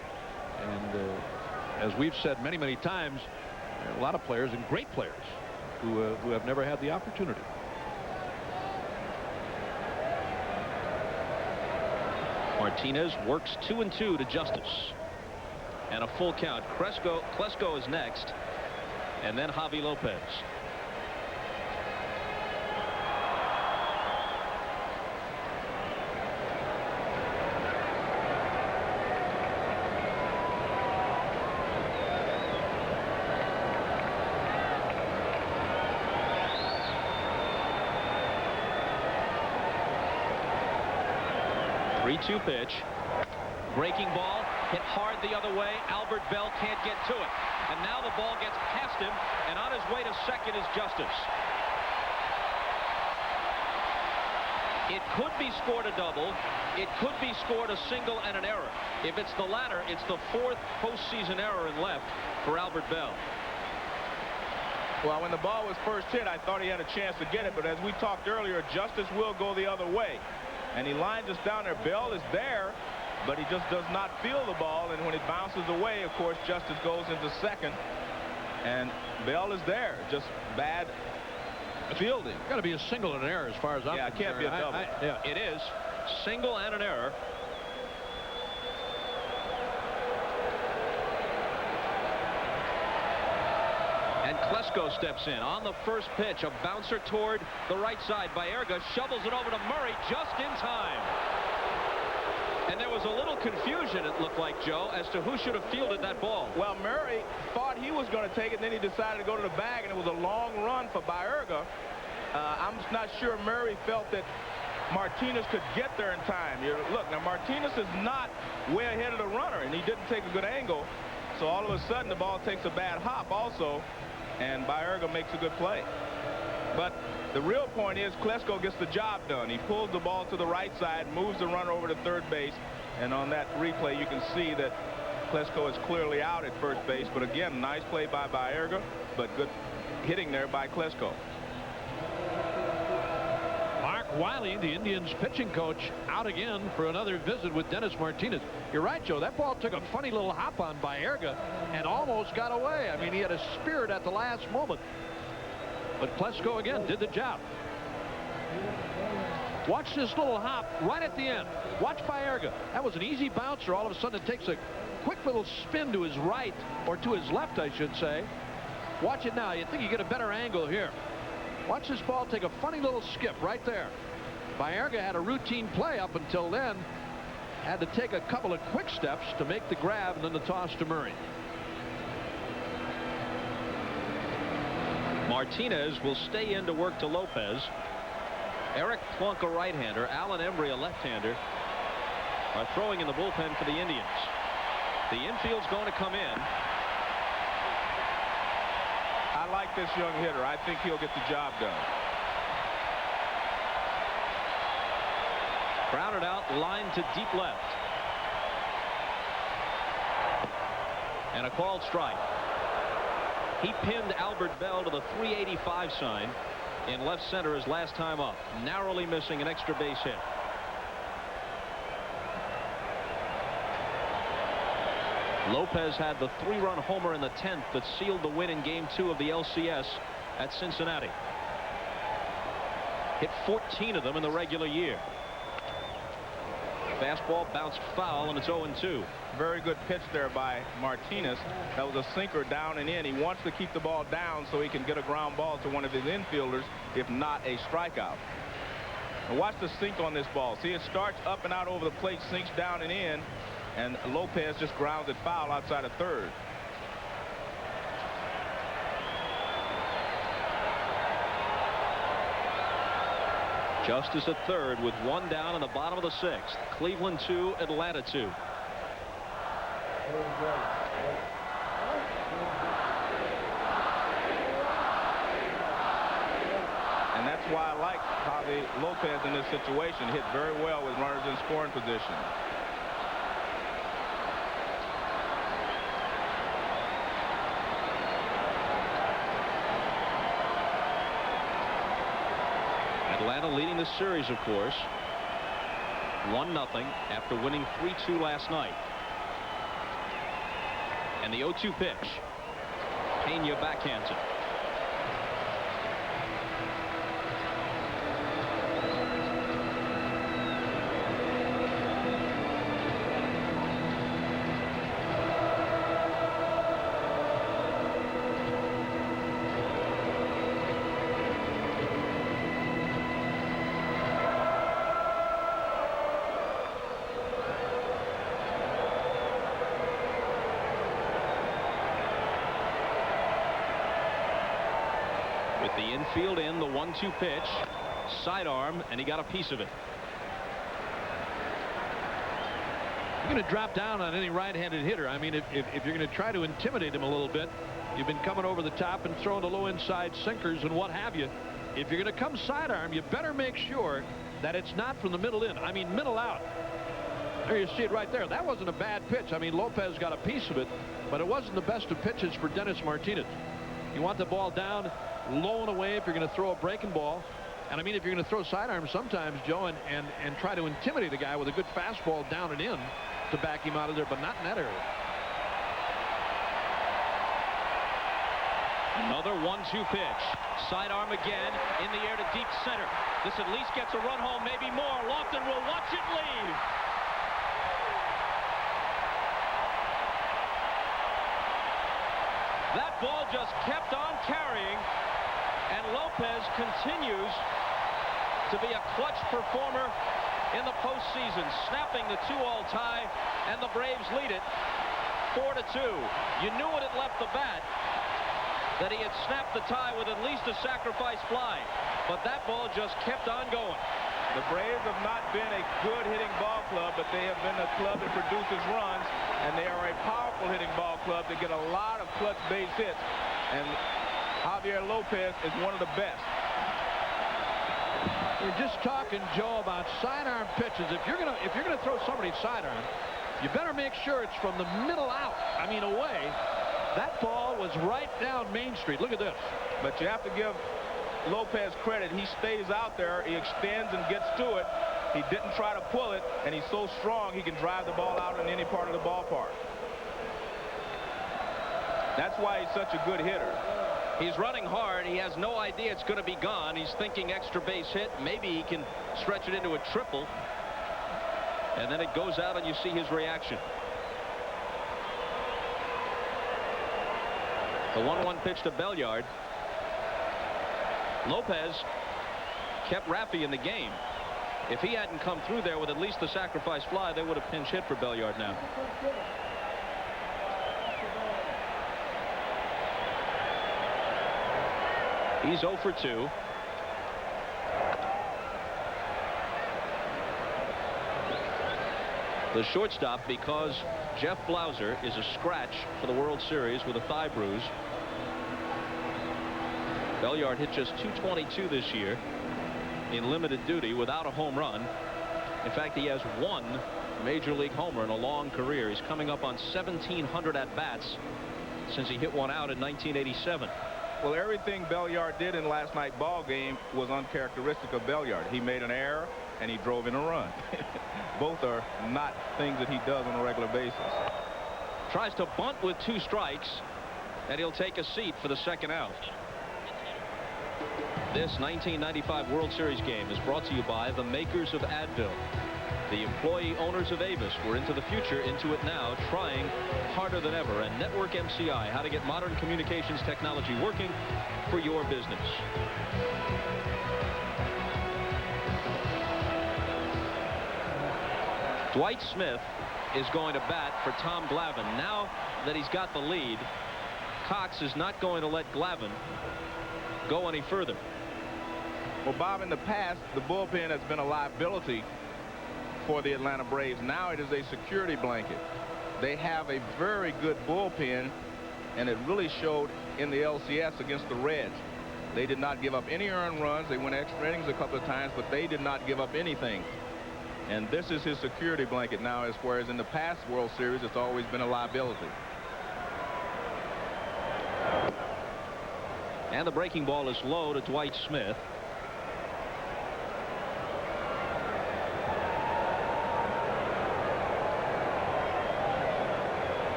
as we've said many times, a lot of players and great players who have never had the opportunity. Martinez works 2-2 to Justice, and a full count. Klesko is next, and then Javi Lopez. Two pitch, breaking ball, hit hard the other way. Albert Bell can't get to it, and now the ball gets past him, and on his way to second is Justice. It could be scored a double, it could be scored a single and an error. If it's the latter, it's the 4th postseason error in left for Albert Bell. Well, when the ball was first hit, I thought he had a chance to get it, but as we talked earlier, Justice will go the other way. And he lines us down there. Bell is there, but he just does not feel the ball. And when it bounces away, of course, Justice goes into second. And Bell is there. Just bad fielding. Got to be a single and an error as far as I'm concerned. Yeah, it can't be a double. Yeah. It is. Single and an error. And Klesko steps in on the first pitch. A bouncer toward the right side. Baerga shovels it over to Murray just in time. And there was a little confusion, it looked like, Joe, as to who should have fielded that ball. Well, Murray thought he was going to take it, then he decided to go to the bag, and it was a long run for Baerga. I'm not sure Murray felt that Martinez could get there in time. Look, now Martinez is not way ahead of the runner, and he didn't take a good angle. So all of a sudden, the ball takes a bad hop also, and Baerga makes a good play. But the real point is Klesko gets the job done. He pulls the ball to the right side, moves the runner over to third base, and on that replay, you can see that Klesko is clearly out at first base. But again, nice play by Baerga, but good hitting there by Klesko. Mark Wiley, the Indians pitching coach, out again for another visit with Dennis Martinez. You're right, Joe. That ball took a funny little hop on Baerga and almost got away. I mean, he had a spirit at the last moment. But Klesko again did the job. Watch this little hop right at the end. Watch Baerga. That was an easy bouncer. All of a sudden it takes a quick little spin to his right, or to his left, I should say. Watch it now. You think you get a better angle here. Watch this ball take a funny little skip right there. Baerga had a routine play up until then. Had to take a couple of quick steps to make the grab and then the toss to Murray. Martinez will stay in to work to Lopez. Eric Plunk, a right-hander, Alan Embry, a left-hander, are throwing in the bullpen for the Indians. The infield's going to come in. I like this young hitter. I think he'll get the job done. Grounded out, line to deep left. And a called strike. He pinned Albert Bell to the 385 sign in left center his last time up, narrowly missing an extra base hit. Lopez had the 3-run homer in the 10th that sealed the win in Game 2 of the LCS at Cincinnati. Hit 14 of them in the regular year. Fastball bounced foul, and it's 0-2. Very good pitch there by Martinez. That was a sinker down and in. He wants to keep the ball down so he can get a ground ball to one of his infielders, if not a strikeout. And watch the sink on this ball. See, it starts up and out over the plate, sinks down and in, and Lopez just grounds it foul outside of third. Justice at third with one down in the bottom of the 6th. Cleveland 2, Atlanta 2. And that's why I like Javi Lopez in this situation. Hit very well with runners in scoring position. Atlanta leading the series, of course, 1-0 after winning 3-2 last night. And the 0-2 pitch. Pena backhands it. The infield in, the 1-2 pitch, sidearm, and he got a piece of it. You're going to drop down on any right-handed hitter. I mean, if you're going to try to intimidate him a little bit, you've been coming over the top and throwing the low inside sinkers and what have you. If you're going to come sidearm, you better make sure that it's not from the middle in. I mean, middle out. There you see it right there. That wasn't a bad pitch. I mean, Lopez got a piece of it, but it wasn't the best of pitches for Dennis Martinez. You want the ball down low and away if you're going to throw a breaking ball. And I mean, if you're going to throw sidearms sometimes, Joe, and try to intimidate a guy with a good fastball down and in to back him out of there, but not in that area. Another 1-2 pitch. Sidearm again, in the air to deep center. This at least gets a run home, maybe more. Lofton will watch it leave. That ball just kept on carrying, and Lopez continues to be a clutch performer in the postseason, snapping the 2-all tie, and the Braves lead it 4-2. You knew it had left the bat that he had snapped the tie with at least a sacrifice fly, but that ball just kept on going. The Braves have not been a good hitting ball club, but they have been a club that produces runs, and they are a powerful hitting ball club that get a lot of clutch base hits, and Javier Lopez is one of the best. We're just talking, Joe, about sidearm pitches. If you're gonna throw somebody sidearm, you better make sure it's from the middle out. I mean, away. That ball was right down Main Street. Look at this. But you have to give Lopez credit. He stays out there, he extends and gets to it. He didn't try to pull it, and he's so strong he can drive the ball out in any part of the ballpark. That's why he's such a good hitter. He's running hard. He has no idea it's going to be gone. He's thinking extra base hit. Maybe he can stretch it into a triple. And then it goes out and you see his reaction. The 1-1 pitch to Belliard. Lopez kept Raffy in the game. If he hadn't come through there with at least the sacrifice fly, they would have pinch hit for Belliard now. He's 0 for 2. The shortstop, because Jeff Blauser is a scratch for the World Series with a thigh bruise. Belliard hit just .222 this year in limited duty without a home run. In fact, he has one major league homer in a long career. He's coming up on 1,700 at-bats since he hit one out in 1987. Well, everything Belliard did in last night's ball game was uncharacteristic of Belliard. He made an error and he drove in a run. Both are not things that he does on a regular basis. Tries to bunt with 2 strikes, and he'll take a seat for the second out. This 1995 World Series game is brought to you by the makers of Advil. The employee owners of Avis were into the future, into it now, trying harder than ever. And Network MCI, how to get modern communications technology working for your business. Dwight Smith is going to bat for Tom Glavine. Now that he's got the lead, Cox is not going to let Glavine go any further. Well, Bob, in the past, the bullpen has been a liability for the Atlanta Braves. Now it is a security blanket. They have a very good bullpen, and it really showed in the LCS against the Reds. They did not give up any earned runs. They went extra innings a couple of times, but they did not give up anything. And this is his security blanket now, as whereas in the past World Series, it's always been a liability. And the breaking ball is low to Dwight Smith.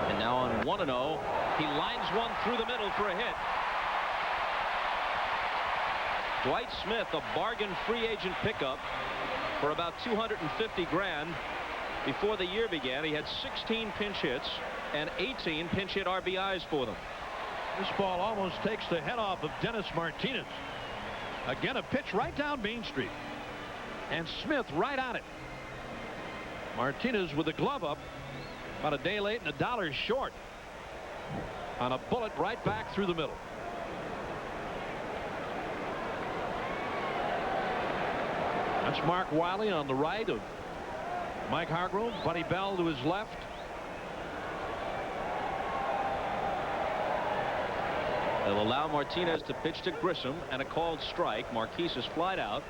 And now on 1-0, he lines one through the middle for a hit. Dwight Smith, a bargain free agent pickup for about $250 grand. Before the year began, he had 16 pinch hits and 18 pinch hit RBIs for them. This ball almost takes the head off of Dennis Martinez. Again, a pitch right down Main Street. And Smith right on it. Martinez with the glove up, about a day late and $1 short on a bullet right back through the middle. That's Mark Wiley on the right of Mike Hargrove. Buddy Bell to his left. They'll allow Martinez to pitch to Grissom, and a called strike. Marquise is flied out,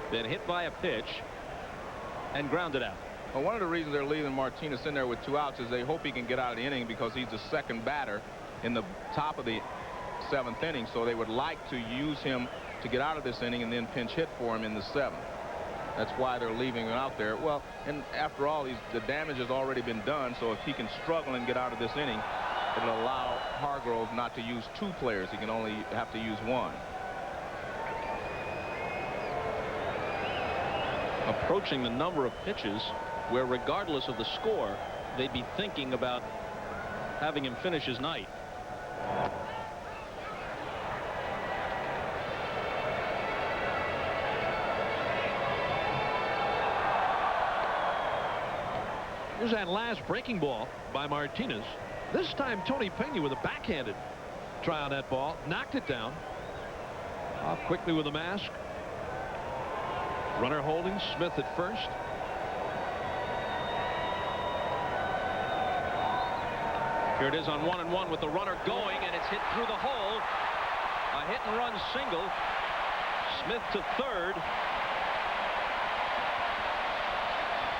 then hit by a pitch and grounded out. Well, one of the reasons they're leaving Martinez in there with 2 outs is they hope he can get out of the inning, because he's the second batter in the top of the 7th inning. So they would like to use him to get out of this inning and then pinch hit for him in the 7th. That's why they're leaving him out there. Well, and after all, the damage has already been done. So if he can struggle and get out of this inning, it'll allow Hargrove not to use 2 players. He can only have to use 1. Approaching the number of pitches where, regardless of the score, they'd be thinking about having him finish his night. Here's that last breaking ball by Martinez. This time Tony Pena with a backhanded try on that ball. Knocked it down. Off quickly with a mask. Runner holding. Smith at first. Here it is on 1-1 with the runner going, and it's hit through the hole. A hit-and-run single. Smith to third.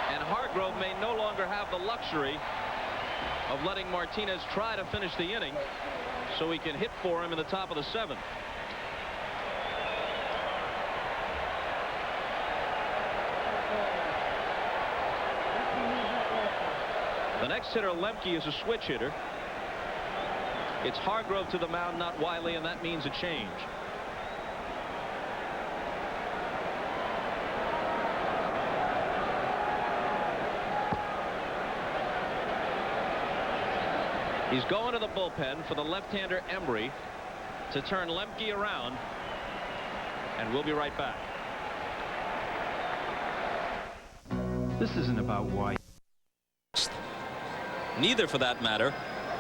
And Hargrove may no longer have the luxury of letting Martinez try to finish the inning, so he can hit for him in the top of the 7th. The next hitter, Lemke, is a switch hitter. It's Hargrove to the mound, not Wiley, and that means a change. He's going to the bullpen for the left-hander Embry to turn Lemke around, and we'll be right back. This isn't about why. Neither, for that matter,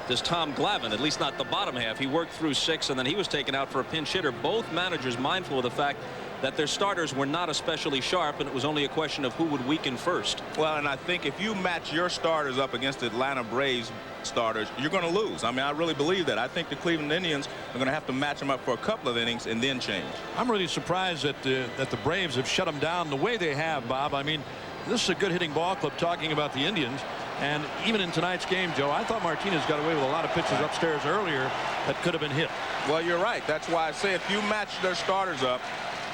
does Tom Glavine, at least not the bottom half. He worked through 6, and then he was taken out for a pinch hitter. Both managers mindful of the fact that their starters were not especially sharp, and it was only a question of who would weaken first. Well, and I think if you match your starters up against the Atlanta Braves starters, you're going to lose. I mean, I really believe that. I think the Cleveland Indians are going to have to match them up for a couple of innings and then change. I'm really surprised that the Braves have shut them down the way they have, Bob. I mean, this is a good hitting ball club, talking about the Indians. And even in tonight's game, Joe, I thought Martinez got away with a lot of pitches upstairs earlier that could have been hit. Well, you're right. That's why I say if you match their starters up,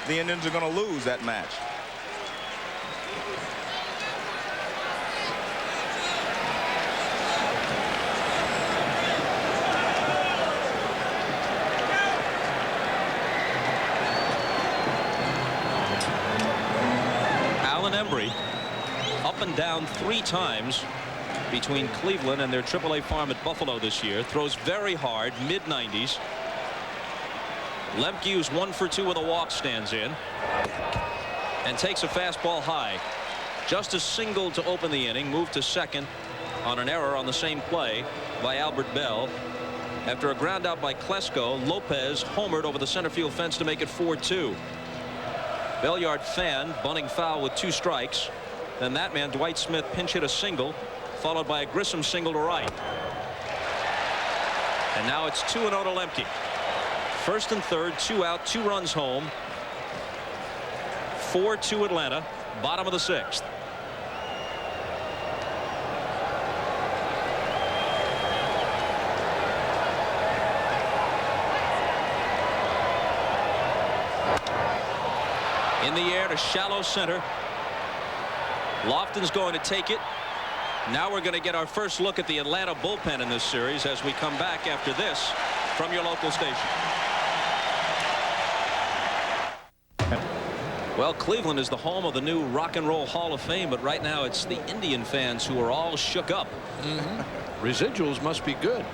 the Indians are going to lose that match. Alan Embry up and down 3 times between Cleveland and their AAA farm at Buffalo this year. Throws very hard, mid-90s. Lemke, who's 1 for 2 with a walk, stands in and takes a fastball high. Just a single to open the inning. Moved to second on an error on the same play by Albert Bell. After a ground out by Klesko, Lopez homered over the center field fence to make it 4-2. Belliard fanned, bunting foul with 2 strikes. Then that man, Dwight Smith, pinch hit a single, followed by a Grissom single to right. And now it's 2-0 to Lemke. First and third, 2 out, 2 runs home. 4-2 Atlanta, bottom of the 6th. In the air to shallow center. Lofton's going to take it. Now we're going to get our first look at the Atlanta bullpen in this series as we come back after this from your local station. Well, Cleveland is the home of the new Rock and Roll Hall of Fame, but right now it's the Indian fans who are all shook up. Residuals must be good.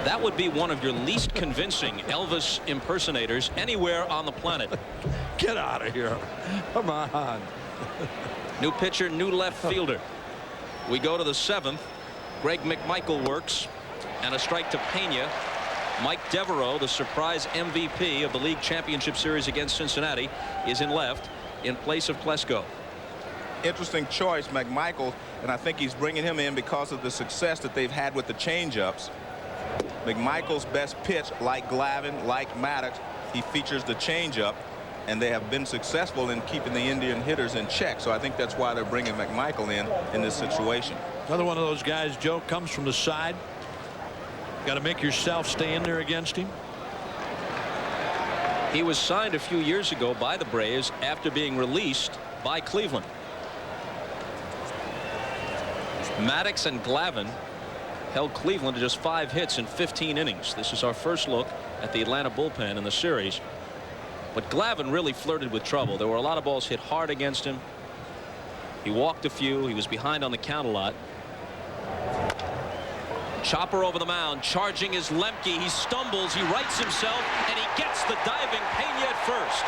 That would be one of your least convincing Elvis impersonators anywhere on the planet. Get out of here. Come on. New pitcher, new left fielder. We go to the 7th. Greg McMichael works, and a strike to Pena. Mike Devereaux, the surprise MVP of the league championship series against Cincinnati, is in left in place of Klesko. Interesting choice, McMichael, and I think he's bringing him in because of the success that they've had with the changeups. McMichael's best pitch, like Glavine, like Maddox, he features the changeup, and they have been successful in keeping the Indian hitters in check. So I think that's why they're bringing McMichael in this situation. Another one of those guys, Joe, comes from the side. Got to make yourself stay in there against him. He was signed a few years ago by the Braves after being released by Cleveland. Maddox and Glavine held Cleveland to just 5 hits in 15 innings. This is our first look at the Atlanta bullpen in the series. But Glavine really flirted with trouble. There were a lot of balls hit hard against him. He walked a few. He was behind on the count a lot. Chopper over the mound, charging is Lemke. He stumbles, he rights himself, and he gets the diving Pena at first.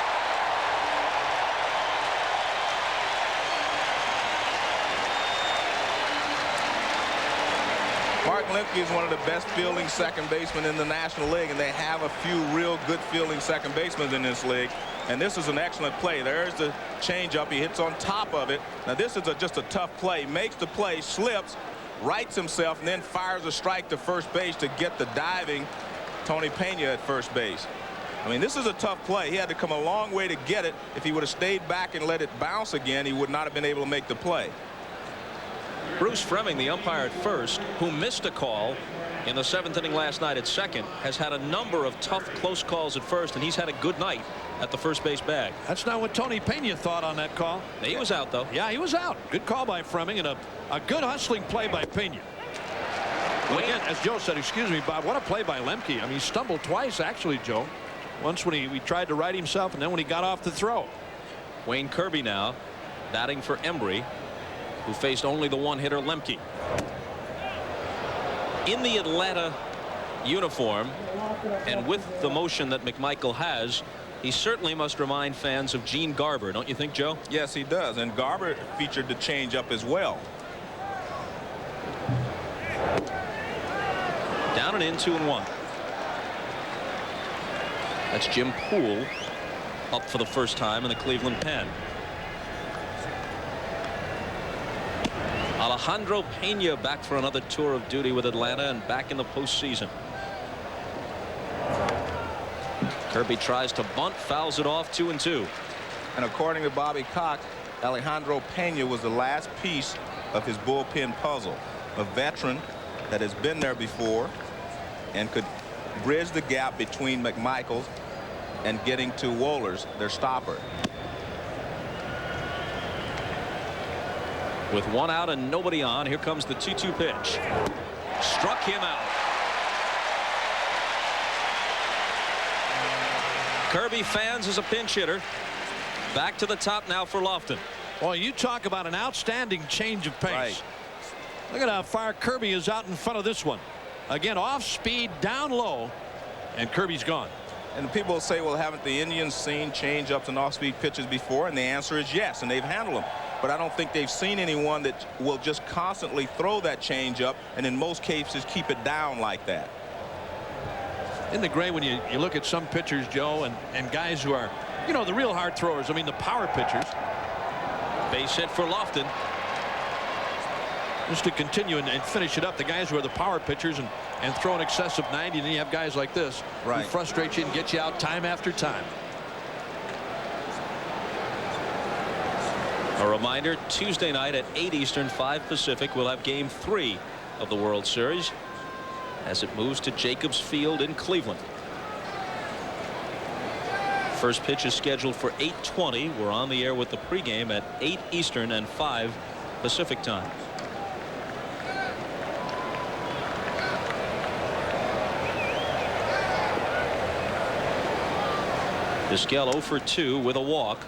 Lemke is one of the best fielding second basemen in the National League, and they have a few real good fielding second basemen in this league. And this is an excellent play. There's the changeup. He hits on top of it. Now this is just a tough play. Makes the play, slips, rights himself, and then fires a strike to first base to get the diving Tony Pena at first base. I mean, this is a tough play. He had to come a long way to get it. If he would have stayed back and let it bounce again, he would not have been able to make the play. Bruce Fleming, the umpire at first, who missed a call in the 7th inning last night at second, has had a number of tough, close calls at first, and he's had a good night at the first base bag. That's not what Tony Pena thought on that call. He was out, though. Yeah, he was out. Good call by Fleming, and a good hustling play by Pena. Well, again, as Joe said, excuse me, Bob, what a play by Lemke. I mean, he stumbled twice, actually, Joe. Once when he tried to right himself, and then when he got off the throw. Wayne Kirby now batting for Embry, who faced only the one-hitter Lemke. In the Atlanta uniform, and with the motion that McMichael has, he certainly must remind fans of Gene Garber, don't you think, Joe? Yes, he does. And Garber featured the changeup as well. Down and in, 2-1. That's Jim Poole up for the first time in the Cleveland pen. Alejandro Pena back for another tour of duty with Atlanta and back in the postseason. Kirby tries to bunt, fouls it off, 2-2. And according to Bobby Cox, Alejandro Pena was the last piece of his bullpen puzzle. A veteran that has been there before and could bridge the gap between McMichaels and getting to Wohlers, their stopper. With one out and nobody on, here comes the 2-2 pitch. Struck him out. Kirby fans as a pinch hitter. Back to the top now for Lofton. Well, you talk about an outstanding change of pace. Right. Look at how far Kirby is out in front of this one. Again, off speed, down low, and Kirby's gone. And people say, well, haven't the Indians seen change-ups and off-speed pitches before? And the answer is yes, and they've handled them. But I don't think they've seen anyone that will just constantly throw that change-up and in most cases keep it down like that. Isn't it great when you look at some pitchers, Joe, and guys who are, you know, the real hard throwers, I mean the power pitchers. Base hit for Lofton. Just to continue and finish it up, the guys who are the power pitchers and throw an excess of 90, and then you have guys like this who frustrate you and get you out time after time. A reminder, Tuesday night at 8 Eastern, 5 Pacific, we'll have Game 3 of the World Series as it moves to Jacobs Field in Cleveland. First pitch is scheduled for 8:20. We're on the air with the pregame at 8 Eastern and 5 Pacific time. Vizquel 0 for 2 with a walk.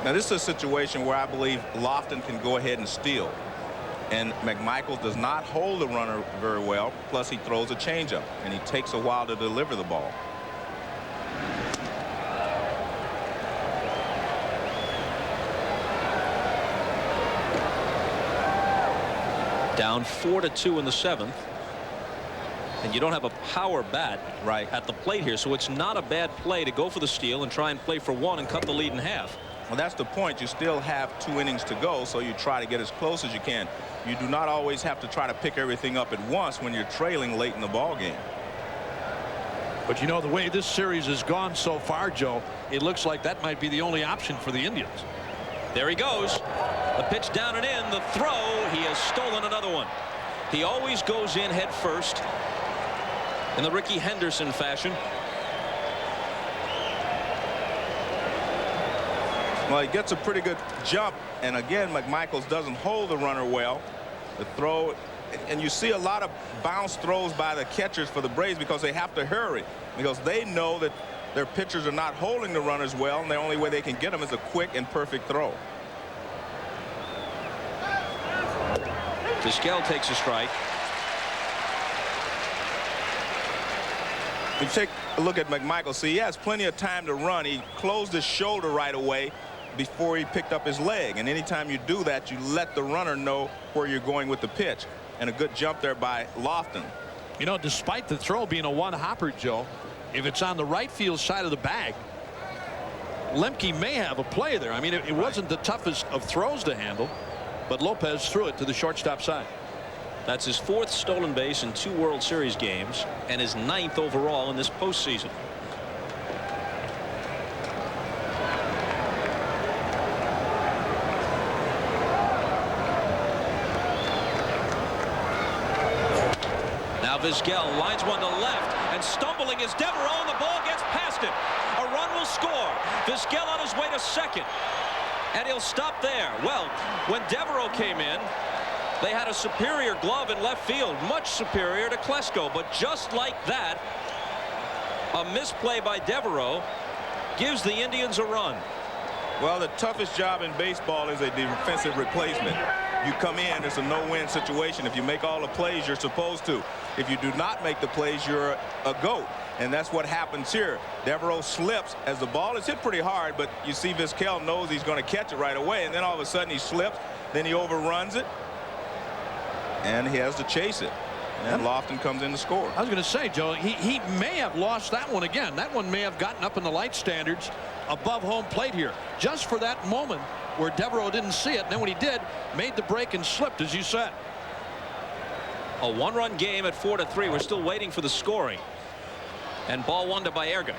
Now this is a situation where I believe Lofton can go ahead and steal, and McMichael does not hold the runner very well, plus he throws a changeup and he takes a while to deliver the ball. Down 4-2 in the 7th. And you don't have a power bat at the plate here, so it's not a bad play to go for the steal and try and play for one and cut the lead in half. Well, that's the point. You still have 2 innings to go, so you try to get as close as you can. You do not always have to try to pick everything up at once when you're trailing late in the ball game. But you know, the way this series has gone so far, Joe, it looks like that might be the only option for the Indians. There he goes. The pitch down and in. The throw. He has stolen another one. He always goes in head first in the Rickey Henderson fashion. Well, he gets a pretty good jump, and again McMichaels doesn't hold the runner well. The throw, and you see a lot of bounce throws by the catchers for the Braves because they have to hurry, because they know that their pitchers are not holding the runners well, and the only way they can get them is a quick and perfect throw. Vizquel takes a strike. You take a look at McMichael. See, he has plenty of time to run. He closed his shoulder right away before he picked up his leg. And anytime you do that, you let the runner know where you're going with the pitch. and a good jump there by Lofton. You know, despite the throw being a one-hopper, Joe, if it's on the right field side of the bag, Lemke may have a play there. I mean, it wasn't the toughest of throws to handle, but Lopez threw it to the shortstop side. That's his 4th stolen base in 2 World Series games and his 9th overall in this postseason. Now Vizquel lines one to left, and stumbling is Devereaux, and the ball gets past him. A run will score. Vizquel on his way to second, and he'll stop there. Well, when Devereaux came in, they had a superior glove in left field, much superior to Klesko, but just like that, a misplay by Devereaux gives the Indians a run. Well, the toughest job in baseball is a defensive replacement. You come in, it's a no-win situation. If you make all the plays you're supposed to. If you do not make the plays, you're a GOAT. And that's what happens here. Devereaux slips as the ball is hit pretty hard, but you see Vizquel knows he's going to catch it right away, and then all of a sudden he slips, then he overruns it, and he has to chase it. And Lofton comes in to score. I was going to say, Joe, he may have lost that one again. That one may have gotten up in the light standards above home plate here, just for that moment where Devereaux didn't see it. And then when he did, made the break and slipped, as you said. A 1-run game at 4-3. We're still waiting for the scoring. And ball 1 to Baerga.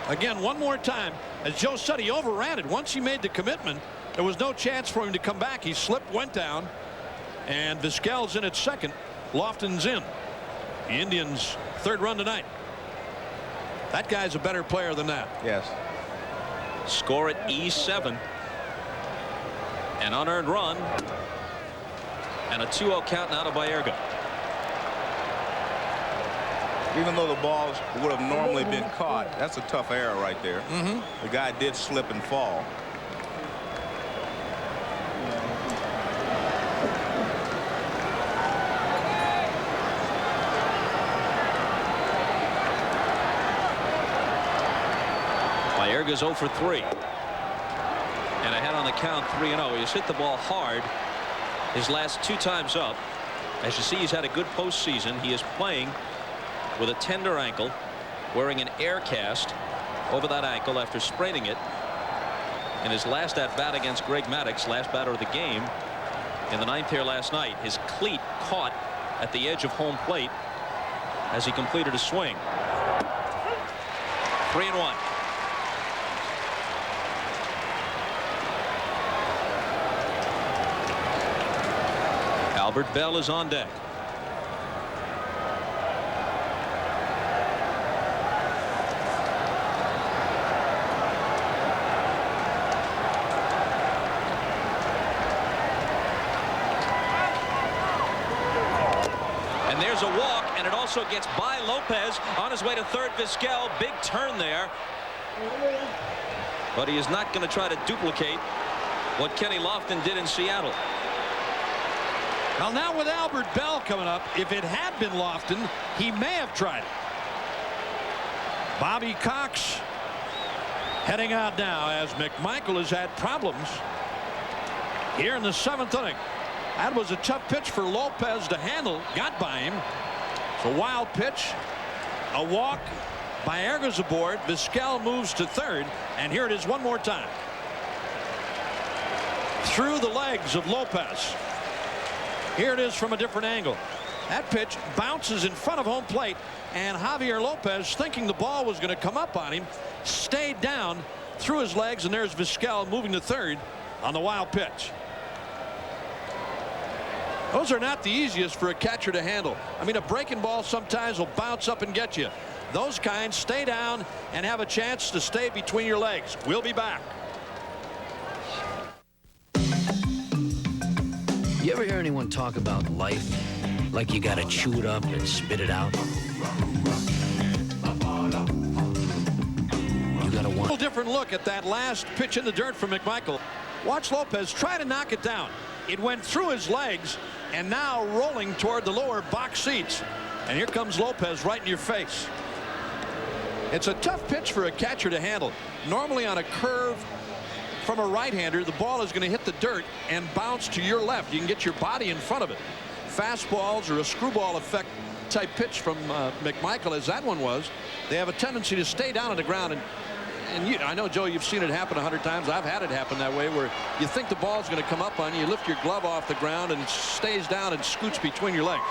Again, one more time. As Joe said, he overran it. Once he made the commitment, there was no chance for him to come back. He slipped, went down, and Vizquel's in at second. Lofton's in. The Indians' 3rd run tonight. That guy's a better player than that. Yes. Score at E7. An unearned run. And a 2-0 count now to Baerga. Even though the balls would have normally been caught, that's a tough error right there. The guy did slip and fall. Baerga's 0 for 3. And ahead on the count 3-0. He's hit the ball hard his last 2 times up. As you see, he's had a good postseason. He is playing with a tender ankle, wearing an air cast over that ankle after spraining it in his last at bat against Greg Maddux, last batter of the game in the 9th here last night. His cleat caught at the edge of home plate as he completed a swing. 3-1. Albert Bell is on deck. And there's a walk, and it also gets by Lopez on his way to third. Vizquel, big turn there. But he is not going to try to duplicate what Kenny Lofton did in Seattle. Well, now with Albert Bell coming up, if it had been Lofton, he may have tried it. Bobby Cox heading out now as McMichael has had problems here in the 7th inning. That was a tough pitch for Lopez to handle. Got by him. It's a wild pitch. A walk. Baerga's aboard. Vizquel moves to third. And here it is one more time. Through the legs of Lopez. Here it is from a different angle. That pitch bounces in front of home plate, and Javier Lopez, thinking the ball was going to come up on him, stayed down through his legs, and there's Vizquel moving to third on the wild pitch. Those are not the easiest for a catcher to handle. I mean, a breaking ball sometimes will bounce up and get you. Those kinds stay down and have a chance to stay between your legs. We'll be back. You ever hear anyone talk about life like you gotta chew it up and spit it out? You gotta want a different look at that last pitch in the dirt from McMichael. Watch Lopez try to knock it down. It went through his legs and now rolling toward the lower box seats. And here comes Lopez right in your face. It's a tough pitch for a catcher to handle. Normally on a curve from a right-hander, the ball is going to hit the dirt and bounce to your left. You can get your body in front of it. fastballs or a screwball effect type pitch from McMichael, as that one was, they have a tendency to stay down on the ground. And I know, Joe, you've seen it happen 100 times. I've had it happen that way, where you think the ball's going to come up on you. You lift your glove off the ground, and it stays down and scoots between your legs.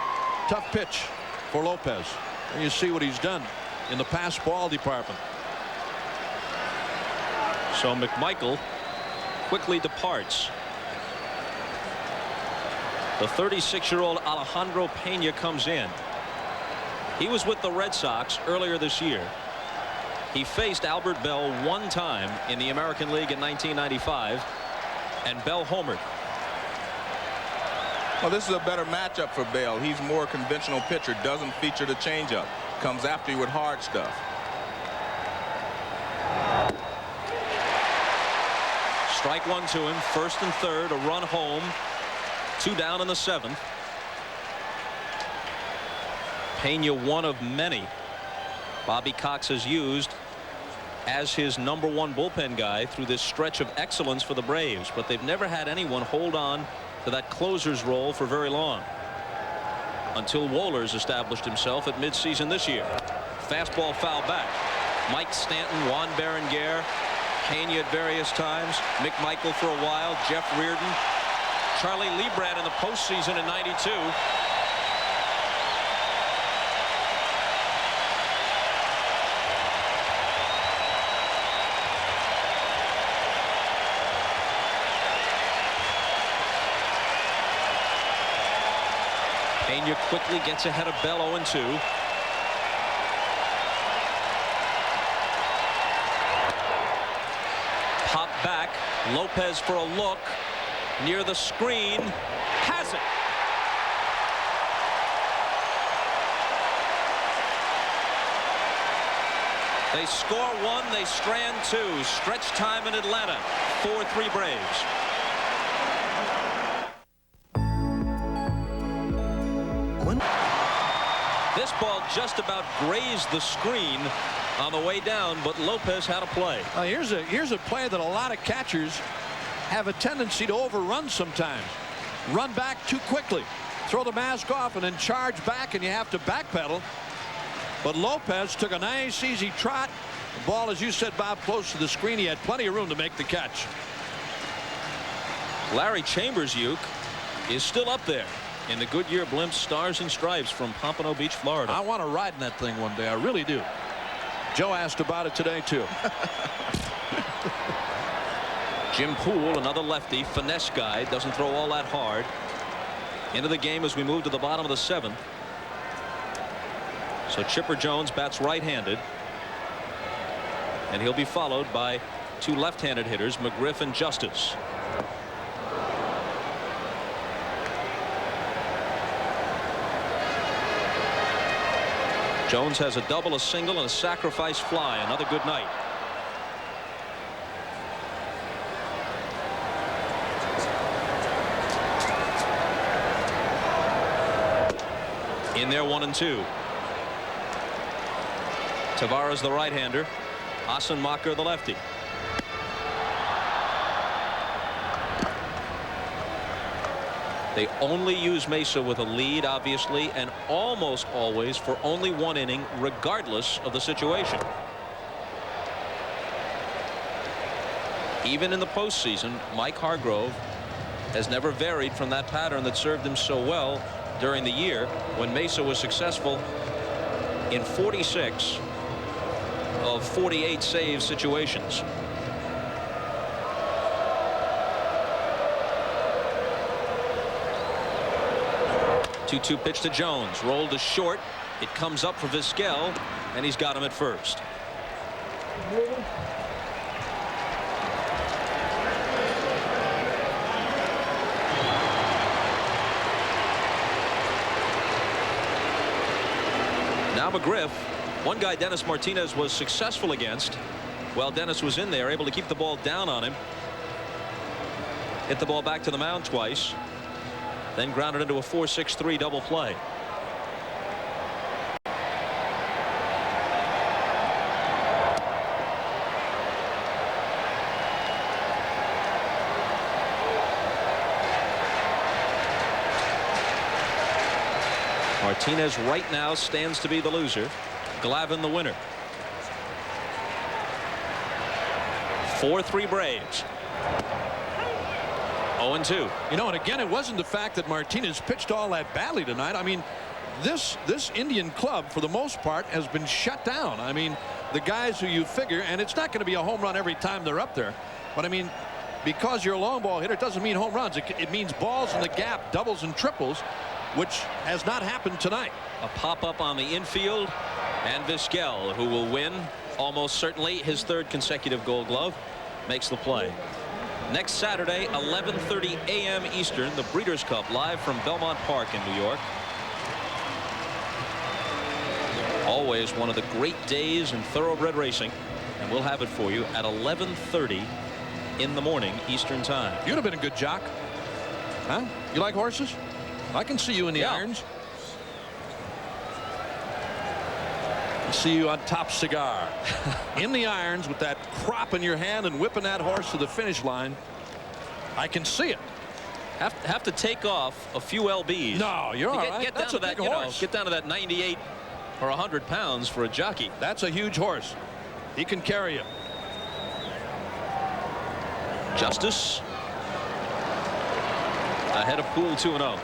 Tough pitch for Lopez. And you see what he's done in the pass ball department. So McMichael quickly departs. The 36-year-old Alejandro Pena comes in. He was with the Red Sox earlier this year. He faced Albert Bell one time in the American League in 1995, and Bell homered. Well, this is a better matchup for Bell. He's more conventional pitcher, doesn't feature the changeup, comes after you with hard stuff. Strike one to him, first and third, a run home, 2 down in the 7th. Pena, one of many Bobby Cox has used as his #1 bullpen guy through this stretch of excellence for the Braves, but they've never had anyone hold on to that closer's role for very long, until Wohlers established himself at midseason this year. Fastball foul back. Mike Stanton, Juan Berenguer, Pena at various times, McMichael for a while, Jeff Reardon, Charlie Lebrad in the postseason in '92. Pena quickly gets ahead of Bell 0-2. Pop back. Lopez for a look. Near the screen. Has it. They score 1. They strand 2. Stretch time in Atlanta. 4-3 Braves. This ball just about grazed the screen on the way down, but Lopez had a play. Here's a play that a lot of catchers have a tendency to overrun sometimes. Run back too quickly, throw the mask off, and then charge back, and you have to backpedal. But Lopez took a nice easy trot. The ball, as you said, Bob, close to the screen. He had plenty of room to make the catch. Larry Chambers-Uke is still up there in the Goodyear Blimp Stars and Stripes from Pompano Beach, Florida. I want to ride in that thing one day. I really do. Joe asked about it today, too. Jim Poole, another lefty, finesse guy, doesn't throw all that hard. Into the game as we move to the bottom of the 7th. So Chipper Jones bats right-handed, and he'll be followed by 2 left-handed hitters, McGriff and Justice. Jones has a double, a single, and a sacrifice fly. Another good night. In there, 1-2. Tavares, the right-hander. Assenmacher, the lefty. They only use Mesa with a lead, obviously, and almost always for only 1 inning, regardless of the situation. Even in the postseason, Mike Hargrove has never varied from that pattern that served him so well during the year when Mesa was successful in 46 of 48 save situations. 2-2 pitch to Jones. Rolled to short. It comes up for Vizquel, and he's got him at first. Now McGriff. One guy Dennis Martinez was successful against while Dennis was in there, able to keep the ball down on him. Hit the ball back to the mound twice. Then grounded into a 4-6-3 double play. Martinez right now stands to be the loser. Glavine the winner. 4-3 Braves. 0-2. You know, and again, it wasn't the fact that Martinez pitched all that badly tonight. I mean, this Indian club, for the most part, has been shut down. I mean, the guys who you figure, and it's not going to be a home run every time they're up there, but I mean, because you're a long ball hitter, it doesn't mean home runs. It means balls in the gap, doubles and triples, which has not happened tonight. A pop-up on the infield, and Vizquel, who will win almost certainly his 3rd consecutive Gold Glove, makes the play. Next Saturday, 11:30 a.m. Eastern, the Breeders' Cup live from Belmont Park in New York. Always one of the great days in thoroughbred racing, and we'll have it for you at 11:30 in the morning Eastern Time. You'd have been a good jock. Huh? You like horses? I can see you in the irons. I see you on Top Cigar. In the irons with that crop in your hand and whipping that horse to the finish line. I can see it. Have to take off a few lbs. No, you're all right. Get down That's to a that, big horse. get down to that 98 or 100 pounds for a jockey. That's a huge horse. He can carry you. Justice ahead of Poole 2-0.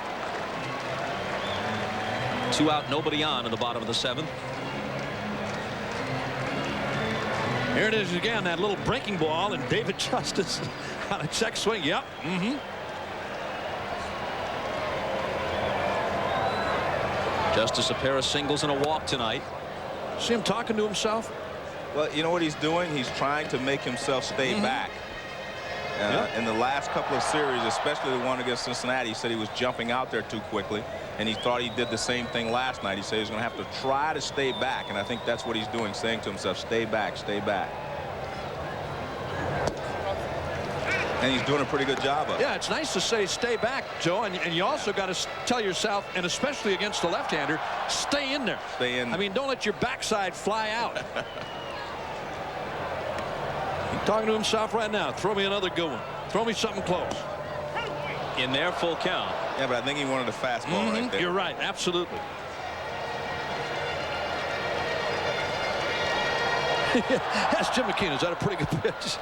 2 out, nobody on in the bottom of the 7th. Here it is again, that little breaking ball, and David Justice on a check swing. Yep. Justice, a pair of singles and a walk tonight. See him talking to himself? Well, you know what he's doing? He's trying to make himself stay back. In the last couple of series, especially the one against Cincinnati, he said he was jumping out there too quickly, and he thought he did the same thing last night. He said he's going to have to try to stay back, and I think that's what he's doing, saying to himself, stay back, stay back. And he's doing a pretty good job of it. Yeah, it's nice to say stay back, Joe, and you also got to tell yourself, and especially against the left-hander, stay in there. Stay in. I mean, don't let your backside fly out. He's talking to himself right now. Throw me another good one. Throw me something close. In there, full count. Yeah, but I think he wanted a fastball right there. You're right, absolutely. That's Jim McKeon. Is that a pretty good pitch?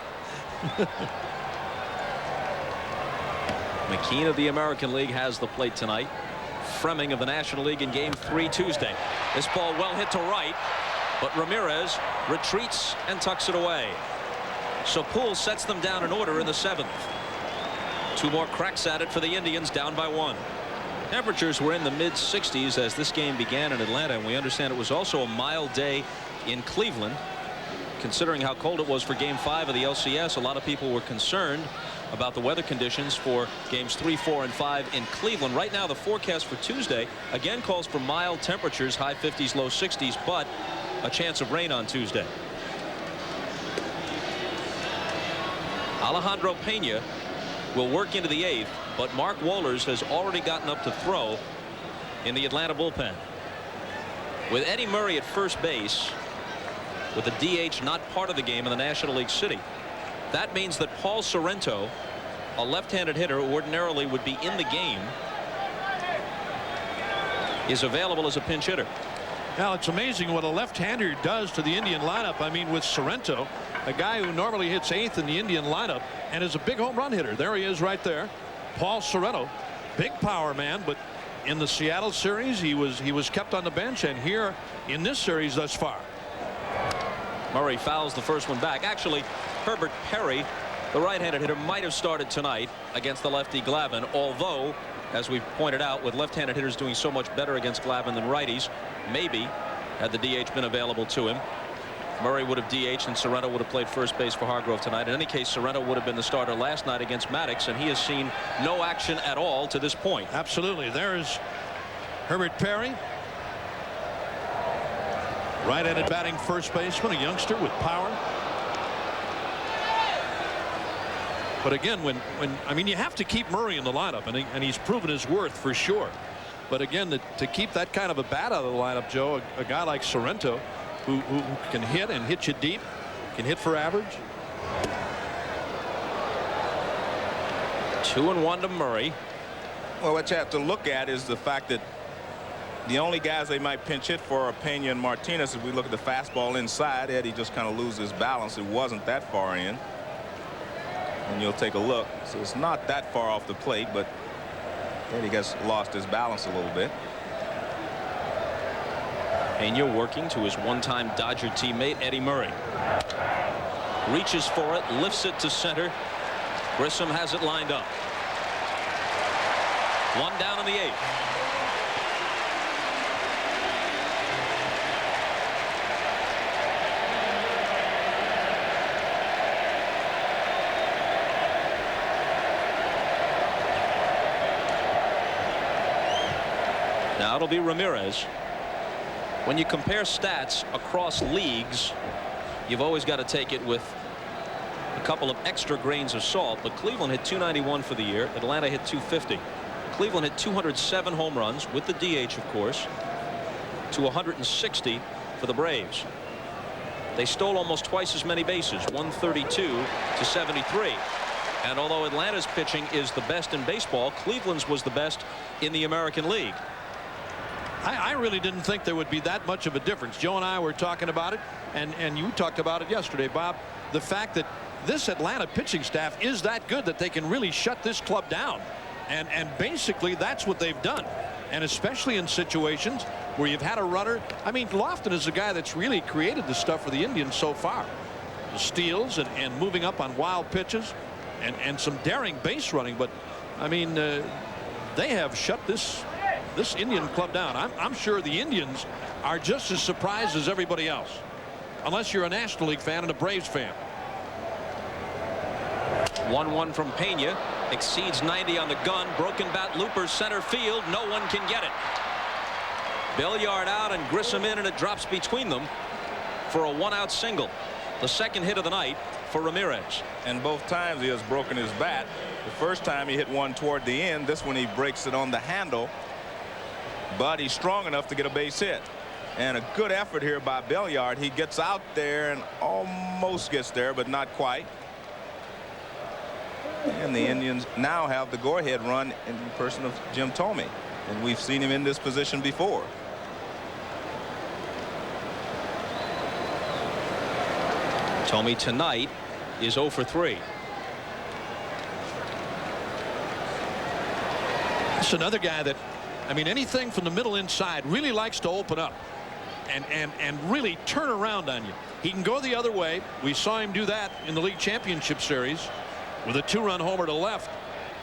McKean of the American League has the plate tonight. Fremming of the National League in Game 3 Tuesday. This ball well hit to right, but Ramirez retreats and tucks it away. So Poole sets them down in order in the 7th. 2 more cracks at it for the Indians, down by 1. Temperatures were in the mid-60s as this game began in Atlanta, and we understand it was also a mild day in Cleveland. Considering how cold it was for Game 5 of the LCS, a lot of people were concerned about the weather conditions for Games 3, 4, and 5 in Cleveland. Right now, the forecast for Tuesday again calls for mild temperatures, high 50s, low 60s, but a chance of rain on Tuesday. Alejandro Pena will work into the 8th, but Mark Wohlers has already gotten up to throw in the Atlanta bullpen. With Eddie Murray at first base, with the DH not part of the game in the National League City, that means that Paul Sorrento, a left-handed hitter who ordinarily would be in the game, is available as a pinch hitter. Now, it's amazing what a left-hander does to the Indian lineup. I mean, with Sorrento, a guy who normally hits 8th in the Indian lineup and is a big home run hitter. There he is right there. Paul Sorrento, big power man, but in the Seattle series, he was kept on the bench, and here in this series thus far. Murray fouls the first one back. Actually, Herbert Perry, the right-handed hitter, might have started tonight against the lefty Glavine, although, as we've pointed out, with left-handed hitters doing so much better against Glavine than righties, maybe had the DH been available to him, Murray would have DH'd and Sorrento would have played first base for Hargrove tonight. In any case, Sorrento would have been the starter last night against Maddox, and he has seen no action at all to this point. Absolutely. There is Herbert Perry, right-handed batting first baseman, a youngster with power. But again, I mean, you have to keep Murray in the lineup, and he's proven his worth for sure. But again, to keep that kind of a bat out of the lineup, Joe, a guy like Sorrento, who can hit and hit you deep, can hit for average. 2-1 to Murray. Well, what you have to look at is the fact that The only guys they might pinch hit for are Pena and Martinez. If we look at the fastball inside, Eddie just kind of loses his balance. It wasn't that far in. And you'll take a look. So it's not that far off the plate, but Eddie gets lost his balance a little bit. Pena working to his one-time Dodger teammate Eddie Murray. Reaches for it, lifts it to center. Grissom has it lined up. One down in the 8th. Now it'll be Ramirez. When you compare stats across leagues, you've always got to take it with a couple of extra grains of salt. But Cleveland hit .291 for the year. Atlanta hit .250. Cleveland hit 207 home runs with the DH, of course, to 160 for the Braves. They stole almost twice as many bases, 132 to 73. And although Atlanta's pitching is the best in baseball, Cleveland's was the best in the American League. I really didn't think there would be that much of a difference. Joe and I were talking about it, and you talked about it yesterday, Bob. The fact that this Atlanta pitching staff is that good that they can really shut this club down. And basically that's what they've done. And especially in situations where you've had a runner. I mean, Lofton is the guy that's really created the stuff for the Indians so far. The steals and moving up on wild pitches and some daring base running. But I mean, they have shut this Indian club down. I'm sure the Indians are just as surprised as everybody else, unless you're a National League fan and a Braves fan. 1-1 from Pena. Exceeds 90 on the gun. Broken bat looper center field. No one can get it. Belliard out and Grissom in, and it drops between them for a one-out single. The second hit of the night for Ramirez. And both times he has broken his bat. The first time he hit one toward the end. This one he breaks it on the handle. But he's strong enough to get a base hit. And a good effort here by Belliard. He gets out there and almost gets there, but not quite. And the Indians now have the go-ahead run in the person of Jim Thome. And we've seen him in this position before. Thome tonight is 0 for 3. It's another guy that, I mean, anything from the middle inside really likes to open up and really turn around on you. He can go the other way. We saw him do that in the League Championship Series with a 2-run homer to left.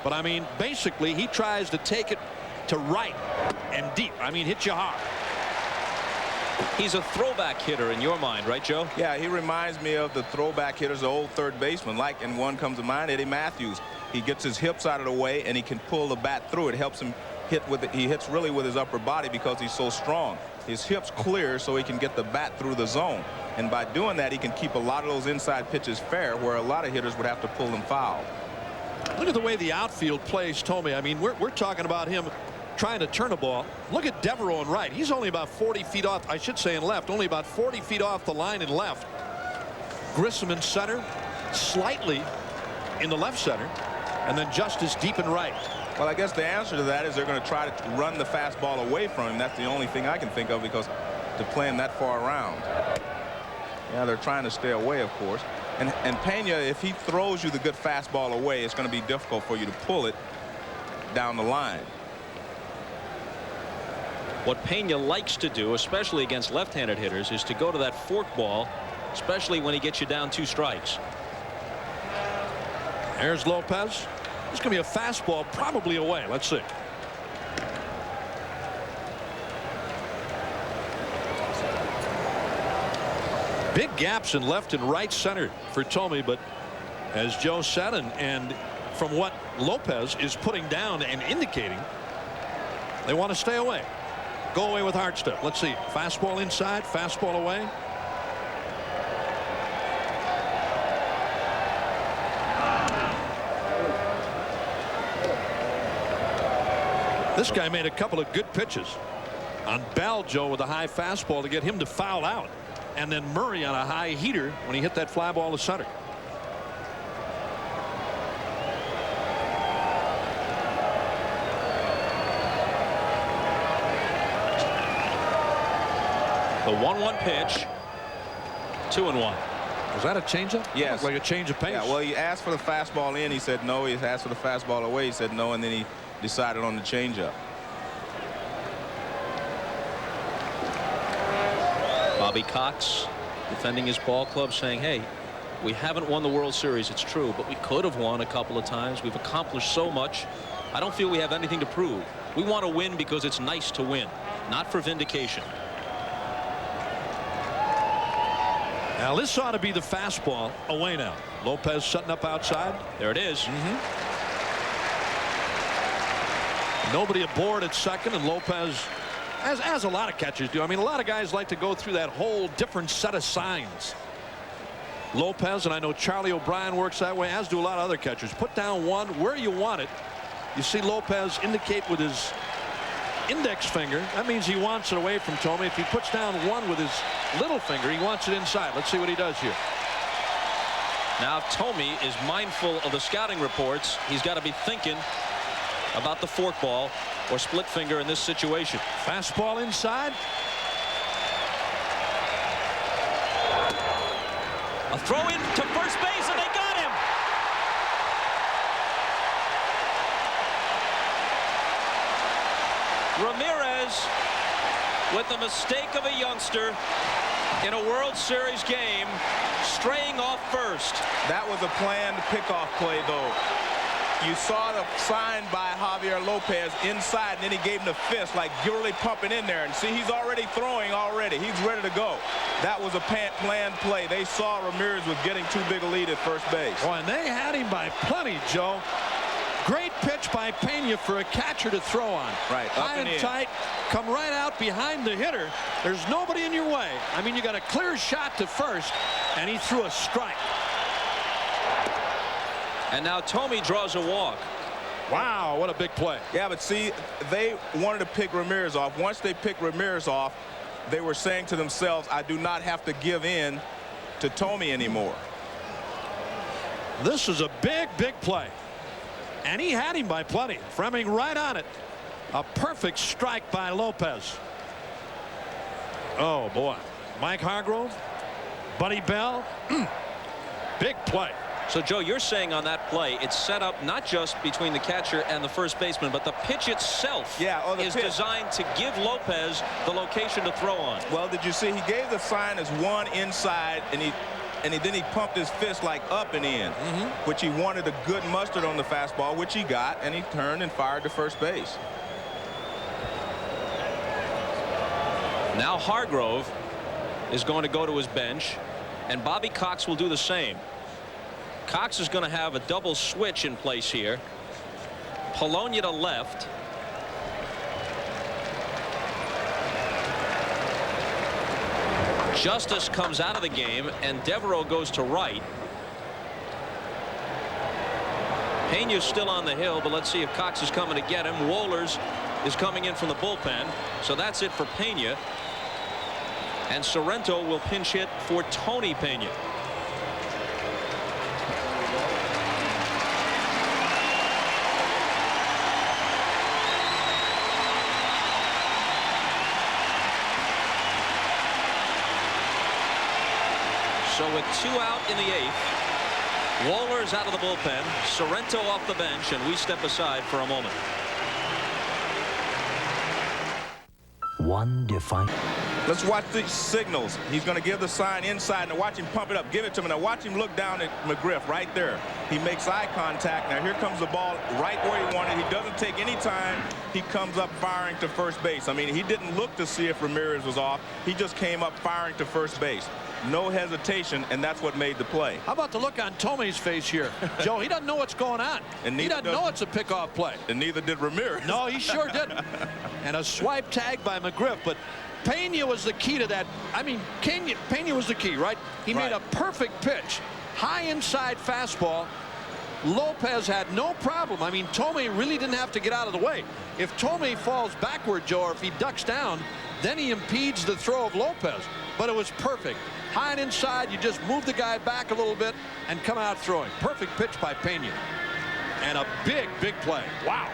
But I mean, basically he tries to take it to right and deep. I mean, hit you hard. He's a throwback hitter in your mind, right, Joe? Yeah, he reminds me of the throwback hitters, the old third baseman. Like, and one comes to mind, Eddie Matthews. He gets his hips out of the way and he can pull the bat through. It helps him hit with it. He hits really with his upper body because he's so strong. His hips clear so he can get the bat through the zone. And by doing that, he can keep a lot of those inside pitches fair, where a lot of hitters would have to pull them foul. Look at the way the outfield plays, Thome. I mean, we're talking about him trying to turn a ball. Look at Devereaux in right. He's only about 40 feet off, I should say in left, only about 40 feet off the line in left. Grissom in center, slightly in the left center, and then Justice deep in right. Well, I guess the answer to that is they're going to try to run the fastball away from him. That's the only thing I can think of, because to play him that far around. Yeah, they're trying to stay away, of course. And Pena, if he throws you the good fastball away, it's going to be difficult for you to pull it down the line. What Pena likes to do, especially against left-handed hitters, is to go to that fork ball, especially when he gets you down 2 strikes. There's Lopez. It's going to be a fastball, probably away. Let's see. Big gaps in left and right center for Thome, but as Joe said, and from what Lopez is putting down and indicating, they want to stay away. Go away with hard stuff. Let's see. Fastball inside, fastball away. This guy made a couple of good pitches on Bell, Joe, with a high fastball to get him to foul out. And then Murray on a high heater when he hit that fly ball to center. The 1-1 pitch. 2-1. Was that a changeup? Yes. Like a change of pace. Yeah, well, he asked for the fastball in. He said no. He asked for the fastball away. He said no, and then he decided on the changeup. Bobby Cox defending his ball club, saying, hey, we haven't won the World Series, it's true, but we could have won a couple of times. We've accomplished so much. I don't feel we have anything to prove. We want to win because it's nice to win, not for vindication. Now this ought to be the fastball away now. Lopez setting up outside. There it is. Nobody aboard at second, and Lopez, as a lot of catchers do. I mean, a lot of guys like to go through that whole different set of signs. Lopez, and I know Charlie O'Brien works that way, as do a lot of other catchers. Put down one where you want it. You see Lopez indicate with his index finger. That means he wants it away from Thome. If he puts down one with his little finger, he wants it inside. Let's see what he does here. Now Thome is mindful of the scouting reports. He's got to be thinking about the forkball or split finger in this situation. Fastball inside. A throw in to first base, and they got him. Ramirez with the mistake of a youngster in a World Series game, straying off first. That was a planned pickoff play, though. You saw the sign by Javier Lopez inside, and then he gave him the fist, like really pumping in there. And see, he's already throwing already. He's ready to go. That was a planned play. They saw Ramirez was getting too big a lead at first base. Oh, and they had him by plenty, Joe. Great pitch by Pena for a catcher to throw on. Right, high and tight, come right out behind the hitter. There's nobody in your way. I mean, you got a clear shot to first, and he threw a strike. And now Thome draws a walk. Wow, what a big play. Yeah, but see, they wanted to pick Ramirez off. Once they picked Ramirez off, they were saying to themselves, I do not have to give in to Thome anymore. This is a big, big play. And he had him by plenty. Fleming right on it. A perfect strike by Lopez. Oh, boy. Mike Hargrove, Buddy Bell. Big play. So, Joe, you're saying on that play, it's set up not just between the catcher and the first baseman, but the pitch itself is designed to give Lopez the location to throw on. Well, did you see he gave the sign as one inside, and then he pumped his fist like up and in, which he wanted a good mustard on the fastball, which he got, and he turned and fired to first base. Now Hargrove is going to go to his bench, and Bobby Cox will do the same. Cox is going to have a double switch in place here. Polonia to left. Justice comes out of the game, and Devereaux goes to right. Pena's still on the hill, but let's see if Cox is coming to get him. Wohlers is coming in from the bullpen, so that's it for Pena. And Sorrento will pinch hit for Tony Pena. So with 2 out in the 8th, Wohlers out of the bullpen, Sorrento off the bench, and we step aside for a moment. One defiant. Let's watch the signals. He's going to give the sign inside. Now watch him pump it up. Give it to him. Now watch him look down at McGriff right there. He makes eye contact. Now here comes the ball right where he wanted. He doesn't take any time. He comes up firing to first base. I mean, he didn't look to see if Ramirez was off. He just came up firing to first base. No hesitation, and that's what made the play. How about the look on Thome's face here? Joe, he doesn't know what's going on. And he doesn't know it's a pickoff play. And neither did Ramirez. No, he sure didn't. And a swipe tag by McGriff, but Pena was the key to that. I mean, Pena was the key, right? He made a perfect pitch. High inside fastball. Lopez had no problem. I mean, Thome really didn't have to get out of the way. If Thome falls backward, Joe, or if he ducks down, then he impedes the throw of Lopez. But it was perfect. High and inside, you just move the guy back a little bit and come out throwing. Perfect pitch by Pena. And a big, big play. Wow.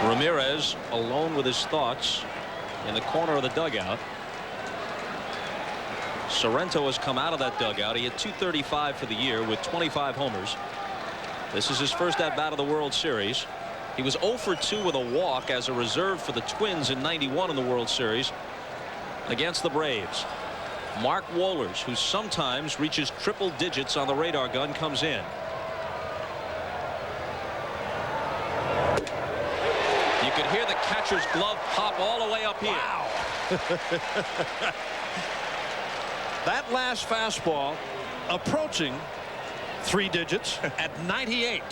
Ramirez alone with his thoughts in the corner of the dugout. Sorrento has come out of that dugout. He had .235 for the year with 25 homers. This is his first at bat of the World Series. He was 0 for 2 with a walk as a reserve for the Twins in '91 in the World Series against the Braves. Mark Wohlers, who sometimes reaches triple digits on the radar gun, comes in. You could hear the catcher's glove pop all the way up here. Wow. That last fastball approaching 3 digits at 98.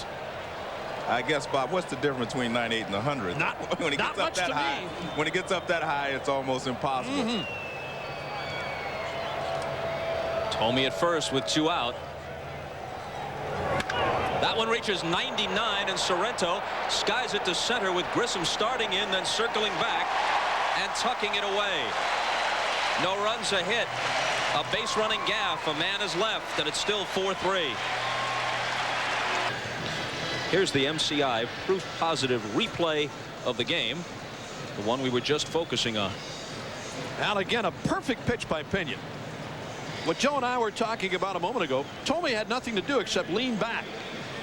I guess, Bob, what's the difference between 98 and 100? When it gets up that high. When it gets up that high, it's almost impossible. Thome at first with 2 out. That one reaches 99, and Sorrento skies it to center with Grissom starting in, then circling back and tucking it away. No runs, a hit, a base running gaff, a man is left, and it's still 4-3. Here's the MCI proof positive replay of the game, the one we were just focusing on. And again, a perfect pitch by Pena. What Joe and I were talking about a moment ago, Thome had nothing to do except lean back.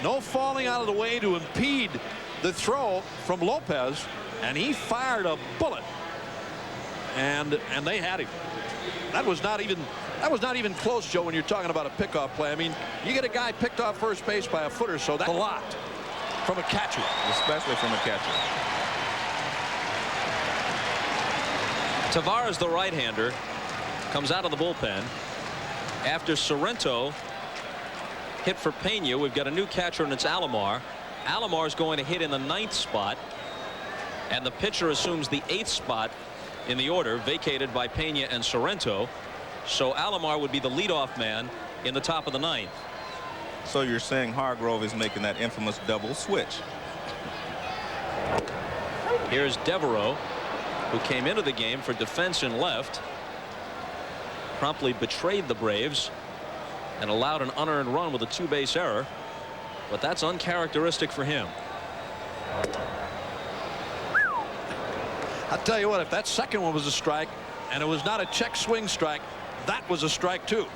No falling out of the way to impede the throw from Lopez, and he fired a bullet. And they had him. That was not even close, Joe, when you're talking about a pickoff play. I mean, you get a guy picked off first base by a foot or so, that's a lot from a catcher. Especially from a catcher. Tavares, the right-hander, comes out of the bullpen. After Sorrento hit for Pena, we've got a new catcher, and it's Alomar. Alomar is going to hit in the 9th spot, and the pitcher assumes the 8th spot in the order, vacated by Pena and Sorrento. So Alomar would be the leadoff man in the top of the 9th. So you're saying Hargrove is making that infamous double switch. Here's Devereaux, who came into the game for defense in left, promptly betrayed the Braves and allowed an unearned run with a 2-base error, but that's uncharacteristic for him. I'll tell you what, if that second one was a strike and it was not a check swing strike, that was a strike 2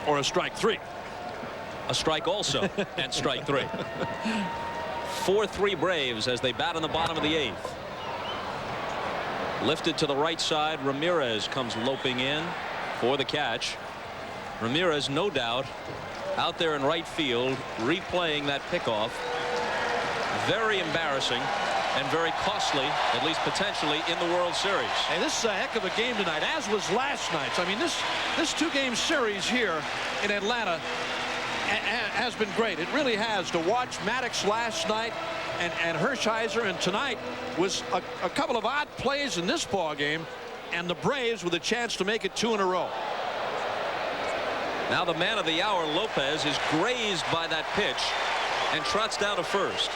or a strike 3. A strike also and strike 3. 4-3 Braves as they bat in the bottom of the 8th. Lifted to the right side, Ramirez comes loping in for the catch. Ramirez, no doubt, out there in right field replaying that pickoff. Very embarrassing and very costly, at least potentially, in the World Series. Hey, this is a heck of a game tonight, as was last night's. I mean, this 2-game series here in Atlanta has been great. It really has. To watch Maddox last night and Hershiser, and tonight was a couple of odd plays in this ball game, and the Braves with a chance to make it 2 in a row. Now the man of the hour, Lopez, is grazed by that pitch and trots down to first.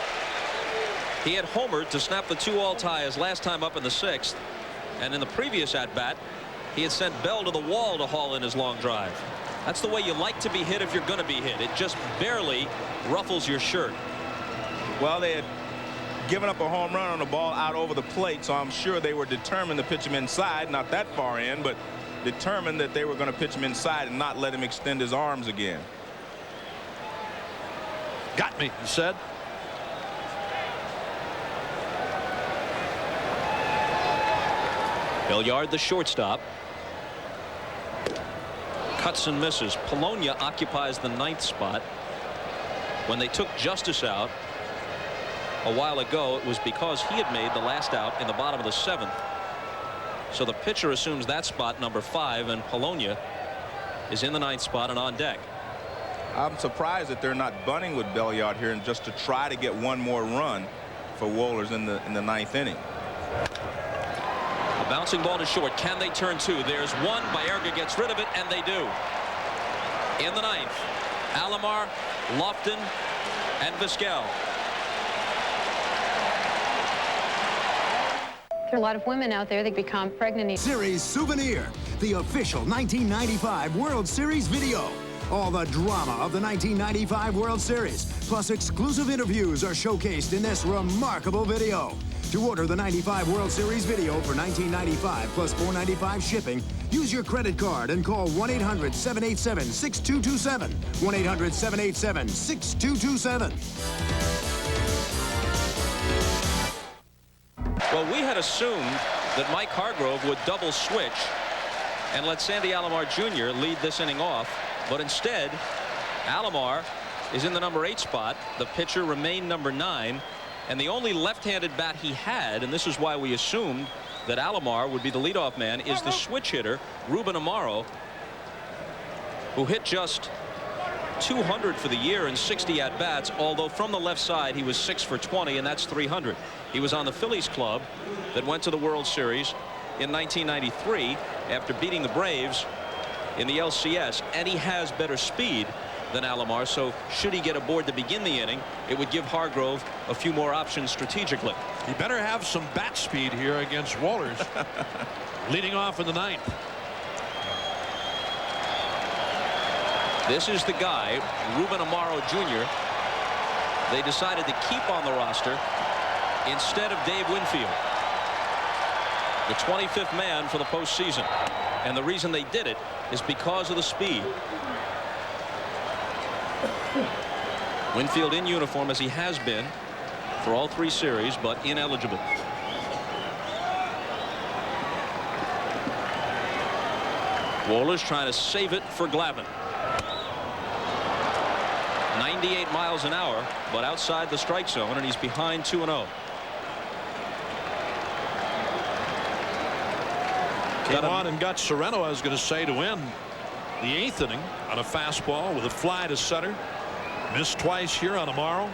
He had homered to snap the 2-all tie his last time up in the 6th, and in the previous at-bat he had sent Bell to the wall to haul in his long drive. That's the way you like to be hit if you're going to be hit. It just barely ruffles your shirt. Well, they had given up a home run on the ball out over the plate, so I'm sure they were determined to pitch him inside, not that far in, but determined that they were going to pitch him inside and not let him extend his arms again. Got me, he said. Belliard, the shortstop, cuts and misses. Polonia occupies the 9th spot. When they took Justice out a while ago, it was because he had made the last out in the bottom of the 7th. So the pitcher assumes that spot, number 5, and Polonia is in the 9th spot and on deck. I'm surprised that they're not bunting with Belliard here and just to try to get one more run for Wohlers in the 9th inning. A bouncing ball to short. Can they turn 2? There's one. Baerga gets rid of it, and they do. In the 9th, Alomar, Lofton, and Vizquel. There are a lot of women out there that become pregnant. Series Souvenir, the official 1995 World Series video. All the drama of the 1995 World Series, plus exclusive interviews are showcased in this remarkable video. To order the 95 World Series video for $19.95 plus $4.95 shipping, use your credit card and call 1-800-787-6227. 1-800-787-6227. Well, we had assumed that Mike Hargrove would double switch and let Sandy Alomar Jr. lead this inning off. But instead, Alomar is in the number 8 spot. The pitcher remained number 9. And the only left-handed bat he had, and this is why we assumed that Alomar would be the leadoff man, is the switch hitter, Ruben Amaro, who hit just 200 for the year and 60 at-bats, although from the left side he was 6 for 20, and that's 300. He was on the Phillies club that went to the World Series in 1993 after beating the Braves in the LCS, and he has better speed than Alomar, so should he get aboard to begin the inning, it would give Hargrove a few more options strategically. He better have some bat speed here against Walters. Leading off in the 9th. This is the guy, Ruben Amaro Jr. They decided to keep on the roster instead of Dave Winfield, the 25th man for the postseason. And the reason they did it is because of the speed. Winfield in uniform, as he has been for all 3 series, but ineligible. Walters trying to save it for Glavine. 98 miles an hour, but outside the strike zone, and he's behind 2-0. Came on and got Sereno, I was going to say, to win the 8th inning on a fastball with a fly to center. Missed twice here on Amaro.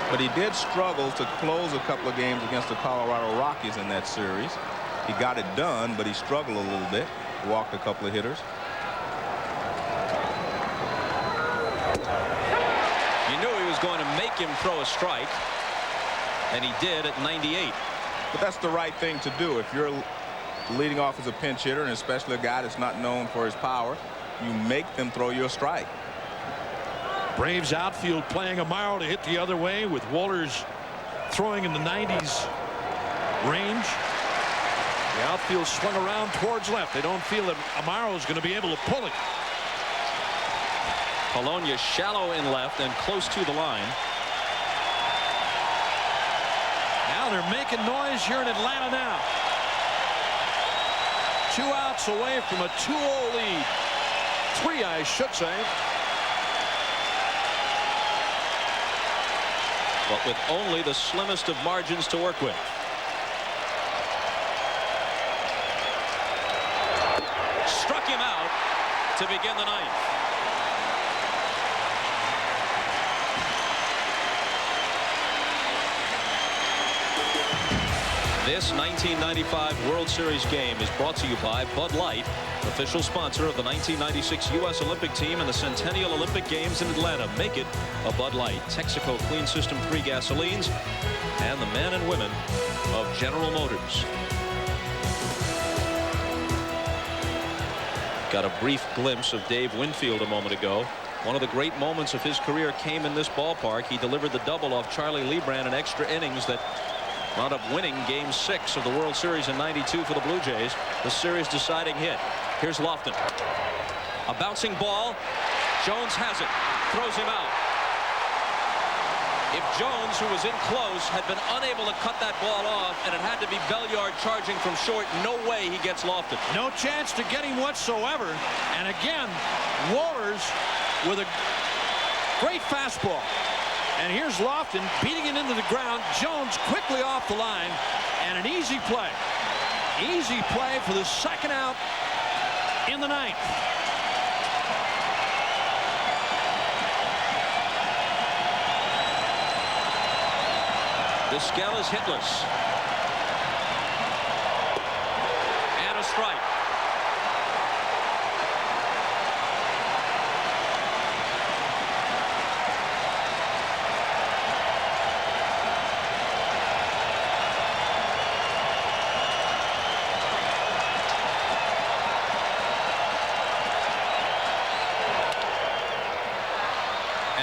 But he did struggle to close a couple of games against the Colorado Rockies in that series. He got it done, but he struggled a little bit. Walked a couple of hitters. You knew he was going to make him throw a strike, and he did at 98. But that's the right thing to do. If you're leading off as a pinch hitter, and especially a guy that's not known for his power, you make them throw you a strike. Braves outfield playing Amaro to hit the other way, with Walters throwing in the 90s range. The outfield swung around towards left. They don't feel that Amaro is going to be able to pull it. Polonia shallow in left and close to the line. Now they're making noise here in Atlanta now. 2 outs away from a 2-0 lead. 3, I should say. But with only the slimmest of margins to work with. Struck him out to begin the 9th. This 1995 World Series game is brought to you by Bud Light, official sponsor of the 1996 U.S. Olympic team and the Centennial Olympic Games in Atlanta. Make it a Bud Light. Texaco Clean System 3 gasolines, and the men and women of General Motors. Got a brief glimpse of Dave Winfield a moment ago. One of the great moments of his career came in this ballpark. He delivered the double off Charlie Lebrand in extra innings that wound up winning Game 6 of the World Series in '92 for the Blue Jays. The series deciding hit. Here's Lofton. A bouncing ball. Jones has it. Throws him out. If Jones, who was in close, had been unable to cut that ball off and it had to be Belliard charging from short, no way he gets Lofton. No chance to get him whatsoever. And again, Walters with a great fastball. And here's Lofton beating it into the ground. Jones quickly off the line, and an easy play. Easy play for the 2nd out in the 9th. Vizquel is hitless. And a strike.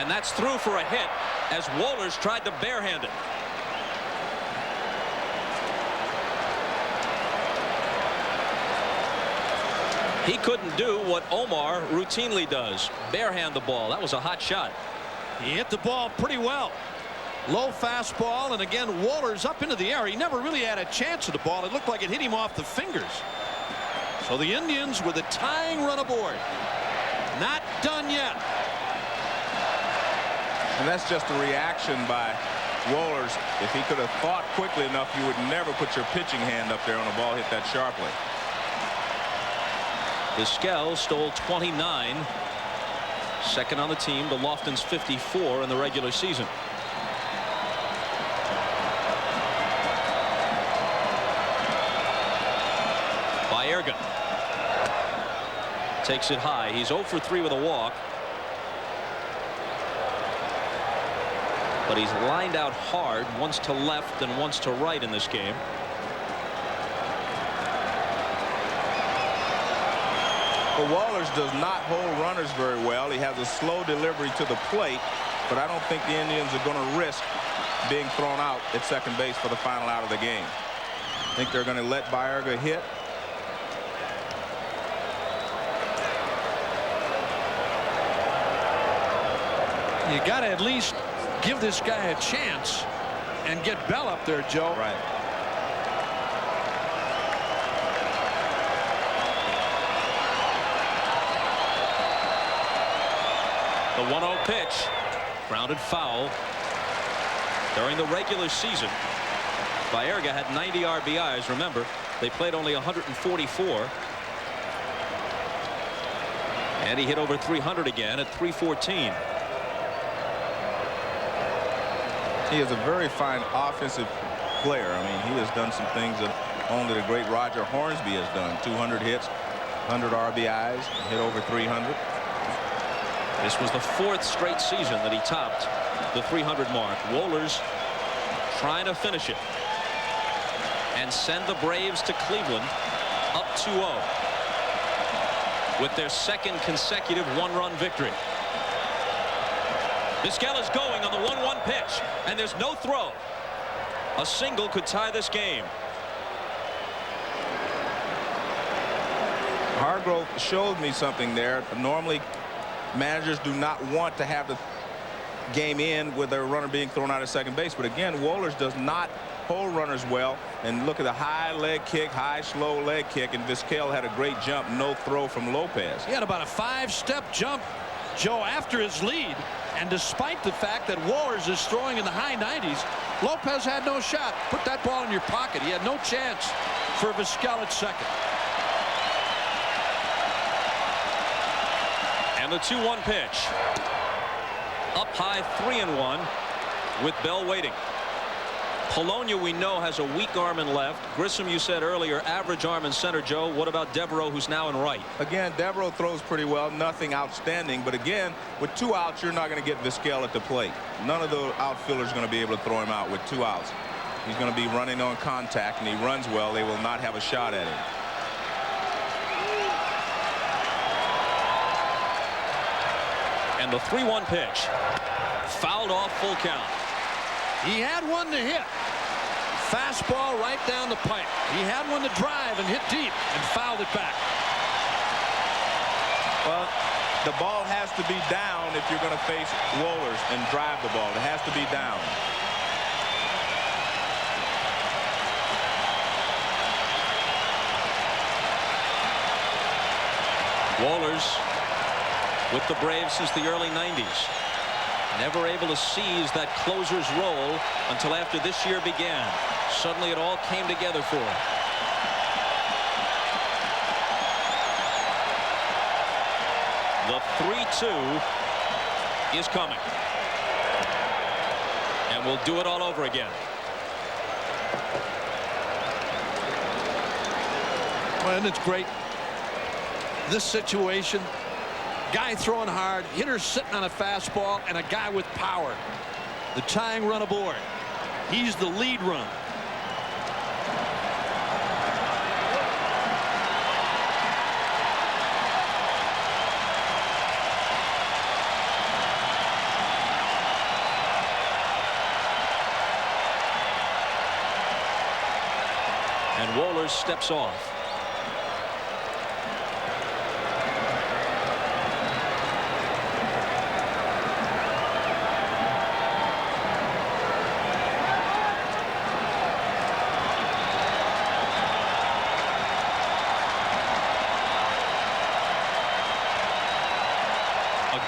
And that's through for a hit as Wohlers tried to barehand it. He couldn't do what Omar routinely does, barehand the ball. That was a hot shot. He hit the ball pretty well. Low fastball, and again, Wohlers up into the air. He never really had a chance at the ball. It looked like it hit him off the fingers. So the Indians with a tying run aboard. Not done yet. And that's just a reaction by Wohlers. If he could have thought quickly enough, you would never put your pitching hand up there on a ball hit that sharply. Vizquel stole 29. Second on the team to Lofton's 54 in the regular season. Baerga takes it high. He's 0 for 3 with a walk. But he's lined out hard, once to left and once to right in this game. Well, Wohlers does not hold runners very well. He has a slow delivery to the plate, but I don't think the Indians are going to risk being thrown out at second base for the final out of the game. I think they're going to let Baerga hit. You got to at least give this guy a chance and get Bell up there, Joe. Right. The 1-0 pitch, grounded foul. During the regular season, Baerga had 90 RBIs. Remember, they played only 144. And he hit over 300 again at 314. He is a very fine offensive player. I mean, he has done some things that only the great Roger Hornsby has done. 200 hits, 100 RBIs, hit over 300. This was the 4th straight season that he topped the 300 mark. Wohlers trying to finish it and send the Braves to Cleveland up 2-0 with their second consecutive one-run victory. Vizquel is going on the 1-1 pitch, and there's no throw. A single could tie this game. Hargrove showed me something there. Normally, managers do not want to have the game end with their runner being thrown out at second base. But again, Wohlers does not hold runners well. And look at the high leg kick, high slow leg kick. And Vizquel had a great jump, no throw from Lopez. He had about a 5-step jump, Joe, after his lead. And despite the fact that Wohlers is throwing in the high 90s, Lopez had no shot. Put that ball in your pocket. He had no chance for Vizquel at second. And the 2-1 pitch. Up high, 3-1 with Bell waiting. Polonia, we know, has a weak arm in left. Grissom, you said earlier, average arm in center. Joe, what about Devereaux, who's now in right? Again, Devereaux throws pretty well, nothing outstanding. But again, with 2 outs, you're not going to get Vizquel at the plate. None of the outfielders are going to be able to throw him out with 2 outs. He's going to be running on contact, and he runs well. They will not have a shot at him. And the 3-1 pitch. Fouled off, full count. He had one to hit. Fastball right down the pipe. He had one to drive and hit deep and fouled it back. Well, the ball has to be down if you're going to face Wohlers and drive the ball. It has to be down. Wohlers with the Braves since the early 90s. Never able to seize that closer's role until after this year began. Suddenly it all came together for him. The 3-2 is coming. And we'll do it all over again. Well, and it's great. This situation, guy throwing hard, hitter sitting on a fastball, and a guy with power. The tying run aboard. He's the lead run. And Wohlers steps off.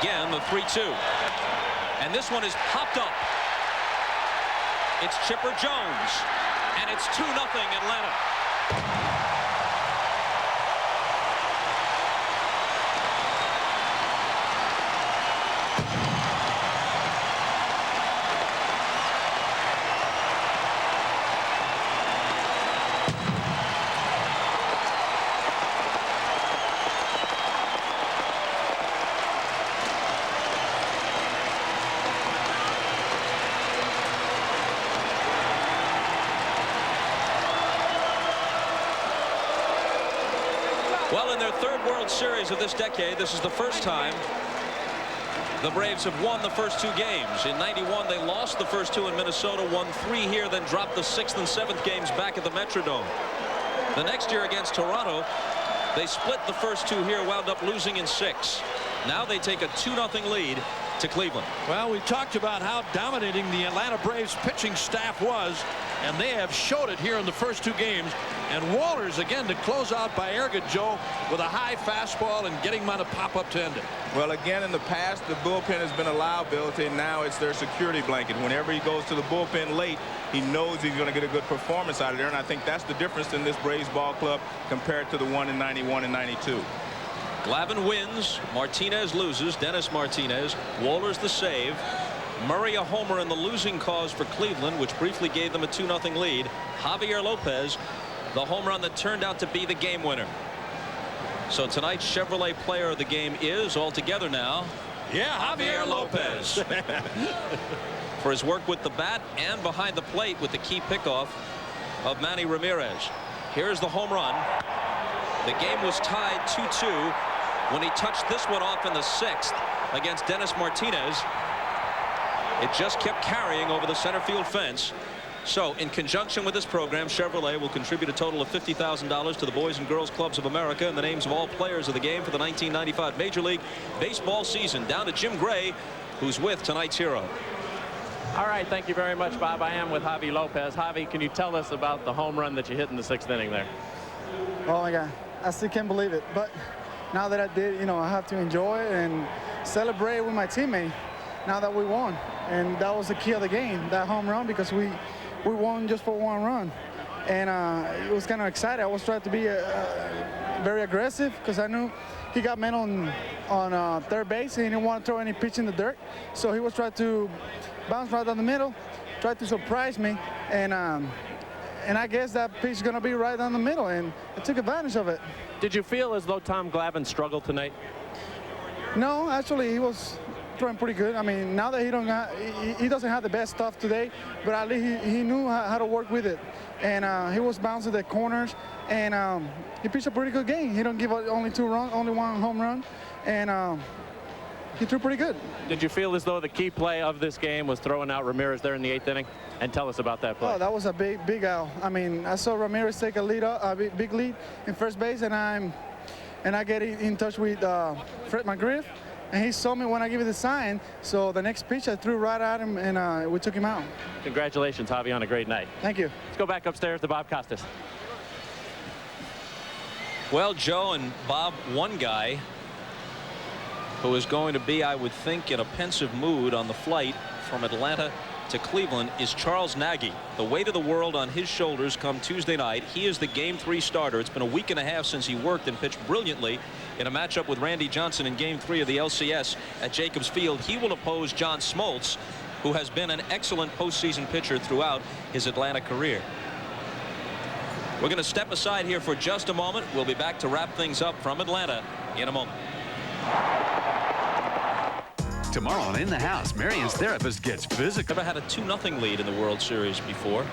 Again, the 3-2. And this one is popped up. It's Chipper Jones. And it's 2-0 Atlanta. Well, in their third World Series of this decade, this is the first time the Braves have won the first 2 games. In '91, they lost the first 2 in Minnesota, won 3 here, then dropped the 6th and 7th games back at the Metrodome. The next year against Toronto, they split the first 2 here, wound up losing in 6. Now they take a 2-0 lead to Cleveland. Well, we talked about how dominating the Atlanta Braves pitching staff was, and they have showed it here in the first 2 games. And Wohlers again to close out Baerga, Joe, with a high fastball and getting him on a pop-up to end it. Well, again, in the past, the bullpen has been a liability, and now it's their security blanket. Whenever he goes to the bullpen late, he knows he's going to get a good performance out of there, and I think that's the difference in this Braves ball club compared to the one in '91 and '92. Glavine wins. Martinez loses. Dennis Martinez. Wohlers the save. Murray a homer in the losing cause for Cleveland, which briefly gave them a 2-0 lead. Javier Lopez, the home run that turned out to be the game winner. So tonight's Chevrolet player of the game is altogether now. Yeah, Javier Lopez. For his work with the bat and behind the plate with the key pickoff of Manny Ramirez. Here's the home run. The game was tied 2-2 when he touched this one off in the 6th against Dennis Martinez. It just kept carrying over the center field fence. So in conjunction with this program, Chevrolet will contribute a total of $50,000 to the Boys and Girls Clubs of America in the names of all players of the game for the 1995 Major League Baseball season. Down to Jim Gray, who's with tonight's hero. All right, thank you very much, Bob. I am with Javi Lopez. Javi, can you tell us about the home run that you hit in the 6th inning there? Oh my God, I still can't believe it. But now that I did, you know, I have to enjoy it and celebrate with my teammate now that we won. And that was the key of the game, that home run, because we won just for 1 run. And it was kind of exciting. I was trying to be very aggressive because I knew he got men on third base and he didn't want to throw any pitch in the dirt. So he was trying to bounce right down the middle, tried to surprise me. And I guess that pitch is going to be right down the middle, and I took advantage of it. Did you feel as though Tom Glavine struggled tonight? No, actually, he was throwing pretty good. I mean, now that he doesn't have the best stuff today, but at least he knew how to work with it. And he was bouncing the corners, and he pitched a pretty good game. He don't give up only 2 runs, only 1 home run, and he threw pretty good. Did you feel as though the key play of this game was throwing out Ramirez there in the 8th inning? And tell us about that play. Oh, that was a big out. I mean, I saw Ramirez take a big lead in first base, and I get in touch with Fred McGriff. And he saw me when I gave you the sign. So the next pitch I threw right at him, and we took him out. Congratulations, Javi, on a great night. Thank you. Let's go back upstairs to Bob Costas. Well, Joe and Bob, one guy who is going to be, I would think, in a pensive mood on the flight from Atlanta to Cleveland is Charles Nagy. The weight of the world on his shoulders come Tuesday night. He is the Game 3 starter. It's been a week and a half since he worked and pitched brilliantly in a matchup with Randy Johnson in Game 3 of the LCS at Jacobs Field. He will oppose John Smoltz, who has been an excellent postseason pitcher throughout his Atlanta career. We're going to step aside here for just a moment. We'll be back to wrap things up from Atlanta in a moment. Tomorrow on In the House, Marion's therapist gets physical. Never had a 2-0 lead in the World Series before.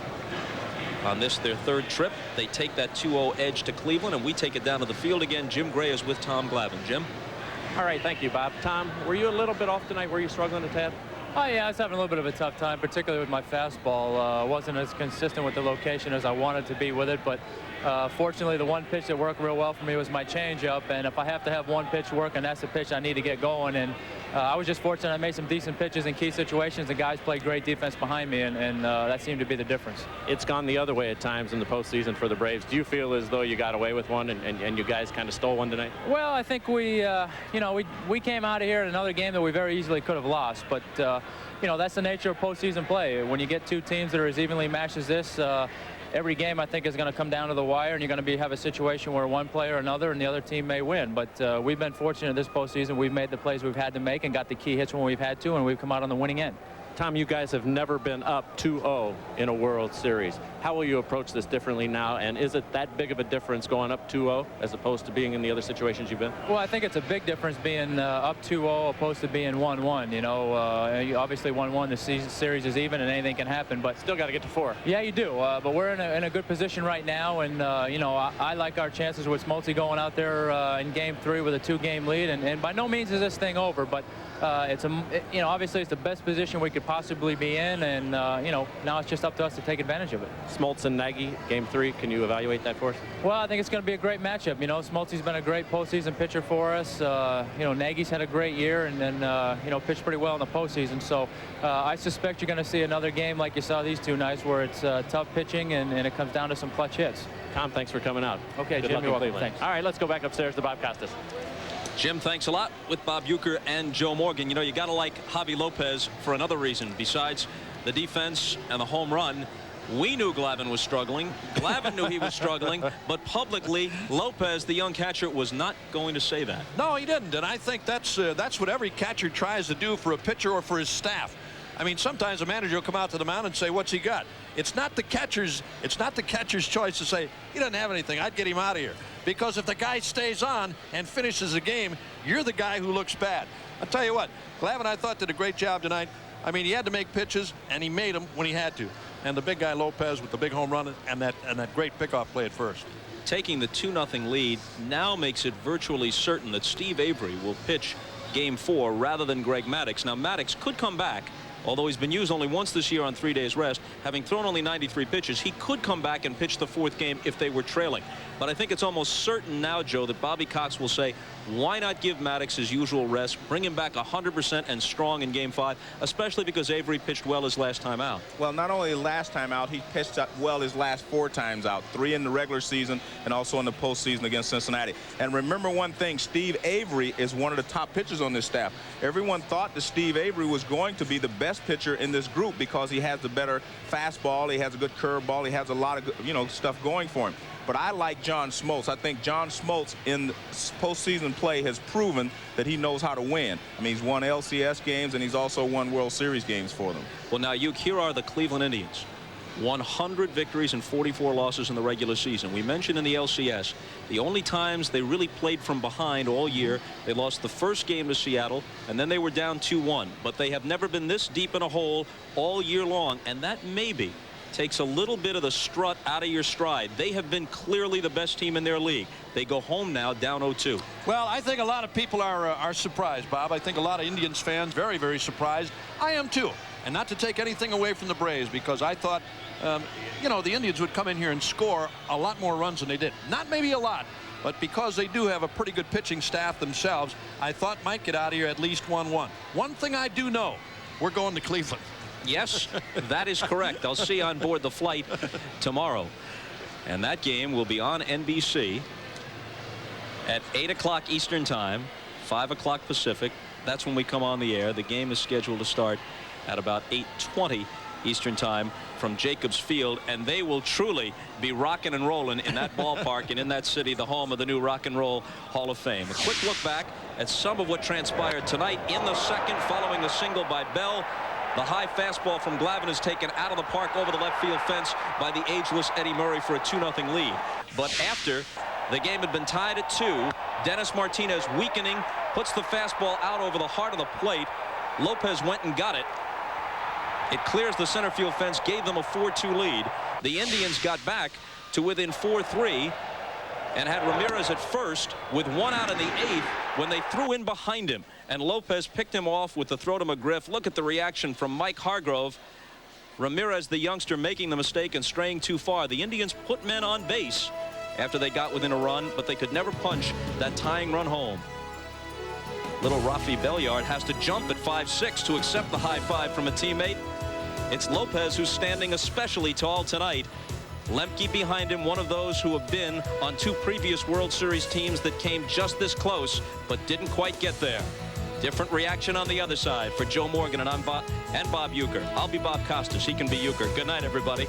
On this, their third trip, they take that 2-0 edge to Cleveland, and we take it down to the field again. Jim Gray is with Tom Glavine. Jim? All right, thank you, Bob. Tom, were you a little bit off tonight? Were you struggling a tad? Oh, yeah, I was having a little bit of a tough time, particularly with my fastball. Wasn't as consistent with the location as I wanted to be with it, but fortunately, the one pitch that worked real well for me was my changeup, and if I have to have one pitch work, and that's the pitch I need to get going, and I was just fortunate I made some decent pitches in key situations. The guys played great defense behind me, and that seemed to be the difference. It's gone the other way at times in the postseason for the Braves. Do you feel as though you got away with one, and you guys kind of stole one tonight? Well, I think we, you know, we came out of here in another game that we very easily could have lost, but you know, that's the nature of postseason play. When you get two teams that are as evenly matched as this, every game I think is going to come down to the wire, and you're going to have a situation where one player or another and the other team may win. But we've been fortunate this postseason. We've made the plays we've had to make and got the key hits when we've had to, and we've come out on the winning end. Tom, you guys have never been up 2-0 in a World Series. How will you approach this differently now, and is it that big of a difference going up 2-0 as opposed to being in the other situations you've been? Well, I think it's a big difference being up 2-0 opposed to being 1-1. You know, obviously 1-1, the series is even and anything can happen, but still got to get to 4. Yeah, you do. But we're in a good position right now, and you know, I like our chances with Smoltzy going out there in Game 3 with a 2-game lead, and by no means is this thing over, but you know, obviously it's the best position we could possibly be in, and you know, now it's just up to us to take advantage of it. Smoltz and Nagy, Game 3, can you evaluate that for us? Well, I think it's going to be a great matchup. You know, Smoltzy's been a great postseason pitcher for us. You know, Nagy's had a great year and then you know, pitched pretty well in the postseason. So I suspect you're going to see another game like you saw these two nights, where it's tough pitching and it comes down to some clutch hits. Tom, thanks for coming out. Okay, Good Jim, luck you're in welcome. Cleveland. Thanks. All right, let's go back upstairs to Bob Costas. Jim, thanks a lot, with Bob Uecker and Joe Morgan. You know, you got to like Javi Lopez for another reason besides the defense and the home run. We knew Glavine was struggling. Glavine knew he was struggling, but publicly, Lopez, the young catcher, was not going to say that. No, he didn't, and I think that's what every catcher tries to do for a pitcher or for his staff. I mean, sometimes a manager will come out to the mound and say, "What's he got?" It's not the catcher's choice to say, "He doesn't have anything. I'd get him out of here." Because if the guy stays on and finishes the game, you're the guy who looks bad. I'll tell you what, Glavine, I thought, did a great job tonight. I mean, he had to make pitches, and he made them when he had to. And the big guy Lopez with the big home run and that great pickoff play at first. Taking the 2-0 lead now makes it virtually certain that Steve Avery will pitch Game 4 rather than Greg Maddux. Now, Maddux could come back, although he's been used only once this year on 3 days rest. Having thrown only 93 pitches, he could come back and pitch the 4th game if they were trailing. But I think it's almost certain now, Joe, that Bobby Cox will say, why not give Maddux his usual rest, bring him back 100% and strong in Game 5, especially because Avery pitched well his last time out. Well, not only last time out, he pitched well his last 4 times out, 3 in the regular season and also in the postseason against Cincinnati. And remember one thing, Steve Avery is one of the top pitchers on this staff. Everyone thought that Steve Avery was going to be the best pitcher in this group because he has the better fastball, he has a good curveball, he has a lot of, you know, stuff going for him. But I like John Smoltz. I think John Smoltz in postseason play has proven that he knows how to win. I mean, he's won LCS games and he's also won World Series games for them. Well, now, here are the Cleveland Indians. 100 victories and 44 losses in the regular season. We mentioned in the LCS, the only times they really played from behind all year, they lost the first game to Seattle, and then they were down 2-1. But they have never been this deep in a hole all year long, and that maybe takes a little bit of the strut out of your stride. They have been clearly the best team in their league. They go home now down 0-2. Well, I think a lot of people are surprised, Bob. I think a lot of Indians fans very, very surprised. I am too. And not to take anything away from the Braves, because I thought, you know, the Indians would come in here and score a lot more runs than they did. Not maybe a lot, but because they do have a pretty good pitching staff themselves, I thought might get out of here at least 1-1. One thing I do know, we're going to Cleveland. Yes, that is correct. I'll see you on board the flight tomorrow. And that game will be on NBC at 8 o'clock Eastern Time, 5 o'clock Pacific. That's when we come on the air. The game is scheduled to start at about 8:20 Eastern Time from Jacobs Field, and they will truly be rocking and rolling in that ballpark and in that city, the home of the new Rock and Roll Hall of Fame. A quick look back at some of what transpired tonight in the second following the single by Bell. The high fastball from Glavine is taken out of the park over the left field fence by the ageless Eddie Murray for a 2-0 lead. But after the game had been tied at 2, Dennis Martinez weakening, puts the fastball out over the heart of the plate. Lopez went and got it. It clears the center field fence, gave them a 4-2 lead. The Indians got back to within 4-3 and had Ramirez at first with 1 out in the 8th. when they threw in behind him and Lopez picked him off with the throw to McGriff. Look at the reaction from Mike Hargrove. Ramirez, the youngster, making the mistake and straying too far. The Indians put men on base after they got within a run, but they could never punch that tying run home. Little Rafi Belliard has to jump at 5'6" to accept the high five from a teammate. It's Lopez who's standing especially tall tonight. Lemke behind him, one of those who have been on 2 previous World Series teams that came just this close but didn't quite get there. Different reaction on the other side for Joe Morgan and Bob Uecker. I'll be Bob Costas. He can be Uecker. Good night, everybody.